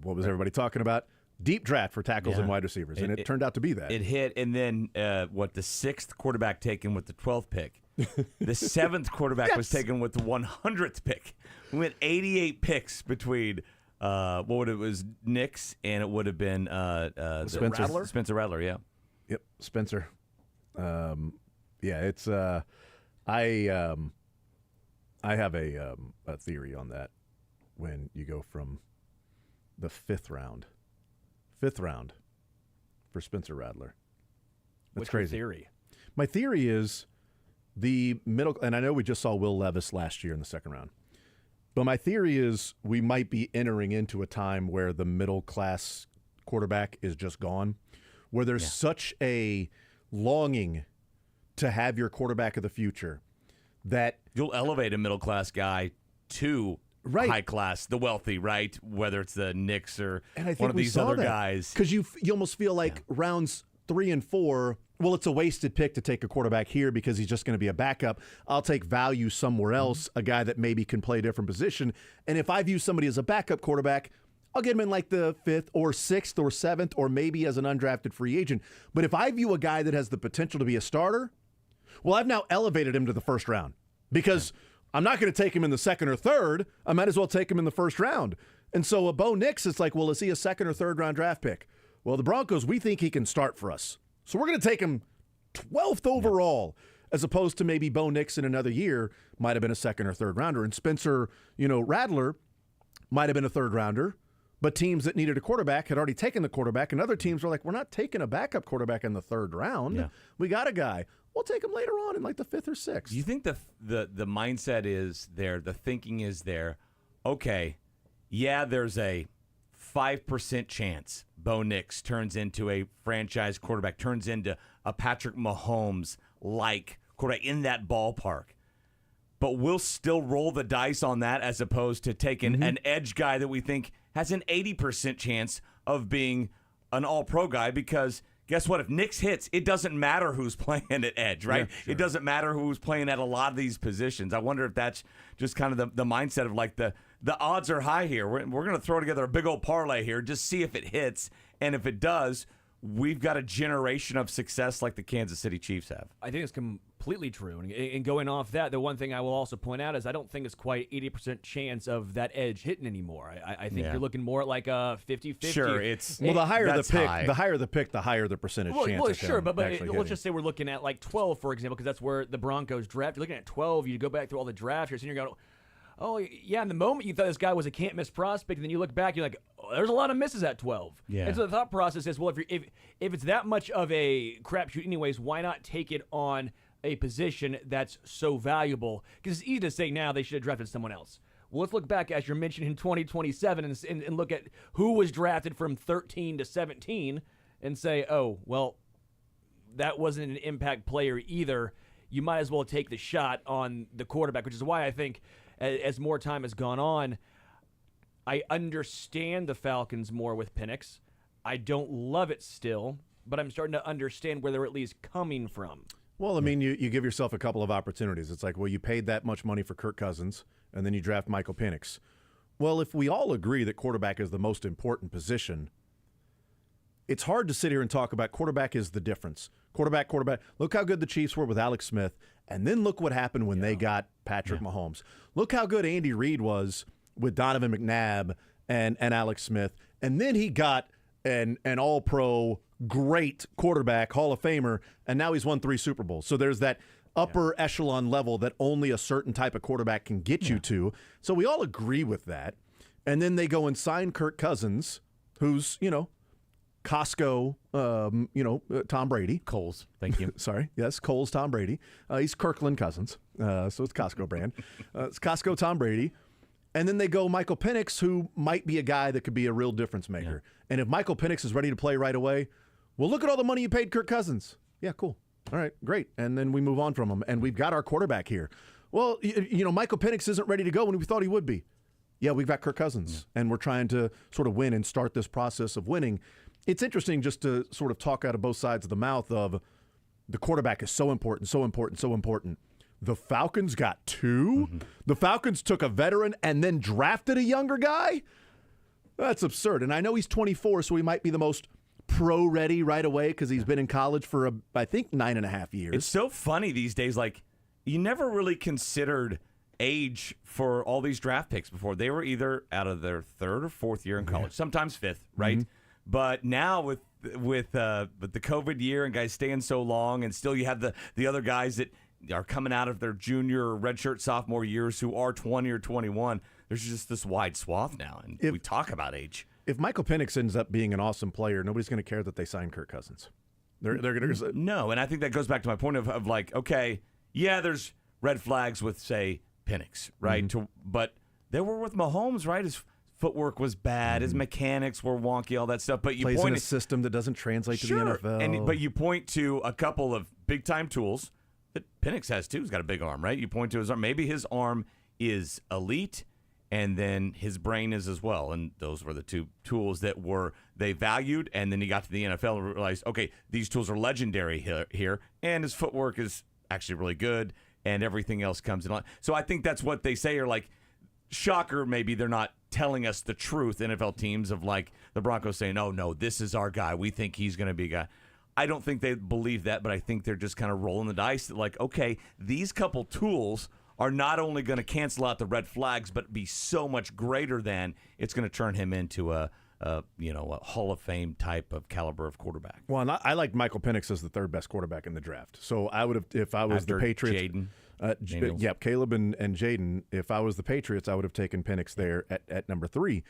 What was everybody talking about? Deep draft for tackles and wide receivers, and it turned out to be that. It hit, and then the 6th quarterback taken with the 12th pick. The 7th quarterback was taken with the 100th pick. We went 88 picks between it was Nix, and it would have been Spencer Rattler, yeah. Yep, Spencer. It's I have a theory on that. When you go from the 5th round for Spencer Rattler. That's crazy. Your theory? My theory is the middle, and I know we just saw Will Levis last year in the 2nd round, but my theory is we might be entering into a time where the middle class quarterback is just gone, where there's such a longing to have your quarterback of the future that you'll elevate a middle class guy to high class, the wealthy, right? Whether it's the Knicks or one of these other guys. Because you almost feel like rounds 3 and 4, well, it's a wasted pick to take a quarterback here because he's just going to be a backup. I'll take value somewhere else, a guy that maybe can play a different position. And if I view somebody as a backup quarterback, I'll get him in like the 5th or 6th or 7th or maybe as an undrafted free agent. But if I view a guy that has the potential to be a starter, well, I've now elevated him to the 1st round because I'm not going to take him in the 2nd or 3rd. I might as well take him in the 1st round. And so a Bo Nix, it's like, well, is he a 2nd or 3rd round draft pick? Well, the Broncos, we think he can start for us. So we're going to take him 12th overall, as opposed to maybe Bo Nix in another year might have been a 2nd or 3rd rounder. And Spencer, Rattler might have been a 3rd rounder, but teams that needed a quarterback had already taken the quarterback, and other teams were like, we're not taking a backup quarterback in the 3rd round. Yeah. We got a guy. We'll take him later on in like the 5th or 6th. Do you think the mindset is there, the thinking is there, okay, there's a 5% chance Bo Nix turns into a franchise quarterback, turns into a Patrick Mahomes-like quarterback in that ballpark. But we'll still roll the dice on that as opposed to taking an edge guy that we think has an 80% chance of being an all-pro guy, because guess what? If Nix hits, it doesn't matter who's playing at edge, right? Yeah, sure. It doesn't matter who's playing at a lot of these positions. I wonder if that's just kind of the mindset of like the odds are high here. We're going to throw together a big old parlay here, just see if it hits. And if it does, we've got a generation of success like the Kansas City Chiefs have. I think it's completely true. And going off that, the one thing I will also point out is I don't think it's quite 80% chance of that edge hitting anymore. I think you're looking more at like a 50-50. Sure, it's the higher the pick, the higher the percentage chance. Well, sure, but let's just say we're looking at like 12, for example, because that's where the Broncos draft. You're looking at 12. You go back through all the draft years, and you're going, oh yeah. In the moment you thought this guy was a can't miss prospect, and then you look back, you're like, oh, there's a lot of misses at 12. Yeah. And so the thought process is, well, if it's that much of a crapshoot, anyways, why not take it on a position that's so valuable? Because it's easy to say now they should have drafted someone else. Well, let's look back, as you're mentioning, in 2027 and look at who was drafted from 13 to 17 and say, oh, well, that wasn't an impact player either. You might as well take the shot on the quarterback, which is why I think as more time has gone on, I understand the Falcons more with Penix. I don't love it still, but I'm starting to understand where they're at least coming from. Well, I mean, you give yourself a couple of opportunities. It's like, well, you paid that much money for Kirk Cousins, and then you draft Michael Penix. Well, if we all agree that quarterback is the most important position, it's hard to sit here and talk about quarterback is the difference. Quarterback. Look how good the Chiefs were with Alex Smith, and then look what happened when they got Patrick Mahomes. Look how good Andy Reid was with Donovan McNabb and Alex Smith, and then he got an all-pro, great quarterback, Hall of Famer, and now he's won 3 Super Bowls. So there's that upper echelon level that only a certain type of quarterback can get you to. So we all agree with that. And then they go and sign Kirk Cousins, who's, Costco, Tom Brady. Coles, thank you. Sorry. Yes, Coles, Tom Brady. He's Kirkland Cousins, so it's Costco brand. It's Costco, Tom Brady. And then they go Michael Penix, who might be a guy that could be a real difference maker. Yeah. And if Michael Penix is ready to play right away, well, look at all the money you paid Kirk Cousins. Yeah, cool. All right, great. And then we move on from him, and we've got our quarterback here. Well, Michael Penix isn't ready to go when we thought he would be. Yeah, we've got Kirk Cousins, and we're trying to sort of win and start this process of winning. It's interesting just to sort of talk out of both sides of the mouth of the quarterback is so important, so important, so important. The Falcons got 2? Mm-hmm. The Falcons took a veteran and then drafted a younger guy? That's absurd. And I know he's 24, so he might be the most pro-ready right away because he's been in college for, I think, 9.5 years. It's so funny these days. Like, you never really considered age for all these draft picks before. They were either out of their 3rd or 4th year in college, sometimes 5th, right? Mm-hmm. But now with the COVID year and guys staying so long, and still you have the other guys that are coming out of their junior or redshirt sophomore years who are 20 or 21. There's just this wide swath now, and we talk about age. If Michael Penix ends up being an awesome player, nobody's going to care that they signed Kirk Cousins. They're going to no, and I think that goes back to my point of like, okay, yeah, there's red flags with say Penix, right? Mm-hmm. But they were with Mahomes, right? His footwork was bad, his mechanics were wonky, all that stuff. But you plays point in a system that doesn't translate to the NFL. But you point to a couple of big time tools that Penix has too. He's got a big arm, right? You point to his arm. Maybe his arm is elite, and then his brain is as well. And those were the 2 tools that they valued. And then he got to the NFL and realized, okay, these tools are legendary here, and his footwork is actually really good, and everything else comes in line. So I think that's what they say are like, shocker, maybe they're not telling us the truth, NFL teams, of like the Broncos saying, oh, no, this is our guy. We think he's going to be a guy. I don't think they believe that, but I think they're just kind of rolling the dice that like, okay, these couple tools are not only going to cancel out the red flags, but be so much greater than it's going to turn him into a Hall of Fame type of caliber of quarterback. Well, and I like Michael Penix as the 3rd best quarterback in the draft. So I would have, if I was after the Patriots. Jaden. Caleb and Jaden. If I was the Patriots, I would have taken Penix there at number 3.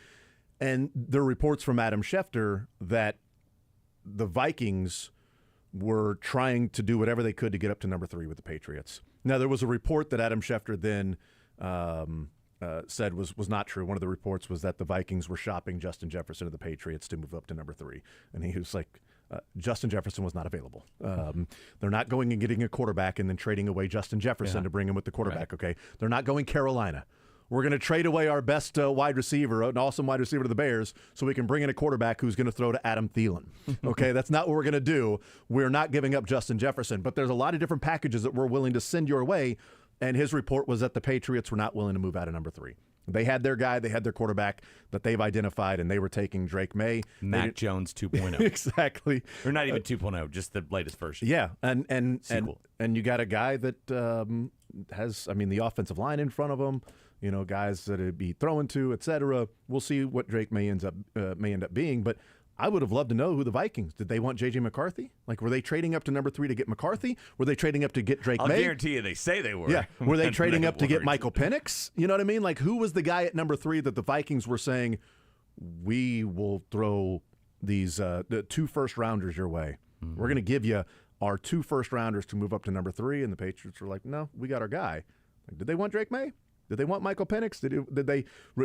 And there are reports from Adam Schefter that the Vikings were trying to do whatever they could to get up to number 3 with the Patriots. Now, there was a report that Adam Schefter then said was not true. One of the reports was that the Vikings were shopping Justin Jefferson to the Patriots to move up to number 3. And he was like, Justin Jefferson was not available. They're not going and getting a quarterback and then trading away Justin Jefferson to bring him with the quarterback, okay? They're not going Carolina. We're going to trade away our best wide receiver, an awesome wide receiver to the Bears, so we can bring in a quarterback who's going to throw to Adam Thielen. Okay, that's not what we're going to do. We're not giving up Justin Jefferson, but there's a lot of different packages that we're willing to send your way, and his report was that the Patriots were not willing to move out of number 3. They had their guy, they had their quarterback that they've identified, and they were taking Drake May. Mac Jones 2.0. Exactly. Or not even 2.0, just the latest version. Yeah, and you got a guy that has, the offensive line in front of him, guys that it'd be throwing to, et cetera. We'll see what Drake may end up being, but I would have loved to know who the Vikings, did they want J.J. McCarthy? Like, were they trading up to number 3 to get McCarthy? Were they trading up to get Drake May? I'll guarantee you they say they were. Yeah. Were they trading up to get Michael Penix? You know what I mean? Like, who was the guy at number 3 that the Vikings were saying, we will throw these the 2 first-rounders your way. Mm-hmm. We're going to give you our 2 first-rounders to move up to number 3, and the Patriots were like, no, we got our guy. Like, did they want Drake May? Did they want Michael Penix?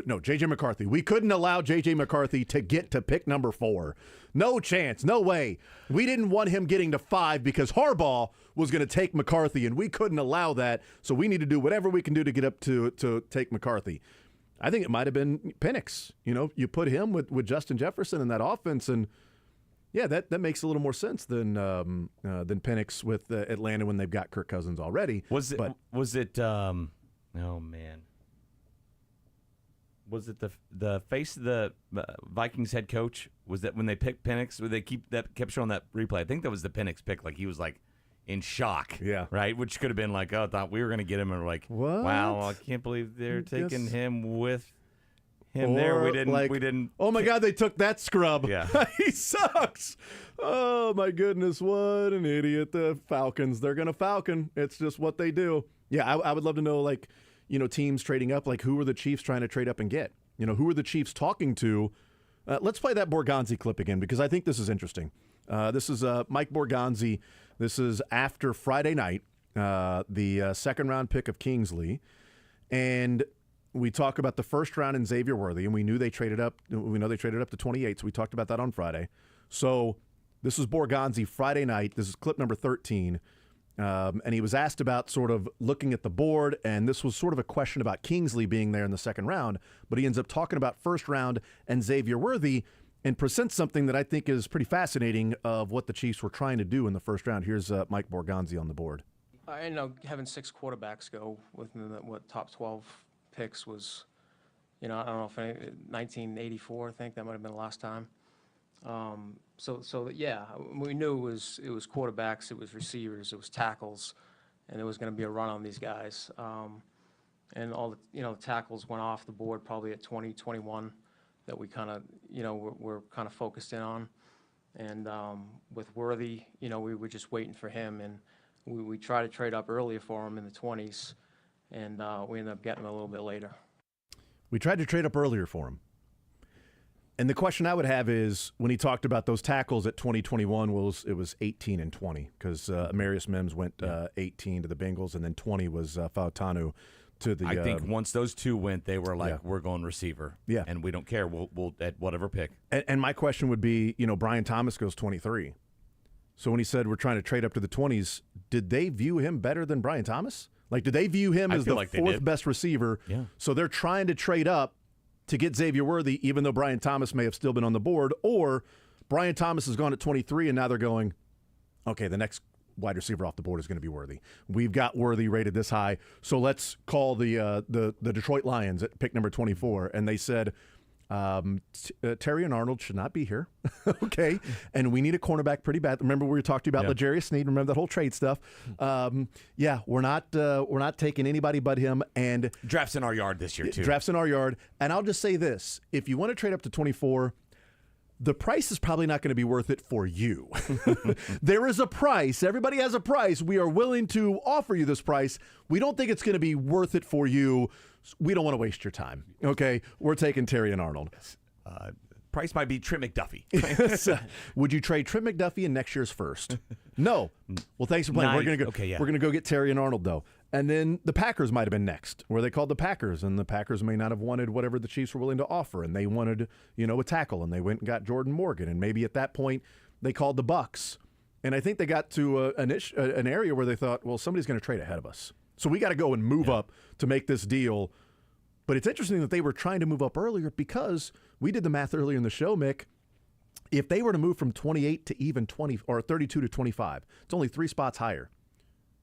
No, J.J. McCarthy. We couldn't allow J.J. McCarthy to get to pick number 4. No chance. No way. We didn't want him getting to 5 because Harbaugh was going to take McCarthy, and we couldn't allow that, so we need to do whatever we can do to get up to take McCarthy. I think it might have been Penix. You put him with Justin Jefferson in that offense, and yeah, that makes a little more sense than Penix with Atlanta when they've got Kirk Cousins already. Was it? Oh man. Was it the face of the Vikings head coach? Was that when they picked Penix? They kept showing that replay. I think that was the Penix pick. Like he was like in shock. Yeah. Right. Which could have been like, oh, I thought we were going to get him, and we're like, what? Wow, I can't believe they're taking him with him there. We didn't. Oh my God, they took that scrub. Yeah. He sucks. Oh my goodness, what an idiot. The Falcons. They're gonna Falcon. It's just what they do. Yeah, I would love to know teams trading up, who are the Chiefs trying to trade up and get? Who are the Chiefs talking to? Let's play that Borgonzi clip again because I think this is interesting. This is Mike Borgonzi. This is after Friday night, the second-round pick of Kingsley. And we talk about the first round in Xavier Worthy, and we know they traded up to 28, so we talked about that on Friday. So this is Borgonzi Friday night. This is clip number 13. And he was asked about sort of looking at the board, and this was sort of a question about Kingsley being there in the second round, but he ends up talking about first round and Xavier Worthy and presents something that I think is pretty fascinating of what the Chiefs were trying to do in the first round. Here's Mike Borgonzi on the board. I know having 6 quarterbacks go within the top 12 picks was, I don't know if 1984, I think that might have been the last time. So yeah, we knew it was quarterbacks, it was receivers, it was tackles, and there was going to be a run on these guys. And all the tackles went off the board probably at 20, 21 that we kind of we're kind of focused in on. And with Worthy, we were just waiting for him, and we tried to trade up earlier for him in the 20s, and we ended up getting him a little bit later. We tried to trade up earlier for him. And the question I would have is, when he talked about those tackles at 2021, it was 18 and 20, because Amarius Mims went 18 to the Bengals, and then 20 was Fautanu to the. I think once those two went, they were like, we're going receiver. Yeah. And we don't care. We'll at whatever pick. And my question would be, Brian Thomas goes 23. So when he said we're trying to trade up to the 20s, did they view him better than Brian Thomas? Like, did they view him as the fourth best receiver? Yeah. So they're trying to trade up to get Xavier Worthy, even though Brian Thomas may have still been on the board, or Brian Thomas has gone at 23, and now they're going, okay, the next wide receiver off the board is going to be Worthy. We've got Worthy rated this high, so let's call the Detroit Lions at pick number 24, and they said, Terry and Arnold should not be here. Okay. And we need a cornerback pretty bad. Remember we talked to you about L'Jarius Sneed. Remember that whole trade stuff. We're not taking anybody but him. And drafts in our yard this year too. Drafts in our yard. And I'll just say this. If you want to trade up to 24, the price is probably not going to be worth it for you. There is a price. Everybody has a price. We are willing to offer you this price. We don't think it's going to be worth it for you. We don't want to waste your time. Okay, we're taking Terry and Arnold. Price might be Trent McDuffie. Would you trade Trent McDuffie in next year's first? No. Well, thanks for playing. We're gonna go get Terry and Arnold though, and then the Packers might have been next, where they called the Packers, and the Packers may not have wanted whatever the Chiefs were willing to offer, and they wanted a tackle, and they went and got Jordan Morgan, and maybe at that point they called the Bucks, and I think they got to an area where they thought, well, somebody's going to trade ahead of us. So we got to go and move up to make this deal. But it's interesting that they were trying to move up earlier because we did the math earlier in the show, Mick. If they were to move from 28 to even 20 or 32 to 25, it's only 3 spots higher.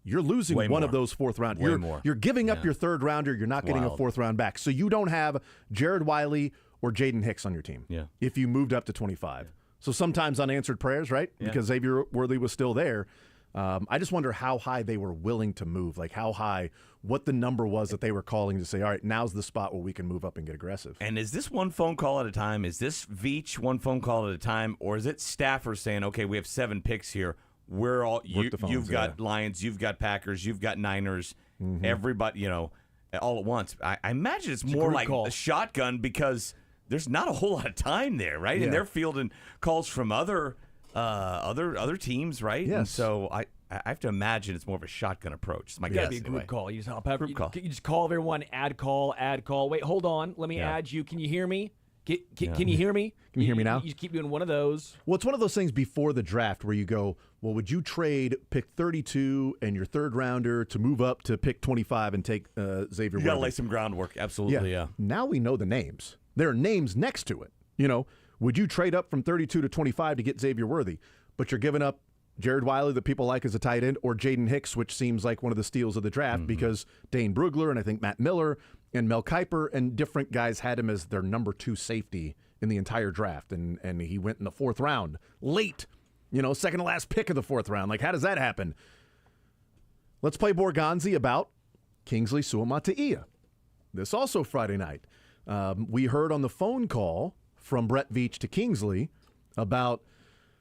You're losing one of those fourth round. You're giving up your third rounder. You're not getting a fourth round back. So you don't have Jared Wiley or Jaden Hicks on your team if you moved up to 25. So sometimes unanswered prayers, right? Yeah. Because Xavier Worthy was still there. I just wonder how high they were willing to move, like how high, what the number was that they were calling to say, all right, now's the spot where we can move up and get aggressive. And is this one phone call at a time? Is this Veach one phone call at a time? Or is it staffers saying, okay, we have 7 picks here. You've got Lions, you've got Packers, you've got Niners, everybody, all at once. I imagine it's more like a shotgun because there's not a whole lot of time there, right? Yeah. And they're fielding calls from other teams, right? Yes. And so I have to imagine it's more of a shotgun approach. It's my It's guess. got to be a group call. You just hop out. Group call. You just call everyone, add call. Wait, hold on. Let me add you. Can you hear me? Can you hear me? Can you hear me now? You just keep doing one of those. Well, it's one of those things before the draft where you go, well, would you trade pick 32 and your third rounder to move up to pick 25 and take Xavier You got to Worthy? lay some groundwork. Absolutely, yeah. Now we know the names. There are names next to it. You know, would you trade up from 32 to 25 to get Xavier Worthy? But you're giving up Jared Wiley that people like as a tight end, or Jaden Hicks, which seems like one of the steals of the draft because Dane Brugler and I think Matt Miller and Mel Kiper and different guys had him as their number 2 safety in the entire draft. And he went in the 4th round, late, second to last pick of the 4th round. Like, how does that happen? Let's play Borgonzi about Kingsley Suamataia. This also Friday night. We heard on the phone call from Brett Veach to Kingsley about,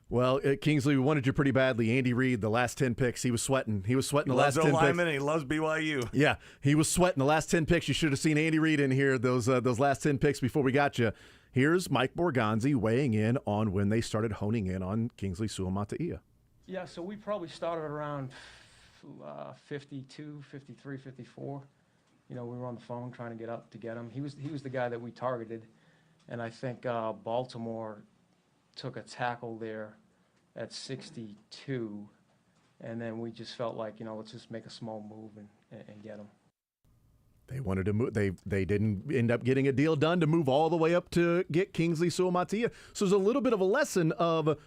well, Kingsley, we wanted you pretty badly. Andy Reid, the last 10 picks, he was sweating. He was sweating the last 10 picks. And he loves BYU. Yeah, he was sweating the last 10 picks. You should have seen Andy Reid in here, those last 10 picks before we got you. Here's Mike Borgonzi weighing in on when they started honing in on Kingsley Suamataia. Yeah, so we probably started around 52, 53, 54. We were on the phone trying to get up to get him. He was the guy that we targeted, and I think Baltimore took a tackle there at 62, and then we just felt like, let's just make a small move and get him. They wanted to move. They didn't end up getting a deal done to move all the way up to get Kingsley Suamataia. So there's a little bit of a lesson of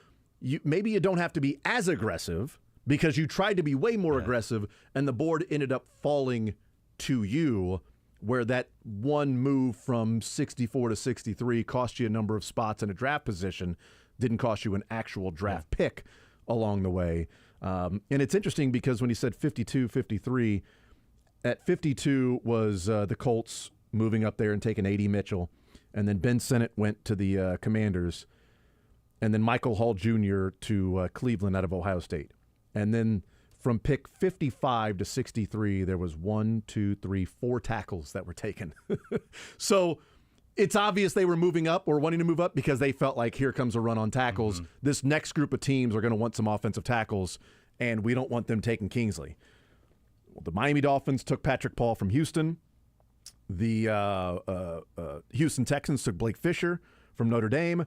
maybe you don't have to be as aggressive because you tried to be way more aggressive, and the board ended up falling to you, where that one move from 64 to 63 cost you a number of spots in a draft position, didn't cost you an actual draft pick along the way. And it's interesting because when he said 52, 53, at 52 was the Colts moving up there and taking A.D. Mitchell, and then Ben Sinnott went to the Commanders, and then Michael Hall Jr. to Cleveland out of Ohio State. And then from pick 55 to 63, there was 4 tackles that were taken. So it's obvious they were moving up or wanting to move up because they felt like here comes a run on tackles. This next group of teams are going to want some offensive tackles, and we don't want them taking Kingsley. Well, the Miami Dolphins took Patrick Paul from Houston. The Houston Texans took Blake Fisher from Notre Dame.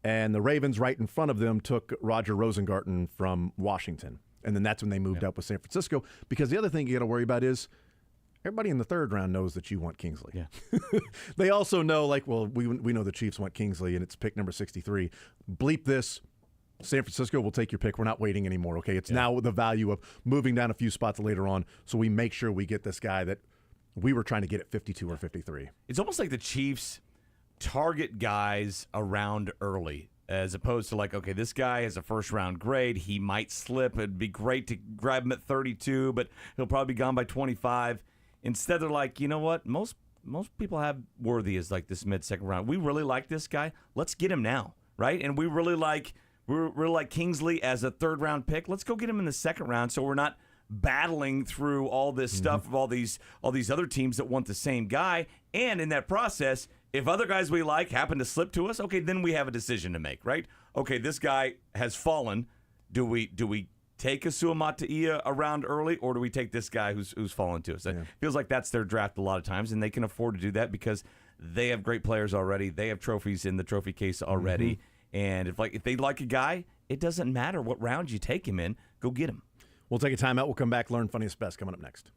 And the Ravens right in front of them took Roger Rosengarten from Washington. And then that's when they moved up with San Francisco. Because the other thing you got to worry about is everybody in the 3rd round knows that you want Kingsley. Yeah. They also know, like, well, we know the Chiefs want Kingsley, and it's pick number 63. Bleep this. San Francisco will take your pick. We're not waiting anymore, okay? It's now the value of moving down a few spots later on, so we make sure we get this guy that we were trying to get at 52 or 53. It's almost like the Chiefs target guys around early, as opposed to like, okay, this guy has a 1st-round grade. He might slip. It'd be great to grab him at 32, but he'll probably be gone by 25. Instead, they're like, you know what? Most people have Worthy as like this mid-second round. We really like this guy. Let's get him now, right? And we really like Kingsley as a 3rd-round pick. Let's go get him in the 2nd round so we're not battling through all this stuff of all these other teams that want the same guy. And in that process, if other guys we like happen to slip to us, okay, then we have a decision to make, right? Okay, this guy has fallen. Do we take a Suamataia around early, or do we take this guy who's fallen to us? It feels like that's their draft a lot of times, and they can afford to do that because they have great players already. They have trophies in the trophy case already. And if they like a guy, it doesn't matter what round you take him in. Go get him. We'll take a timeout. We'll come back. Learn Funniest Best coming up next.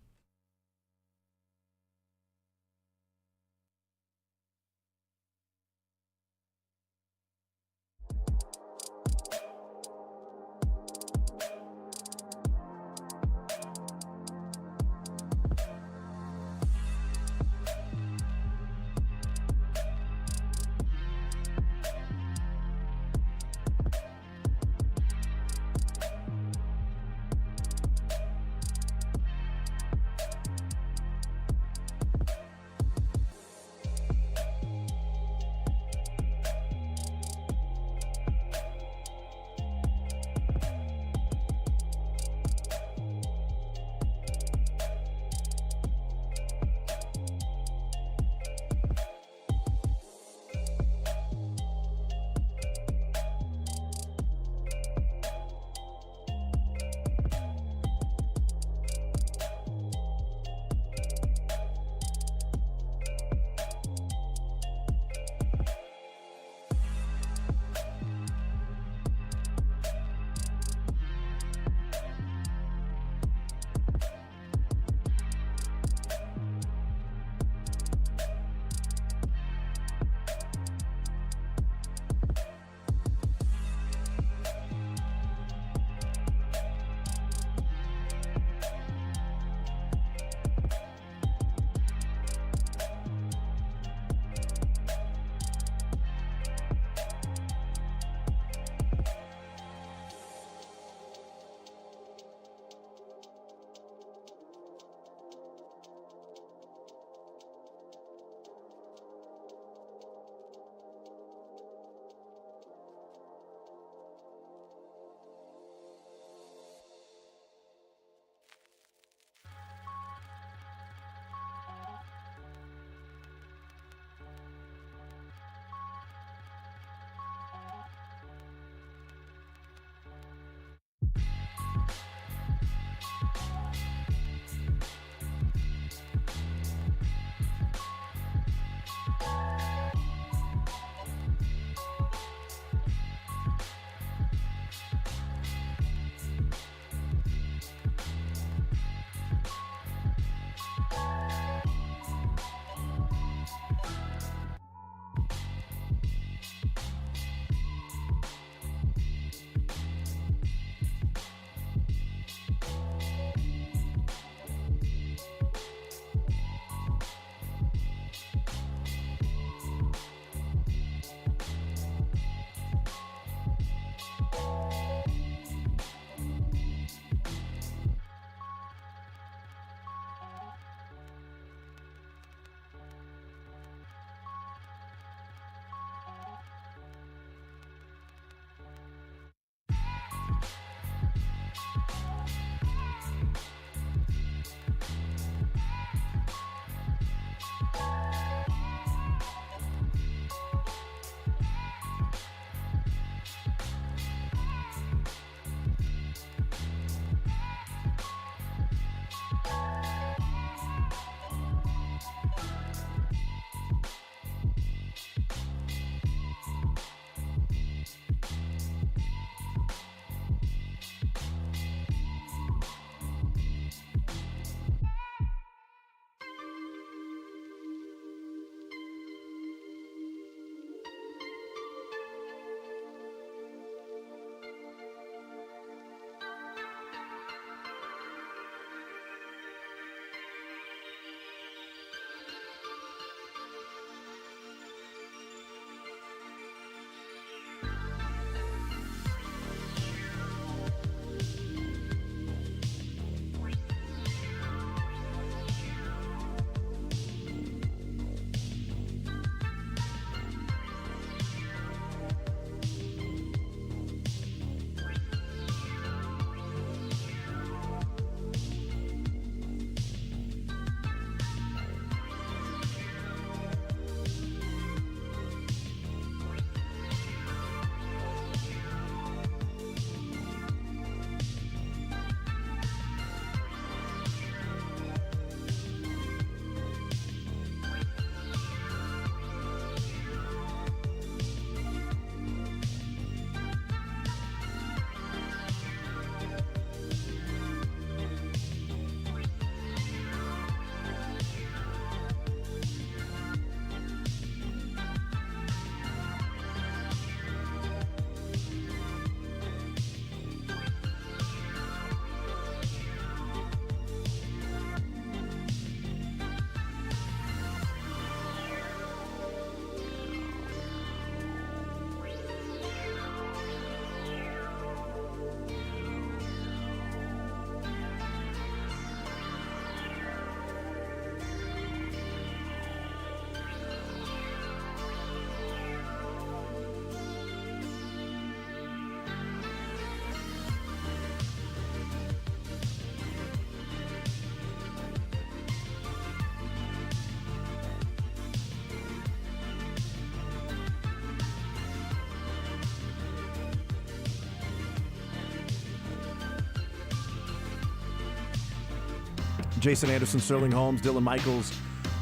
Jason Anderson, Sterling Holmes, Dylan Michaels,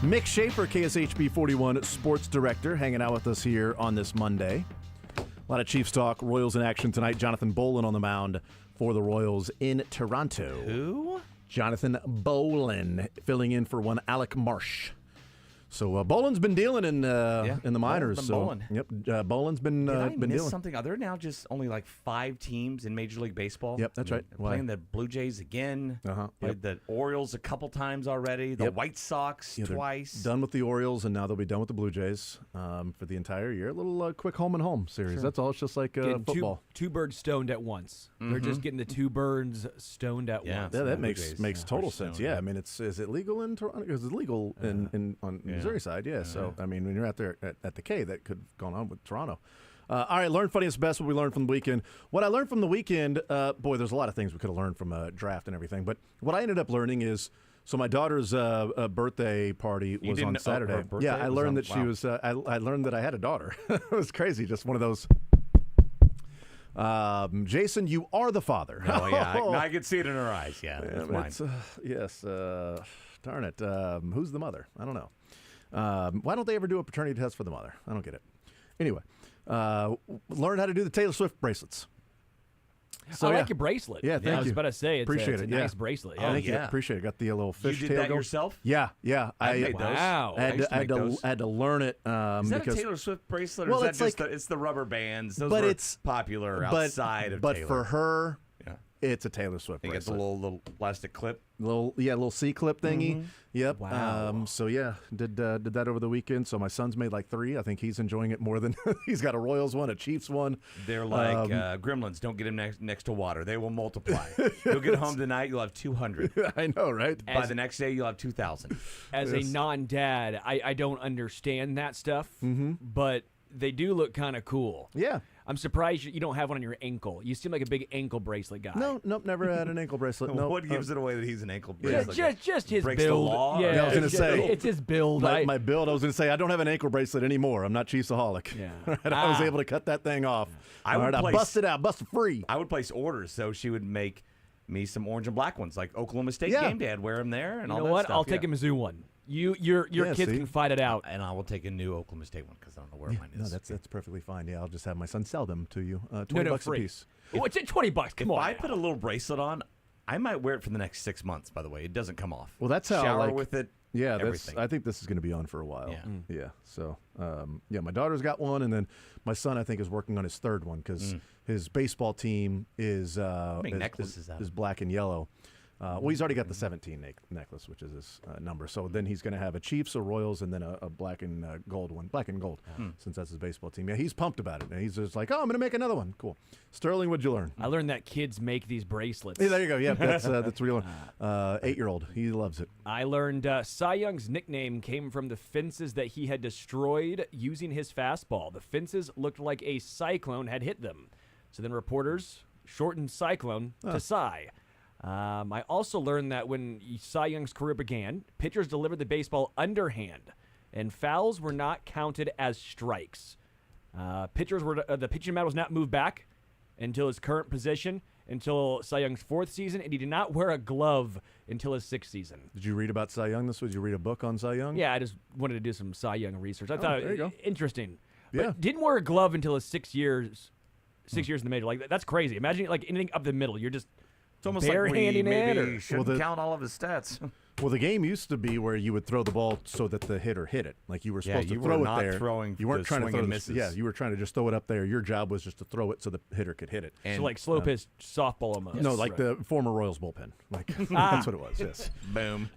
Mick Schaefer, KSHB 41 Sports Director, hanging out with us here on this Monday. A lot of Chiefs talk. Royals in action tonight. Jonathan Bolin on the mound for the Royals in Toronto. Who? Jonathan Bolin filling in for one Alec Marsh. So Bolin's been dealing in the minors. Bolin. Yep, Bolin's been Did I been miss dealing. something? Are there now just only like 5 teams in Major League Baseball? Yep, that's right. Why? Playing the Blue Jays again. Played the Orioles a couple times already. The White Sox twice. Done with the Orioles, and now they'll be done with the Blue Jays for the entire year. A little quick home and home series. That's all. It's just like football. Two birds stoned at once. They're just getting the 2 birds stoned at once. Yeah, that makes total sense. Yeah, I mean, is it legal in Toronto? Because it's legal on Missouri side. Yeah, so I mean, when you're out there at the K, that could have gone on with Toronto. All right, learn funniest best. What we learned from the weekend. What I learned from the weekend, boy, there's a lot of things we could have learned from a draft and everything. But what I ended up learning is, so my daughter's birthday party was on Saturday. Yeah, I learned that she was. I learned that I had a daughter. It was crazy. Just one of those. Jason, you are the father. Oh yeah, I could see it in her eyes. Yeah, that's mine. Yes. Darn it. Who's the mother? I don't know. Why don't they ever do a paternity test for the mother? I don't get it. Anyway, learn how to do the Taylor Swift bracelets. So, I like your bracelet. Yeah, thank you. I was about to say, it's appreciate a it. nice bracelet. Yeah. Thank you. Appreciate it. Got the little fish You tail did that going. yourself? Yeah. I made those. Wow. I had to learn it. Is that because, a Taylor Swift bracelet, or well, is that it's just it's the rubber bands? Those but were it's popular outside of but Taylor. for her, it's a Taylor Swift You bracelet. get the little plastic clip. Little C-clip thingy. Yep. Wow. So yeah, did that over the weekend. So my son's made like 3. I think he's enjoying it more than he's got a Royals one, a Chiefs one. They're like gremlins. Don't get him next to water. They will multiply. You'll get home tonight. You'll have 200. I know, right? By the next day, you'll have 2,000. As a non-dad, I don't understand that stuff, but they do look kind of cool. Yeah. I'm surprised you don't have one on your ankle. You seem like a big ankle bracelet guy. Nope, never had an ankle bracelet. No. What gives it away that he's an ankle bracelet? Just his Breaks the build. law? Yeah, I was gonna say it's his build. My build. I was going to say I don't have an ankle bracelet anymore. I'm not Chiefsaholic. Yeah. Right? I was able to cut that thing off. I bust it out, bust it free. I would place orders so she would make me some orange and black ones, like Oklahoma State game day. I'd wear them there, and you all know that what? stuff. I'll take a Mizzou one. Your kids can fight it out, and I will take a new Oklahoma State one because I don't know where mine is. No, that's perfectly fine. Yeah, I'll just have my son sell them to you. $20 free. a piece. What's it? $20? Come on. If I put a little bracelet on, I might wear it for the next 6 months. By the way, it doesn't come off. Well, that's how shower with it. Yeah, everything. I think this is going to be on for a while. Yeah. Yeah. So, my daughter's got one, and then my son, I think, is working on his 3rd one because his baseball team is is black and yellow. Well, he's already got the 17 necklace, which is his number. So then he's going to have a Chiefs, a Royals, and then a black and gold one. Black and gold, since that's his baseball team. Yeah, he's pumped about it. And he's just like, oh, I'm going to make another one. Cool. Sterling, what'd you learn? I learned that kids make these bracelets. Yeah, there you go. Yeah, that's real. 8-year-old. He loves it. I learned Cy Young's nickname came from the fences that he had destroyed using his fastball. The fences looked like a cyclone had hit them. So then reporters shortened cyclone to Cy. I also learned that when Cy Young's career began, pitchers delivered the baseball underhand, and fouls were not counted as strikes. The pitching mound was not moved back until his current position, until Cy Young's 4th season, and he did not wear a glove until his 6th season. Did you read about Cy Young this week? Did you read a book on Cy Young? Yeah, I just wanted to do some Cy Young research. I thought there you go. Interesting. Yeah. But didn't wear a glove until his 6 years. 6 years in the major. Like that's crazy. Imagine like anything up the middle. You're just It's almost like we maybe shouldn't Well, count all of his stats. Well, the game used to be where you would throw the ball so that the hitter hit it. Like you were supposed to throw it there. You weren't trying to throw misses. Yeah, you were trying to just throw it up there. Your job was just to throw it so the hitter could hit it. So like slow pitch softball almost. No, like the former Royals bullpen. Like that's what it was. Yes. Boom.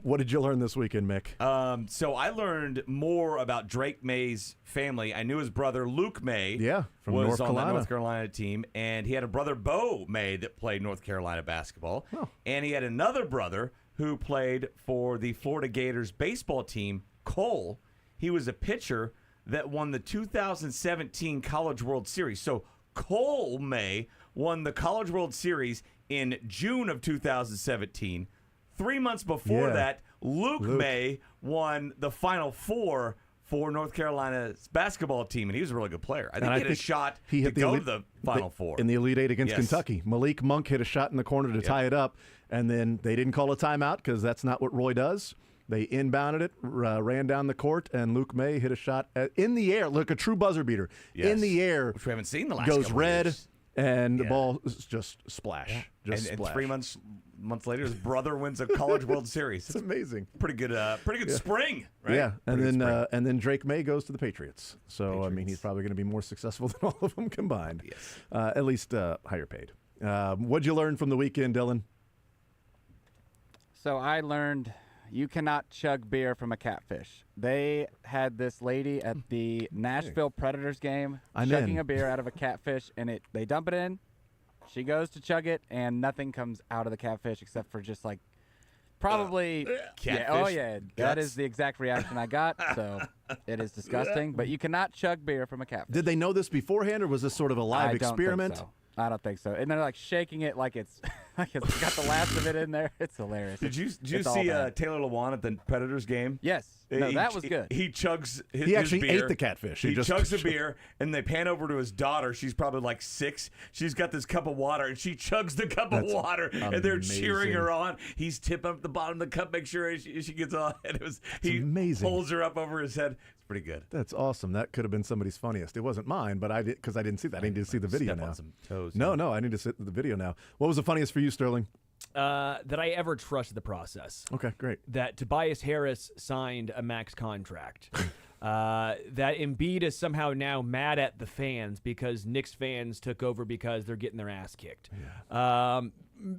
What did you learn this weekend, Mick? So I learned more about Drake May's family. I knew his brother Luke May. From was North on Carolina. the North Carolina team, and he had a brother Bo May that played North Carolina basketball, and he had another brother who played for the Florida Gators baseball team, Cole. He was a pitcher that won the 2017 College World Series. So Cole May won the College World Series in June of 2017. 3 months before that, Luke May won the Final Four for North Carolina's basketball team, and he was a really good player. I think he had a shot he hit to go to the Final Four. In the Elite Eight against Yes. Kentucky. Malik Monk hit a shot in the corner to tie it up, and then they didn't call a timeout because that's not what Roy does. They inbounded it, ran down the court, and Luke May hit a shot in the air. Look, a true buzzer beater. Yes. In the air. Which we haven't seen the last goes couple red, of years. and the ball is just splash. Just And splash. 3 months later, his brother wins a College World Series. It's amazing. Pretty good spring, right? Yeah, Pretty good spring. and then Drake May goes to the Patriots. So I mean, he's probably going to be more successful than all of them combined. Yes. At least higher paid. What'd you learn from the weekend, Dylan? So I learned you cannot chug beer from a catfish. They had this lady at the Nashville Predators game chugging a beer out of a catfish, and they dump it in. She goes to chug it, and nothing comes out of the catfish except for just like probably catfish that is the exact reaction I got. So it is disgusting, but you cannot chug beer from a catfish. Did they know this beforehand, or was this sort of a live experiment? Think so. I don't think so. And they're like shaking it like it's got the last of it in there. It's hilarious. Did you see Taylor Lewan at the Predators game? Yes. No, that was good. He chugs his He actually beer. ate the catfish. He chugs the beer, and they pan over to his daughter. She's probably like 6. She's got this cup of water, and she chugs the cup of water, and they're cheering her on. He's tipping up the bottom of the cup, make sure she gets on. And he amazing. Holds her up over his head. It's pretty good. That's awesome. That could have been somebody's funniest. It wasn't mine, but I did because I didn't see that. I need to see the video Step now. on some toes. No, I need to see the video now. What was the funniest for you, Sterling? That I ever trusted the process. Okay, great. That Tobias Harris signed a max contract. That Embiid is somehow now mad at the fans because Knicks fans took over because they're getting their ass kicked. Yeah.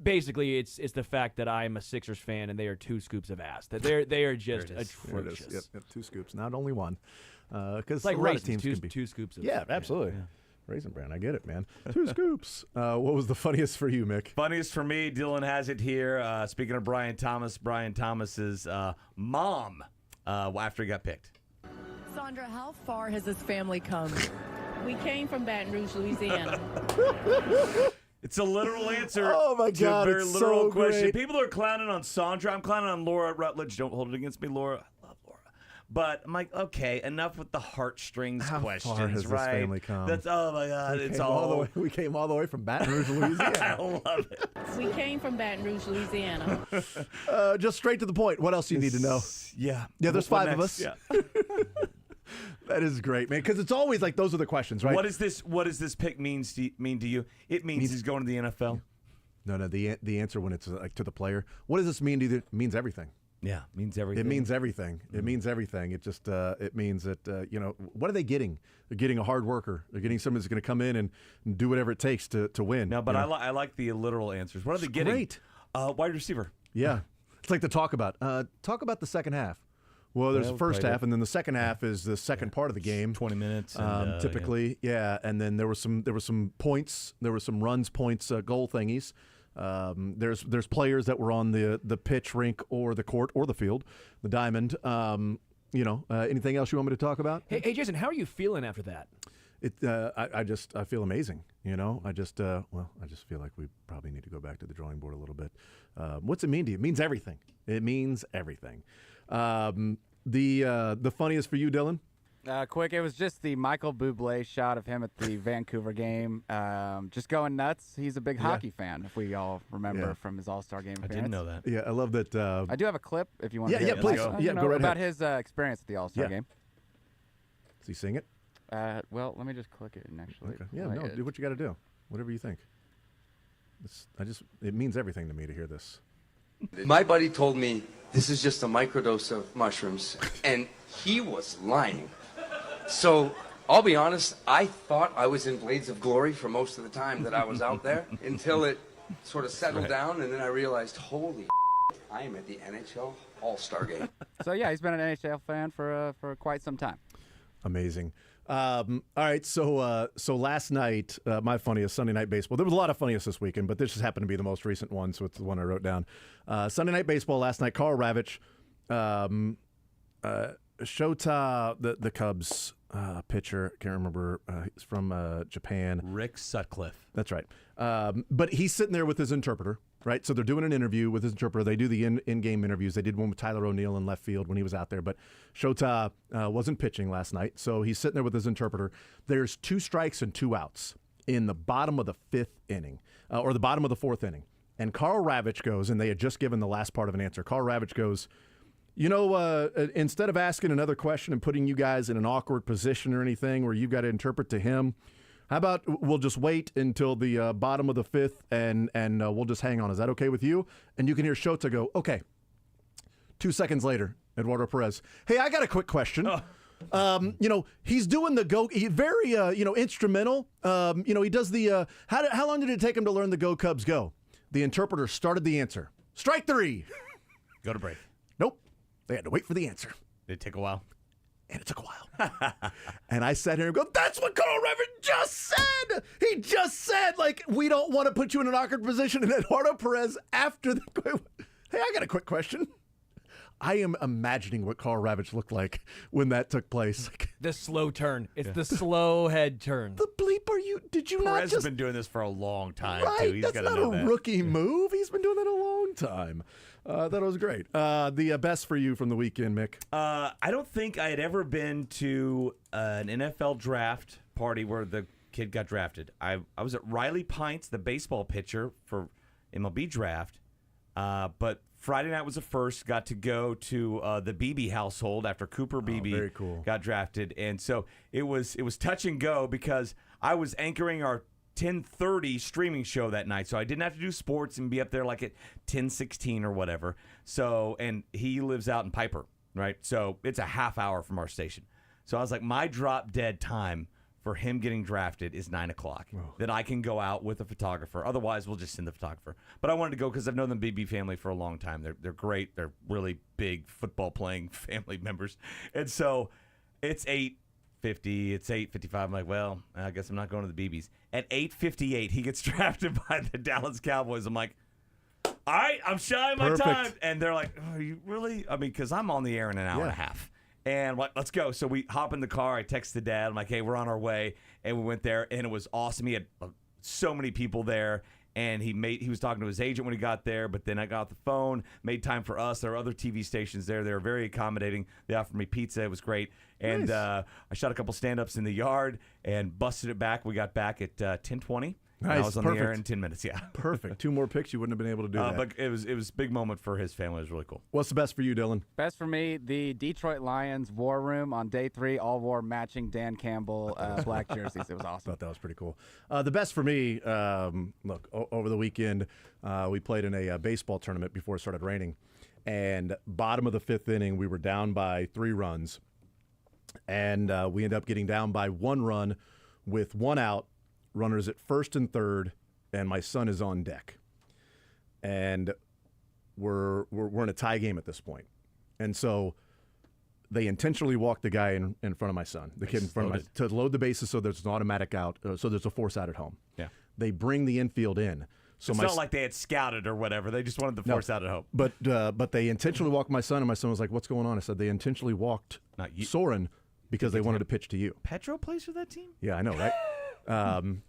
Basically, it's the fact that I'm a Sixers fan and they are 2 scoops of ass. That they are just atrocious. Yep, 2 scoops, not only one. Because like a lot raisins, of teams can be 2 scoops of absolutely. Yeah. Raisin Bran, I get it, man. 2 scoops. What was the funniest for you, Mick? Funniest for me, Dylan has it here. Speaking of Brian Thomas's mom after he got picked. Sandra, how far has this family come? We came from Baton Rouge, Louisiana. It's a literal answer. Oh my God, to a very it's literal so question. great. People are clowning on Sandra. I'm clowning on Laura Rutledge. Don't hold it against me, Laura. I love Laura. But I'm like, okay, enough with the heartstrings questions, far has right? this family come? That's oh my God, it's all. We came all the way from Baton Rouge, Louisiana. I love it. We came from Baton Rouge, Louisiana. Just straight to the point. What else do you need to know? Yeah. There's What 5 of next? us. Yeah. That is great, man. Because it's always like those are the questions, right? What does this pick mean to you? It means he's going to the NFL. No. The answer when it's like to the player. What does this mean to you? It means everything. Yeah, means everything. It means everything. It means everything. It just it means that what are they getting? They're getting a hard worker. They're getting somebody that's going to come in and do whatever it takes to win. No, but I like the literal answers. What are they getting? Great. Wide receiver. Yeah, it's like the talk about the second half. Well, there's the first half, and then the second half is the second part of the game. 20 minutes, typically. Yeah, and then there were some points. There were some runs, points, goal thingies. There's players that were on the pitch, rink, or the court, or the field, the diamond. Anything else you want me to talk about? Hey, Jason, how are you feeling after that? I feel amazing. I just feel like we probably need to go back to the drawing board a little bit. What's it mean to you? It means everything. It means everything. The funniest for you, Dylan? Quick, it was just the Michael Bublé shot of him at the Vancouver game, just going nuts. He's a big hockey fan, if we all remember from his All-Star game appearance. I didn't know that. Yeah, I love that. I do have a clip if you want to hear it. Please. Go Go right about ahead. his experience at the All-Star game. Does he sing it? Well, let me just click it and actually. Okay. Yeah, no, do what you got to do. Whatever you think. It means everything to me to hear this. My buddy told me this is just a microdose of mushrooms, and he was lying. So I'll be honest, I thought I was in Blades of Glory for most of the time that I was out there until it sort of settled down, and then I realized, holy I am at the NHL All-Star game. So yeah, he's been an NHL fan for quite some time. Amazing. All right, so last night, my funniest Sunday Night Baseball. There was a lot of funniest this weekend, but this just happened to be the most recent one, so it's the one I wrote down. Sunday Night Baseball last night. Carl Ravitch, Shota, the Cubs pitcher. Can't remember. He's from Japan. Rick Sutcliffe. That's right. But he's sitting there with his interpreter, right? So they're doing an interview with his interpreter. They do the in-game interviews. They did one with Tyler O'Neill in left field when he was out there. But Shota wasn't pitching last night, so he's sitting there with his interpreter. There's 2 strikes and 2 outs in the bottom of the 5th inning, or the bottom of the 4th inning. And Carl Ravitch goes, and they had just given the last part of an answer. Carl Ravitch goes, instead of asking another question and putting you guys in an awkward position or anything where you've got to interpret to him, how about we'll just wait until the bottom of the 5th and we'll just hang on. Is that okay with you? And you can hear Shota go, okay. 2 seconds later, Eduardo Perez, hey, I got a quick question. He's doing the go. He's very, instrumental. He does the. How long did it take him to learn the Go Cubs Go? The interpreter started the answer. Strike 3. Go to break. Nope. They had to wait for the answer. Did it take a while? And it took a while. And I sat here and go, that's what Carl Ravitch just said. He just said, we don't want to put you in an awkward position. And Eduardo Perez, after the, hey, I got a quick question. I am imagining what Carl Ravitch looked like when that took place. The slow turn. It's the slow head turn. The bleep are you? Did you Perez not just... has been doing this for a long time, right, too. He's that's not a rookie move. He's been doing that a long time. That was great. The best for you from the weekend, Mick? I don't think I had ever been to an NFL draft party where the kid got drafted. I was at Riley Pints, the baseball pitcher for MLB draft, but Friday night was the first. Got to go to the Beebe household after Cooper Beebe very cool. got drafted, and so it was touch and go because I was anchoring our 10:30 streaming show that night, so I didn't have to do sports and be up there at 10:16 or whatever. So, and he lives out in Piper, right? So it's a half hour from our station. So I was like, my drop dead time for him getting drafted is 9 o'clock. That I can go out with a photographer. Otherwise, we'll just send the photographer. But I wanted to go because I've known the BB family for a long time. They're great. They're really big football playing family members. And so it's 8:50. It's 8:55. I'm like, well, I guess I'm not going to the BBs. At 8:58, he gets drafted by the Dallas Cowboys. I'm like, all right, I'm shy of my time. And they're like, oh, are you really? I mean, because I'm on the air in an hour and a half. And let's go. So we hop in the car. I text the dad. I'm like, hey, we're on our way. And we went there, and it was awesome. He had so many people there. And he was talking to his agent when he got there, but then I got off the phone, made time for us. There were other TV stations there. They were very accommodating. They offered me pizza. It was great. And nice. I shot a couple stand-ups in the yard and busted it back. We got back at 10:20. Nice. I was on the air in 10 minutes, yeah. Perfect. 2 more picks, you wouldn't have been able to do that. But it was a big moment for his family. It was really cool. What's the best for you, Dylan? Best for me, the Detroit Lions War Room on day 3, all wore matching Dan Campbell black jerseys. It was awesome. I thought that was pretty cool. The best for me, look, over the weekend, we played in a baseball tournament before it started raining. And bottom of the 5th inning, we were down by 3 runs. And we ended up getting down by 1 run with 1 out, runners at 1st and 3rd, and my son is on deck. And we're in a tie game at this point. And so they intentionally walked the guy in front of my son, the kid in front of my, to load the bases so there's an automatic out, so there's a force out at home. Yeah. They bring the infield in. So it's not like they had scouted or whatever. They just wanted the force out at home. But they intentionally walked my son, and my son was like, what's going on? I said, they intentionally walked Soren because they wanted to pitch to you. Petro plays for that team? Yeah, I know, right?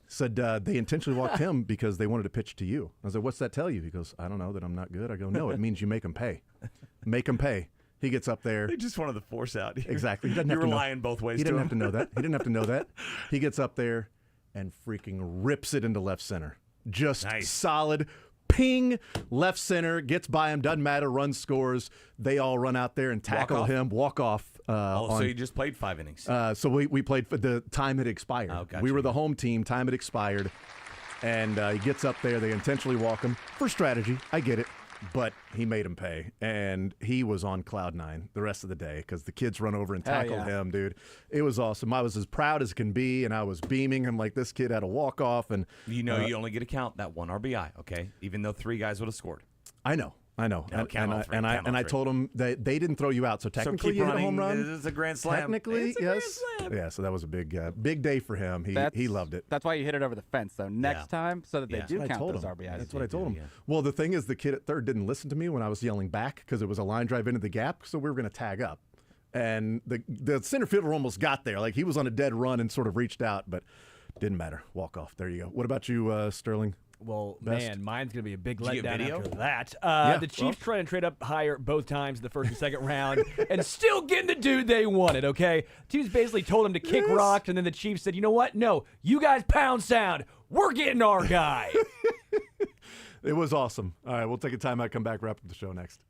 Said they intentionally walked him because they wanted to pitch to you. I was like, what's that tell you? He goes, I don't know, that I'm not good. I go, no, it means you make them pay. Make them pay. He gets up there. They just wanted the force out. Exactly. He doesn't have to know. lying both ways. He didn't have to know that. He didn't have to know that. He gets up there and freaking rips it into left center. Just solid ping left center, gets by him, doesn't matter, runs, scores. They all run out there and tackle him, walk off. So you just played 5 innings. So we played, the time had expired. Oh, gotcha. We were the home team, time had expired. And he gets up there, they intentionally walk him for strategy. I get it. But he made him pay, and he was on cloud 9 the rest of the day because the kids run over and tackled him, dude. It was awesome. I was as proud as can be, and I was beaming. I'm like, this kid had a walk-off. And you know you only get to count that 1 RBI, okay? Even though 3 guys would have scored. I know. No, I told them they didn't throw you out, so technically you hit a home run. It's a grand slam. Technically, yes. Grand slam. Yeah, so that was a big day for him. He loved it. That's why you hit it over the fence, though. Next time, so that they do count those RBIs. That's what I told him. Yeah. Well, the thing is, the kid at 3rd didn't listen to me when I was yelling back because it was a line drive into the gap, so we were going to tag up. And the center fielder almost got there. Like, he was on a dead run and sort of reached out, but didn't matter. Walk off. There you go. What about you, Sterling? Well, Best. man, mine's going to be a big Did you get letdown video? after that. Yeah, The Chiefs tried to trade up higher both times in the first and second round and still getting the dude they wanted, okay? Teams basically told him to kick rocks, and then the Chiefs said, you know what? No, you guys pound sound. We're getting our guy. It was awesome. All right, we'll take a timeout, come back, wrap up the show next.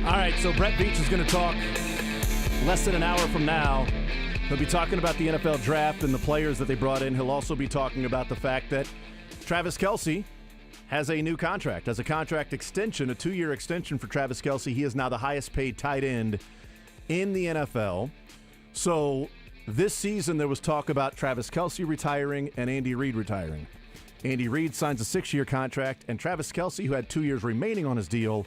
All right, so Brett Veach is going to talk less than an hour from now. He'll be talking about the NFL draft and the players that they brought in. He'll also be talking about the fact that Travis Kelce has a new contract, has a contract extension, a 2-year extension for Travis Kelce. He is now the highest paid tight end in the NFL. So this season there was talk about Travis Kelce retiring and Andy Reid retiring. Andy Reid signs a 6-year contract, and Travis Kelce, who had 2 years remaining on his deal,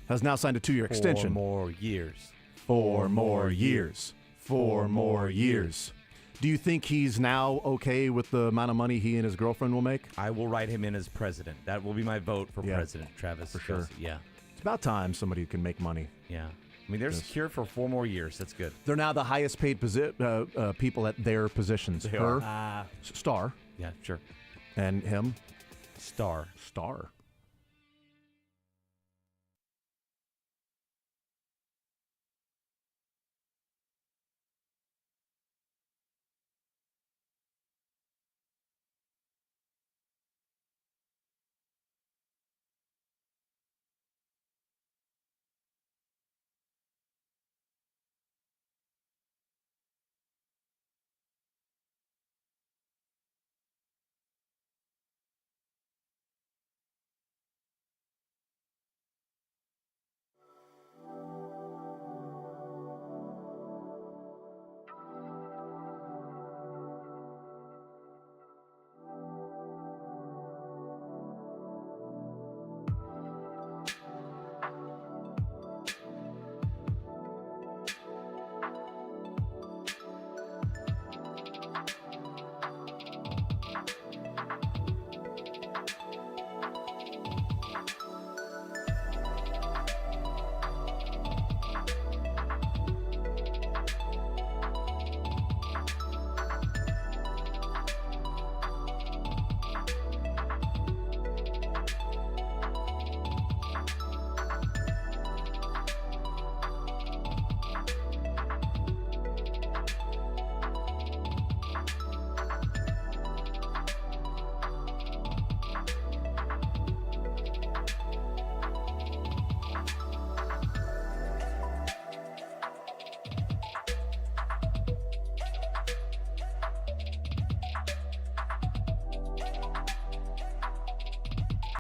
has now signed a 2-year extension. 4 more years. 4 more years. 4 more years. Do you think he's now okay with the amount of money he and his girlfriend will make? I will write him in as president. That will be my vote for president, Travis. For sure. Kelce. Yeah. It's about time somebody can make money. Yeah. I mean, they're secured for 4 more years. That's good. They're now the highest paid people at their positions. They Her, are. Star. Yeah, sure. And him, Star. Star.